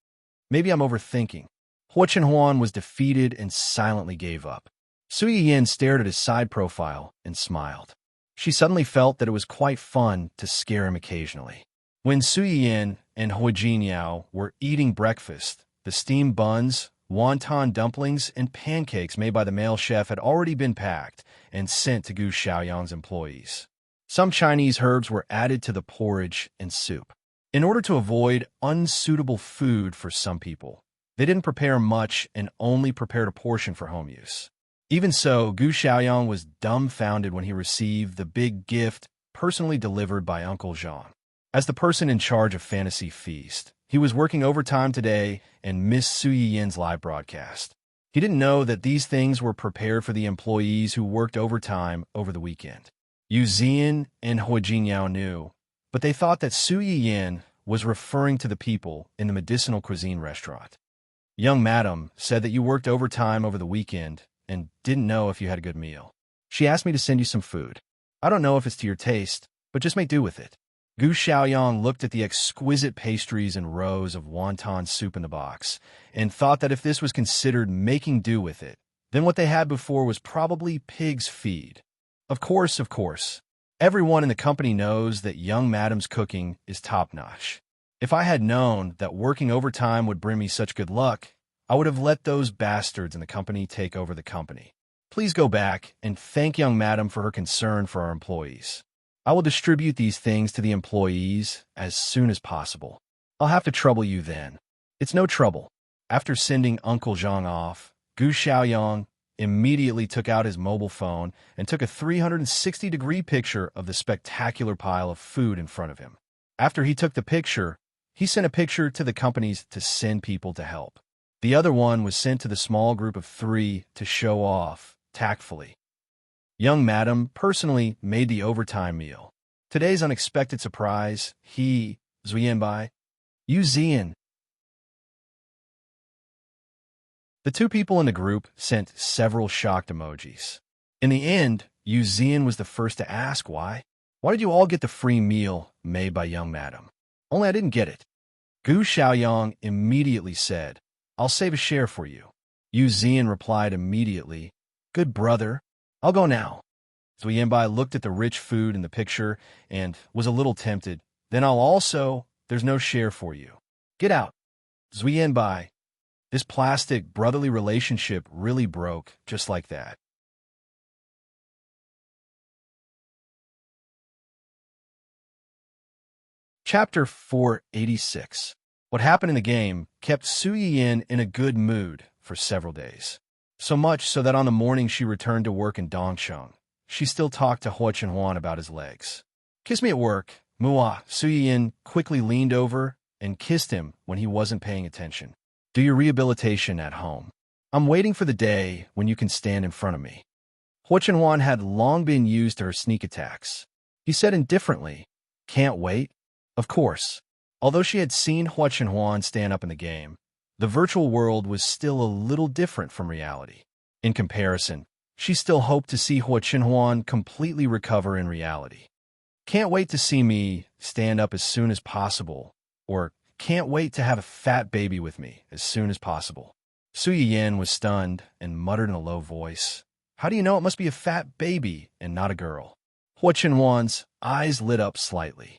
Maybe I'm overthinking. Hua Chenhuan was defeated and silently gave up. Su Yiyin stared at his side profile and smiled. She suddenly felt that it was quite fun to scare him occasionally. When Su Yiyin and Hua Jinyao were eating breakfast, the steamed buns, wonton dumplings, and pancakes made by the male chef had already been packed and sent to Gu Xiaoyang's employees. Some Chinese herbs were added to the porridge and soup. In order to avoid unsuitable food for some people, they didn't prepare much and only prepared a portion for home use. Even so, Gu Xiaoyang was dumbfounded when he received the big gift personally delivered by Uncle Zhang. As the person in charge of Fantasy Feast, he was working overtime today and missed Su Yiyin's live broadcast. He didn't know that these things were prepared for the employees who worked overtime over the weekend. Yu Zian and Hua Jinyao knew, but they thought that Su Yiyin was referring to the people in the medicinal cuisine restaurant. "Young madam said that you worked overtime over the weekend and didn't know if you had a good meal. She asked me to send you some food. I don't know if it's to your taste, but just make do with it." Gu Xiaoyang looked at the exquisite pastries and rows of wonton soup in the box and thought that if this was considered making do with it, then what they had before was probably pig's feed. Of course. Everyone in the company knows that young madam's cooking is top-notch. If I had known that working overtime would bring me such good luck, I would have let those bastards in the company take over the company. Please go back and thank young madam for her concern for our employees. I will distribute these things to the employees as soon as possible. I'll have to trouble you then. It's no trouble. After sending Uncle Zhang off, Gu Xiaoyang immediately took out his mobile phone and took a 360-degree picture of the spectacular pile of food in front of him. After he took the picture, he sent a picture to the companies to send people to help. The other one was sent to the small group of 3 to show off, tactfully. Young madam personally made the overtime meal. Today's unexpected surprise, he, Zuyenbai, Yu Zian. The two people in the group sent several shocked emojis. In the end, Yu Zian was the first to ask why. "Why did you all get the free meal made by young madam? Only I didn't get it." Gu Xiaoyang immediately said, "I'll save a share for you." Yu Zian replied immediately, "Good brother. I'll go now." Zuyenbai looked at the rich food in the picture and was a little tempted. "Then there's no share for you. Get out." Zuyenbai. This plastic brotherly relationship really broke just like that. Chapter 486. What happened in the game kept Su Yiyin in a good mood for several days. So much so that on the morning she returned to work in Dongcheng, she still talked to Hua Chenhuan about his legs. "Kiss me at work." Mua. Su Yiyin quickly leaned over and kissed him when he wasn't paying attention. "Do your rehabilitation at home. I'm waiting for the day when you can stand in front of me." Hua Chenhuan had long been used to her sneak attacks. He said indifferently, "Can't wait?" Of course. Although she had seen Hua Chenhuan stand up in the game, the virtual world was still a little different from reality. In comparison, she still hoped to see Hua Chenhuan completely recover in reality. "Can't wait to see me stand up as soon as possible," or "Can't wait to have a fat baby with me as soon as possible." Su Yiyin was stunned and muttered in a low voice, How do you know it must be a fat baby and not a girl? Hua Chenwan's eyes lit up slightly.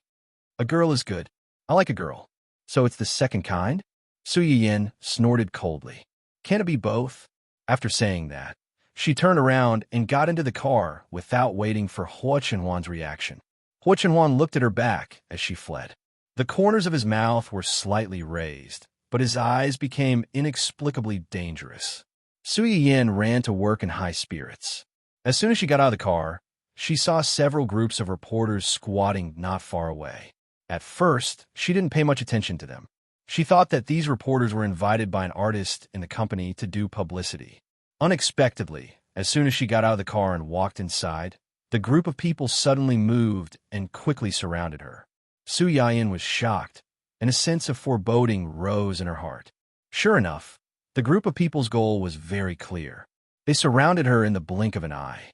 A girl is good. I like a girl. So it's the second kind? Su Yiyin snorted coldly. Can't it be both? After saying that, she turned around and got into the car without waiting for Hua Chenwan's reaction. Hua Chenwan looked at her back as she fled. The corners of his mouth were slightly raised, but his eyes became inexplicably dangerous. Su Yiyin ran to work in high spirits. As soon as she got out of the car, she saw several groups of reporters squatting not far away. At first, she didn't pay much attention to them. She thought that these reporters were invited by an artist in the company to do publicity. Unexpectedly, as soon as she got out of the car and walked inside, the group of people suddenly moved and quickly surrounded her. Su Yiyin was shocked, and a sense of foreboding rose in her heart. Sure enough, the group of people's goal was very clear. They surrounded her in the blink of an eye.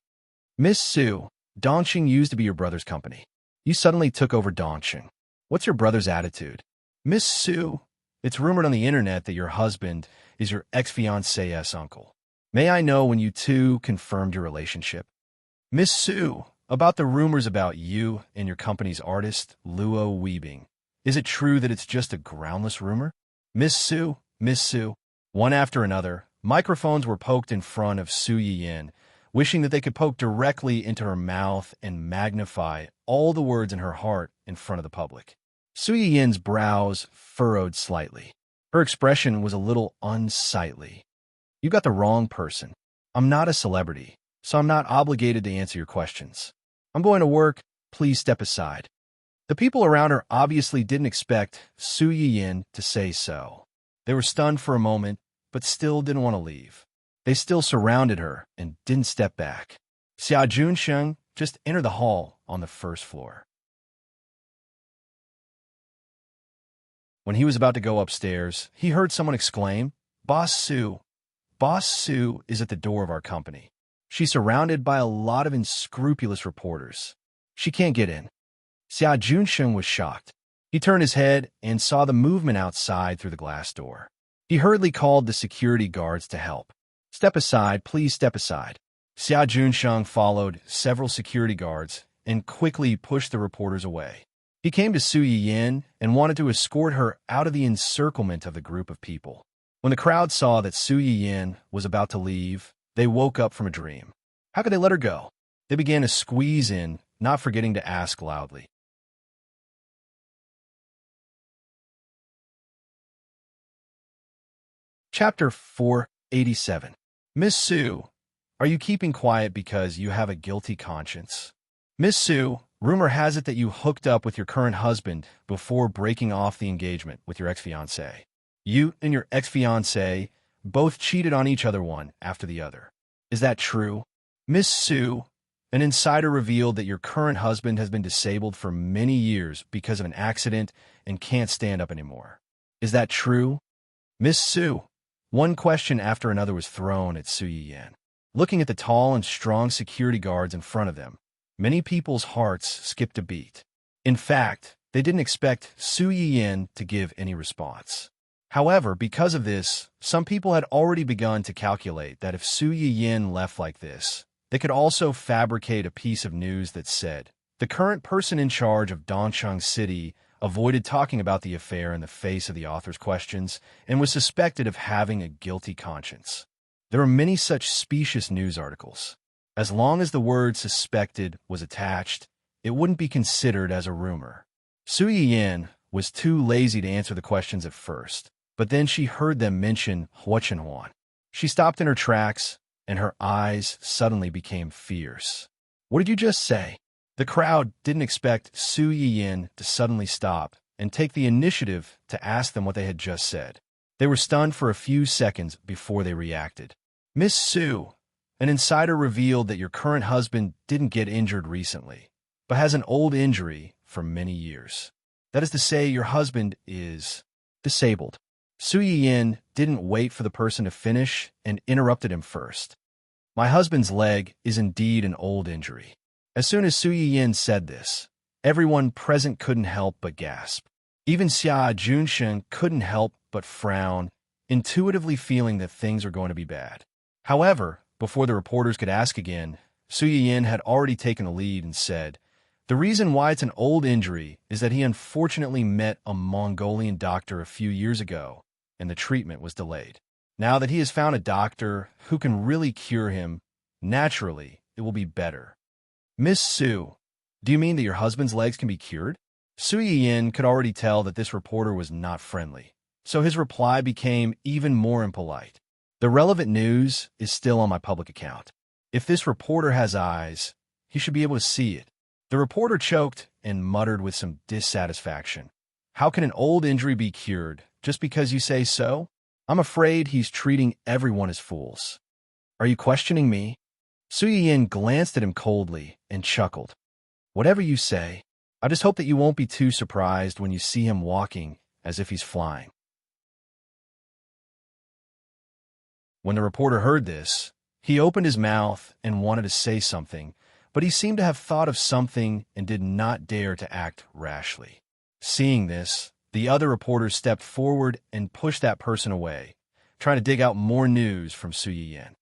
Miss Su, Dongqing used to be your brother's company. You suddenly took over Dongqing. What's your brother's attitude? Miss Su, it's rumored on the internet that your husband is your ex-fiancé's uncle. May I know when you two confirmed your relationship? Miss Su, about the rumors about you and your company's artist, Luo Weibing. Is it true that it's just a groundless rumor? Miss Su, one after another, microphones were poked in front of Su Yiyin, wishing that they could poke directly into her mouth and magnify all the words in her heart in front of the public. Su Yiyin's brows furrowed slightly. Her expression was a little unsightly. You got the wrong person. I'm not a celebrity, so I'm not obligated to answer your questions. I'm going to work. Please step aside. The people around her obviously didn't expect Su Yiyin to say so. They were stunned for a moment, but still didn't want to leave. They still surrounded her and didn't step back. Xia Junsheng just entered the hall on the first floor. When he was about to go upstairs, he heard someone exclaim, Boss Su is at the door of our company. She's surrounded by a lot of unscrupulous reporters. She can't get in. Xia Junsheng was shocked. He turned his head and saw the movement outside through the glass door. He hurriedly called the security guards to help. Step aside, please step aside. Xia Junsheng followed several security guards and quickly pushed the reporters away. He came to Su Yiyin and wanted to escort her out of the encirclement of the group of people. When the crowd saw that Su Yiyin was about to leave, they woke up from a dream. How could they let her go? They began to squeeze in, not forgetting to ask loudly. Chapter 487. Miss Su, are you keeping quiet because you have a guilty conscience? Miss Su, rumor has it that you hooked up with your current husband before breaking off the engagement with your ex-fiancé. You and your ex-fiancé both cheated on each other one after the other. Is that true? Miss Su, an insider revealed that your current husband has been disabled for many years because of an accident and can't stand up anymore. Is that true? Miss Su, one question after another was thrown at Su Yiyin. Looking at the tall and strong security guards in front of them, many people's hearts skipped a beat. In fact, they didn't expect Su Yiyin to give any response. However, because of this, some people had already begun to calculate that if Su Yiyin left like this, they could also fabricate a piece of news that said, the current person in charge of Dongcheng City avoided talking about the affair in the face of the author's questions and was suspected of having a guilty conscience. There are many such specious news articles. As long as the word suspected was attached, it wouldn't be considered as a rumor. Su Yiyin was too lazy to answer the questions at first, but then she heard them mention Hua Chenhuan. She stopped in her tracks, and her eyes suddenly became fierce. What did you just say? The crowd didn't expect Su Yiyin to suddenly stop and take the initiative to ask them what they had just said. They were stunned for a few seconds before they reacted. Miss Su, an insider revealed that your current husband didn't get injured recently, but has an old injury for many years. That is to say, your husband is disabled. Su Yiyin didn't wait for the person to finish and interrupted him first. My husband's leg is indeed an old injury. As soon as Su Yiyin said this, everyone present couldn't help but gasp. Even Xia Junsheng couldn't help but frown, intuitively feeling that things were going to be bad. However, Before the reporters could ask again, Su Yin had already taken the lead and said, "The reason why it's an old injury is that he unfortunately met a Mongolian doctor a few years ago, and the treatment was delayed. Now that he has found a doctor who can really cure him, naturally, it will be better." "Miss Su, do you mean that your husband's legs can be cured?" Su Yin could already tell that this reporter was not friendly, so his reply became even more impolite. "The relevant news is still on my public account. If this reporter has eyes, he should be able to see it." The reporter choked and muttered with some dissatisfaction. "How can an old injury be cured just because you say so? I'm afraid he's treating everyone as fools." "Are you questioning me?" Su Yin glanced at him coldly and chuckled. "Whatever you say, I just hope that you won't be too surprised when you see him walking as if he's flying." When the reporter heard this, he opened his mouth and wanted to say something, but he seemed to have thought of something and did not dare to act rashly. Seeing this, the other reporters stepped forward and pushed that person away, trying to dig out more news from Su Yin.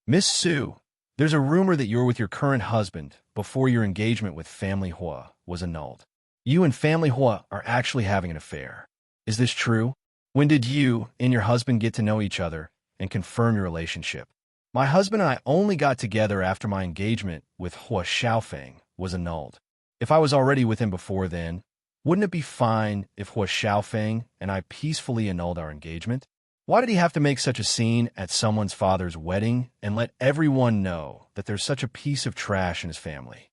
"Miss Su, there's a rumor that you're with your current husband before your engagement with Family Hua was annulled. You and Family Hua are actually having an affair. Is this true? When did you and your husband get to know each other and confirm your relationship?" "My husband and I only got together after my engagement with Hua Xiaofeng was annulled. If I was already with him before then, wouldn't it be fine if Hua Xiaofeng and I peacefully annulled our engagement? Why did he have to make such a scene at someone's father's wedding and let everyone know that there's such a piece of trash in his family?"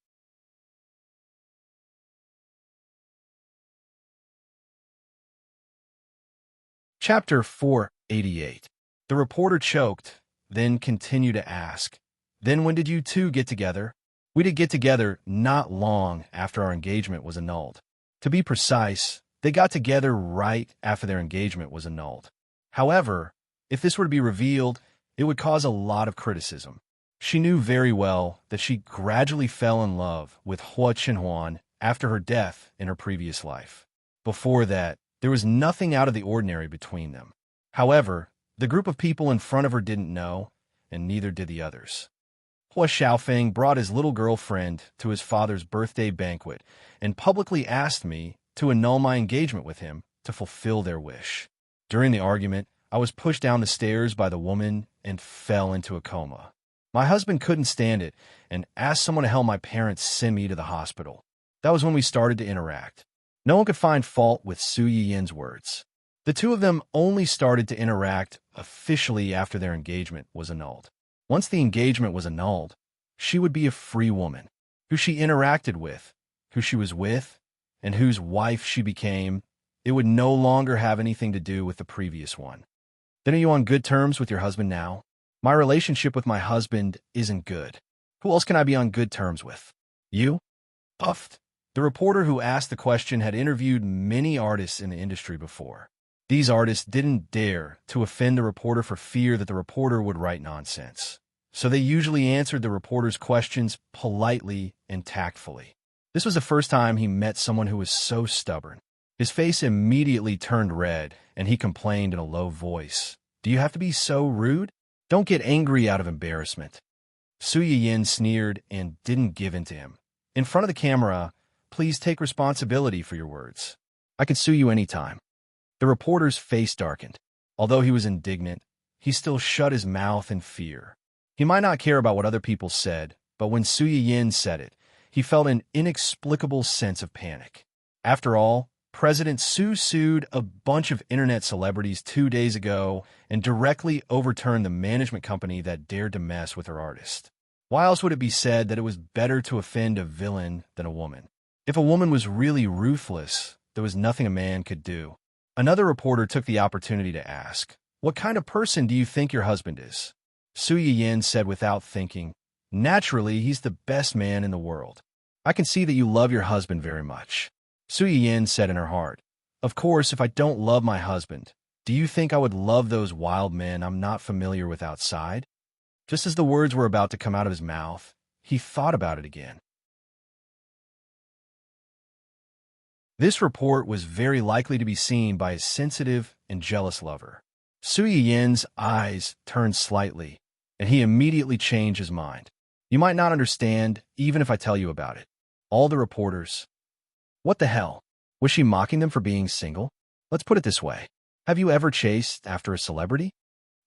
Chapter 488. The reporter choked, then continued to ask, "Then when did you two get together?" "We did get together not long after our engagement was annulled. To be precise, they got together right after their engagement was annulled. However, if this were to be revealed, it would cause a lot of criticism. She knew very well that she gradually fell in love with Hua Chenhuan after her death in her previous life. Before that, there was nothing out of the ordinary between them. However, the group of people in front of her didn't know, and neither did the others. Hua Xiaofeng brought his little girlfriend to his father's birthday banquet and publicly asked me to annul my engagement with him to fulfill their wish. During the argument, I was pushed down the stairs by the woman and fell into a coma. My husband couldn't stand it and asked someone to help my parents send me to the hospital. That was when we started to interact. No one could find fault with Su Yin's words. The two of them only started to interact officially after their engagement was annulled. Once the engagement was annulled, she would be a free woman, who she interacted with, who she was with, and whose wife she became. It would no longer have anything to do with the previous one. Then are you on good terms with your husband now? My relationship with my husband isn't good. Who else can I be on good terms with? You? Puffed. The reporter who asked the question had interviewed many artists in the industry before. These artists didn't dare to offend the reporter for fear that the reporter would write nonsense. So they usually answered the reporter's questions politely and tactfully. This was the first time he met someone who was so stubborn. His face immediately turned red, and he complained in a low voice, "Do you have to be so rude? Don't get angry out of embarrassment." Su Yin sneered and didn't give in to him. "In front of the camera, please take responsibility for your words. I can sue you anytime." The reporter's face darkened. Although he was indignant, he still shut his mouth in fear. He might not care about what other people said, but when Su Yin said it, he felt an inexplicable sense of panic. After all, President Su sued a bunch of internet celebrities 2 days ago and directly overturned the management company that dared to mess with her artist. Why else would it be said that it was better to offend a villain than a woman? If a woman was really ruthless, there was nothing a man could do. Another reporter took the opportunity to ask, "What kind of person do you think your husband is?" Su Yin said without thinking, "Naturally, he's the best man in the world." "I can see that you love your husband very much." Su Yin said in her heart, "Of course, if I don't love my husband, do you think I would love those wild men I'm not familiar with outside?" Just as the words were about to come out of his mouth, he thought about it again. This report was very likely to be seen by his sensitive and jealous lover. Su Yin's eyes turned slightly, and he immediately changed his mind. You might not understand, even if I tell you about it. All the reporters. What the hell? Was she mocking them for being single? Let's put it this way. Have you ever chased after a celebrity?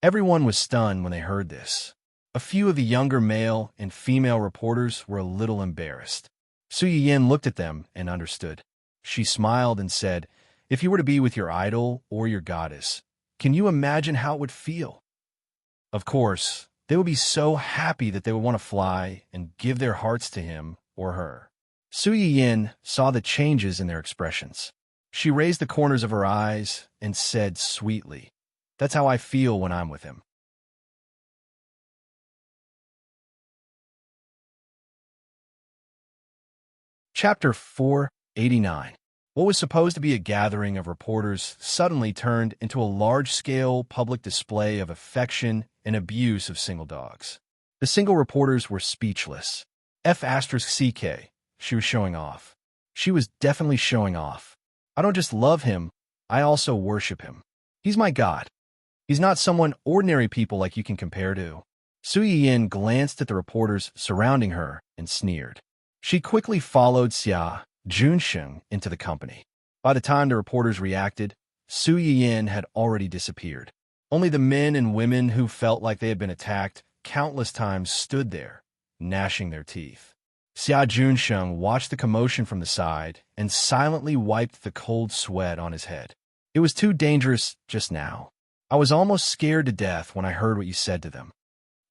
Everyone was stunned when they heard this. A few of the younger male and female reporters were a little embarrassed. Su Yin looked at them and understood. She smiled and said, if you were to be with your idol or your goddess, can you imagine how it would feel? Of course, they would be so happy that they would want to fly and give their hearts to him or her. Su Yin saw the changes in their expressions. She raised the corners of her eyes and said sweetly, that's how I feel when I'm with him. Chapter 489. What was supposed to be a gathering of reporters suddenly turned into a large-scale public display of affection and abuse of single dogs. The single reporters were speechless. F*CK. She was showing off. She was definitely showing off. I don't just love him, I also worship him. He's my god. He's not someone ordinary people like you can compare to. Su Yin glanced at the reporters surrounding her and sneered. She quickly followed Xia Junsheng into the company. By the time the reporters reacted, Su Yin had already disappeared. Only the men and women who felt like they had been attacked countless times stood there, gnashing their teeth. Xia Junsheng watched the commotion from the side and silently wiped the cold sweat on his head. It was too dangerous just now. I was almost scared to death when I heard what you said to them.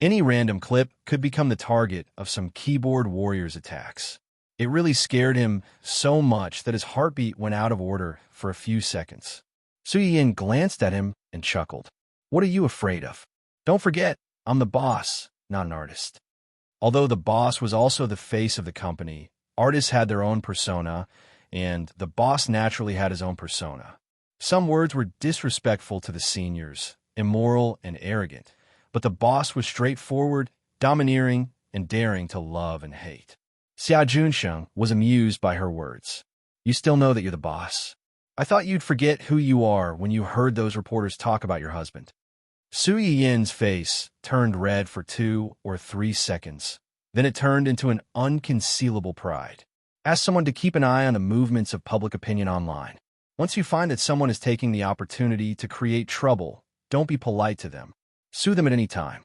Any random clip could become the target of some keyboard warrior's attacks. It really scared him so much that his heartbeat went out of order for a few seconds. Su Yin glanced at him and chuckled. What are you afraid of? Don't forget, I'm the boss, not an artist. Although the boss was also the face of the company, artists had their own persona, and the boss naturally had his own persona. Some words were disrespectful to the seniors, immoral and arrogant, but the boss was straightforward, domineering, and daring to love and hate. Xia Junsheng was amused by her words. You still know that you're the boss. I thought you'd forget who you are when you heard those reporters talk about your husband. Su Yin's face turned red for 2 or 3 seconds. Then it turned into an unconcealable pride. Ask someone to keep an eye on the movements of public opinion online. Once you find that someone is taking the opportunity to create trouble, don't be polite to them. Sue them at any time.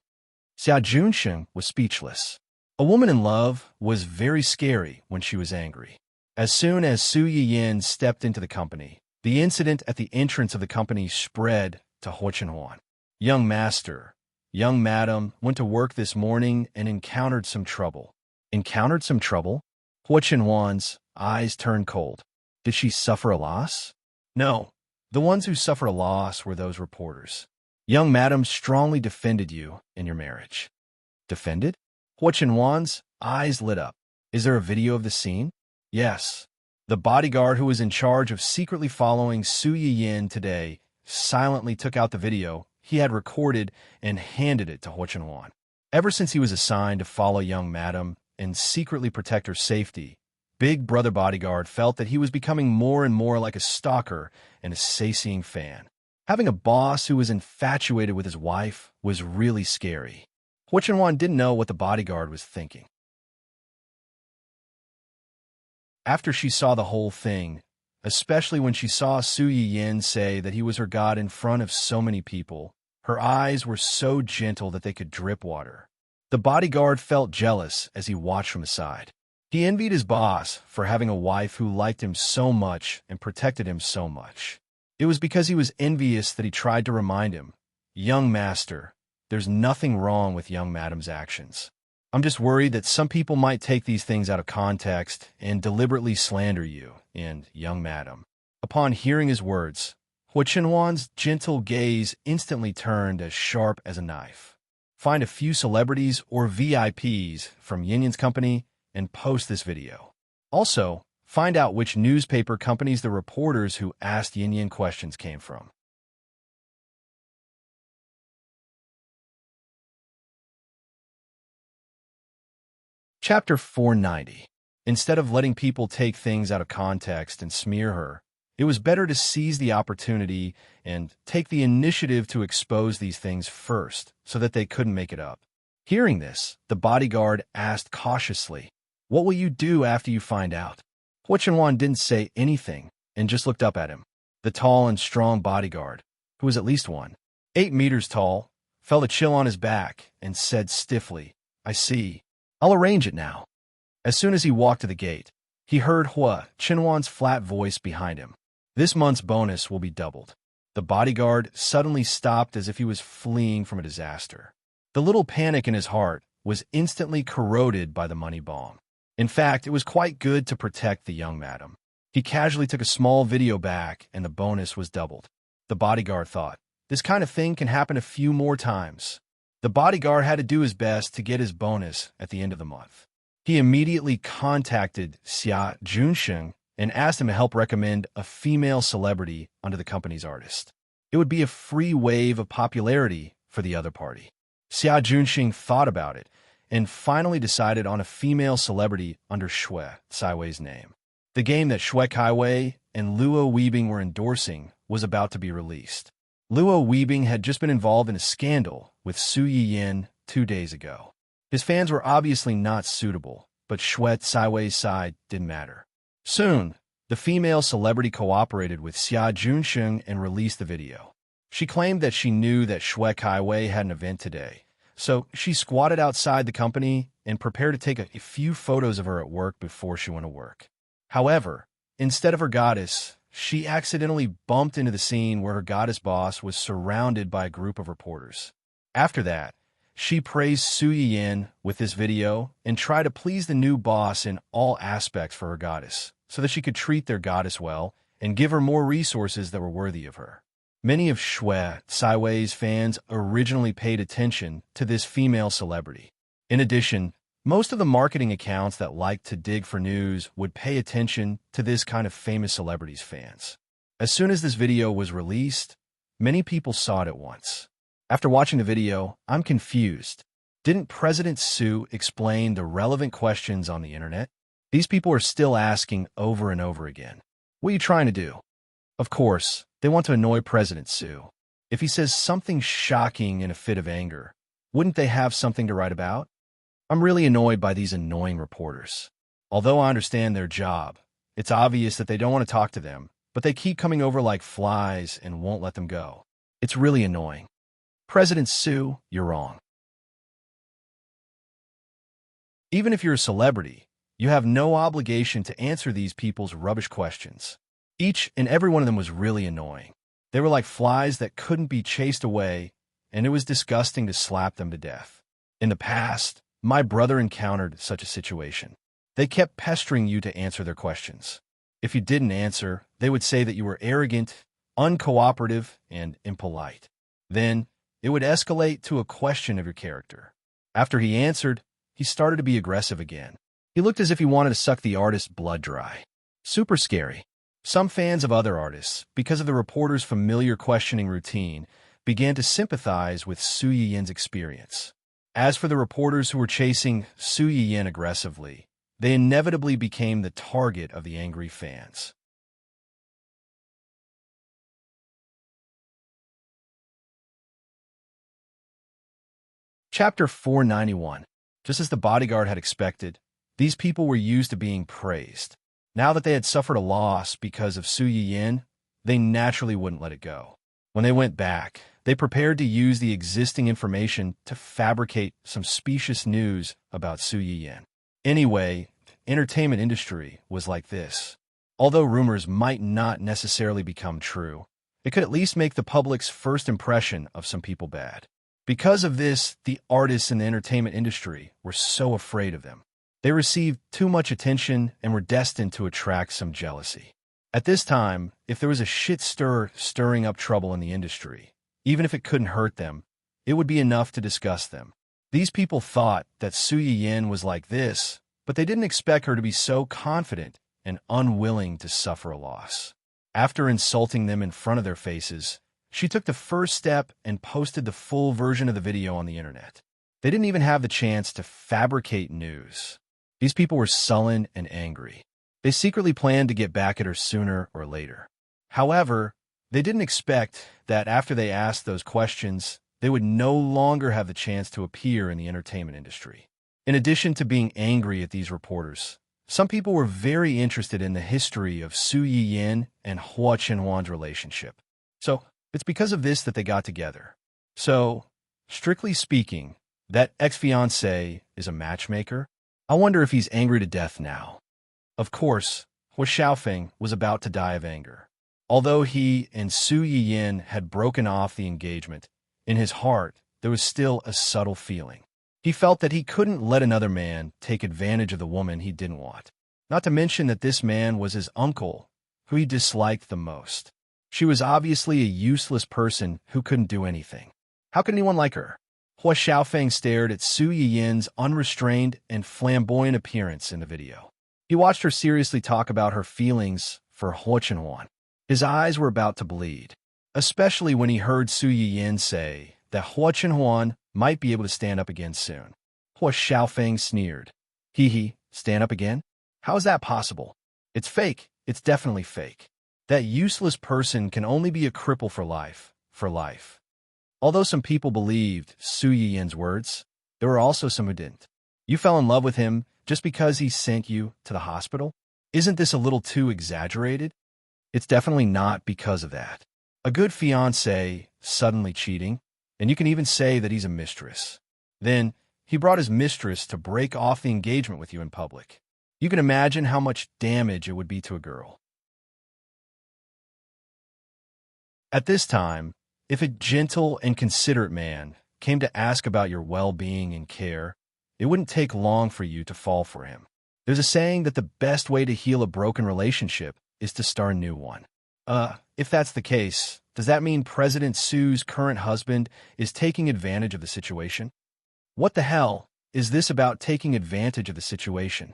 Xia Junsheng was speechless. A woman in love was very scary when she was angry. As soon as Su Yin stepped into the company, the incident at the entrance of the company spread to Huo. Young master, young madam went to work this morning and encountered some trouble. Encountered some trouble? Huo's eyes turned cold. Did she suffer a loss? No. The ones who suffered a loss were those reporters. Young madam strongly defended you in your marriage. Defended? Huo's eyes lit up. Is there a video of the scene? Yes. The bodyguard who was in charge of secretly following Su Yin today silently took out the video he had recorded and handed it to Huo. Ever since he was assigned to follow young madam and secretly protect her safety, Big Brother Bodyguard felt that he was becoming more and more like a stalker and a sightseeing fan. Having a boss who was infatuated with his wife was really scary. Huo didn't know what the bodyguard was thinking. After she saw the whole thing, especially when she saw Su Yin say that he was her god in front of so many people, her eyes were so gentle that they could drip water. The bodyguard felt jealous as he watched from the side. He envied his boss for having a wife who liked him so much and protected him so much. It was because he was envious that he tried to remind him, young master, there's nothing wrong with young madam's actions. I'm just worried that some people might take these things out of context and deliberately slander you and young madam. Upon hearing his words, Huo's gentle gaze instantly turned as sharp as a knife. Find a few celebrities or VIPs from Yin's company and post this video. Also, find out which newspaper companies the reporters who asked Yin questions came from. Chapter 490. Instead of letting people take things out of context and smear her, it was better to seize the opportunity and take the initiative to expose these things first so that they couldn't make it up. Hearing this, the bodyguard asked cautiously, "What will you do after you find out?" Hua Chenwan didn't say anything and just looked up at him. The tall and strong bodyguard, who was at least 8 meters tall, felt a chill on his back and said stiffly, "I see. I'll arrange it now." As soon as he walked to the gate, he heard Hua Chenwan's flat voice behind him. "This month's bonus will be doubled." The bodyguard suddenly stopped as if he was fleeing from a disaster. The little panic in his heart was instantly corroded by the money bomb. In fact, it was quite good to protect the young madam. He casually took a small video back, and the bonus was doubled. The bodyguard thought, this kind of thing can happen a few more times. The bodyguard had to do his best to get his bonus at the end of the month. He immediately contacted Xia Junsheng and asked him to help recommend a female celebrity under the company's artist. It would be a free wave of popularity for the other party. Xia Junsheng thought about it and finally decided on a female celebrity under Shui Caiwei's name. The game that Shui Caiwei and Luo Weibing were endorsing was about to be released. Luo Weibing had just been involved in a scandal with Su Yiyin 2 days ago. His fans were obviously not suitable, but Shui Caiwei's side didn't matter. Soon, the female celebrity cooperated with Xia Junsheng and released the video. She claimed that she knew that Shui Caiwei had an event today, so she squatted outside the company and prepared to take a few photos of her at work before she went to work. However, instead of her goddess, she accidentally bumped into the scene where her goddess boss was surrounded by a group of reporters. After that, she praised Su Yiyin with this video and tried to please the new boss in all aspects for her goddess, so that she could treat their goddess well and give her more resources that were worthy of her. Many of Shui Caiwei's fans originally paid attention to this female celebrity. In addition, most of the marketing accounts that liked to dig for news would pay attention to this kind of famous celebrity's fans. As soon as this video was released, many people saw it at once. After watching the video, I'm confused. Didn't President Su explain the relevant questions on the internet? These people are still asking over and over again. What are you trying to do? Of course, they want to annoy President Su. If he says something shocking in a fit of anger, wouldn't they have something to write about? I'm really annoyed by these annoying reporters. Although I understand their job, it's obvious that they don't want to talk to them, but they keep coming over like flies and won't let them go. It's really annoying. President Su, you're wrong. Even if you're a celebrity, you have no obligation to answer these people's rubbish questions. Each and every one of them was really annoying. They were like flies that couldn't be chased away, and it was disgusting to slap them to death. In the past, my brother encountered such a situation. They kept pestering you to answer their questions. If you didn't answer, they would say that you were arrogant, uncooperative, and impolite. Then, it would escalate to a question of your character. After he answered, he started to be aggressive again. He looked as if he wanted to suck the artist's blood dry. Super scary. Some fans of other artists, because of the reporter's familiar questioning routine, began to sympathize with Su Yiyin's experience. As for the reporters who were chasing Su Yiyin aggressively, they inevitably became the target of the angry fans. Chapter 491. Just as the bodyguard had expected, these people were used to being praised. Now that they had suffered a loss because of Su Yiyin, they naturally wouldn't let it go. When they went back, they prepared to use the existing information to fabricate some specious news about Su Yiyin. Anyway, entertainment industry was like this. Although rumors might not necessarily become true, it could at least make the public's first impression of some people bad. Because of this, the artists in the entertainment industry were so afraid of them. They received too much attention and were destined to attract some jealousy. At this time, if there was a shit stirring up trouble in the industry, even if it couldn't hurt them, it would be enough to disgust them. These people thought that Su Yiyin was like this, but they didn't expect her to be so confident and unwilling to suffer a loss. After insulting them in front of their faces, she took the first step and posted the full version of the video on the internet. They didn't even have the chance to fabricate news. These people were sullen and angry. They secretly planned to get back at her sooner or later. However, they didn't expect that after they asked those questions, they would no longer have the chance to appear in the entertainment industry. In addition to being angry at these reporters, some people were very interested in the history of Su Yiyin and Hua Chenhuan's relationship. So, it's because of this that they got together. So, strictly speaking, that ex-fiancé is a matchmaker? I wonder if he's angry to death now. Of course, Hua Xiaofeng was about to die of anger. Although he and Su Yiyin had broken off the engagement, in his heart there was still a subtle feeling. He felt that he couldn't let another man take advantage of the woman he didn't want. Not to mention that this man was his uncle, who he disliked the most. She was obviously a useless person who couldn't do anything. How could anyone like her? Hua Xiaofeng stared at Su Yiyin's unrestrained and flamboyant appearance in the video. He watched her seriously talk about her feelings for Hua Chenhuan. His eyes were about to bleed, especially when he heard Su Yiyin say that Hua Chenhuan might be able to stand up again soon. Hua Xiaofeng sneered. Hee, stand up again? How is that possible? It's fake. It's definitely fake. That useless person can only be a cripple for life. Although some people believed Su Yiyin's words, there were also some who didn't. You fell in love with him just because he sent you to the hospital? Isn't this a little too exaggerated? It's definitely not because of that. A good fiancé suddenly cheating, and you can even say that he's a mistress. Then, he brought his mistress to break off the engagement with you in public. You can imagine how much damage it would be to a girl. At this time, if a gentle and considerate man came to ask about your well-being and care, it wouldn't take long for you to fall for him. There's a saying that the best way to heal a broken relationship is to start a new one. If that's the case, does that mean President Su's current husband is taking advantage of the situation? What the hell is this about taking advantage of the situation?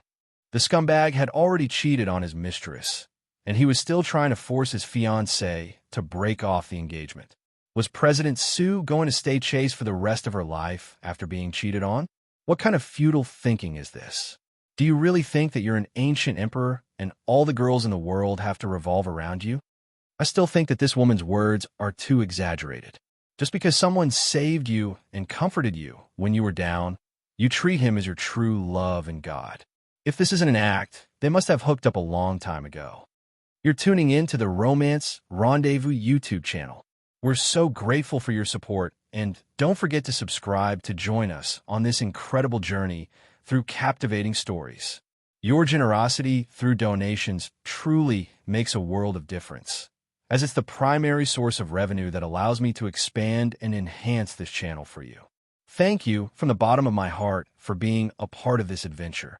The scumbag had already cheated on his mistress, and he was still trying to force his fiancée to break off the engagement. Was President Su going to stay chaste for the rest of her life after being cheated on? What kind of futile thinking is this? Do you really think that you're an ancient emperor and all the girls in the world have to revolve around you? I still think that this woman's words are too exaggerated. Just because someone saved you and comforted you when you were down, you treat him as your true love and God. If this isn't an act, they must have hooked up a long time ago. You're tuning in to the Romance Rendezvous YouTube channel. We're so grateful for your support, and don't forget to subscribe to join us on this incredible journey through captivating stories. Your generosity through donations truly makes a world of difference, as it's the primary source of revenue that allows me to expand and enhance this channel for you. Thank you from the bottom of my heart for being a part of this adventure.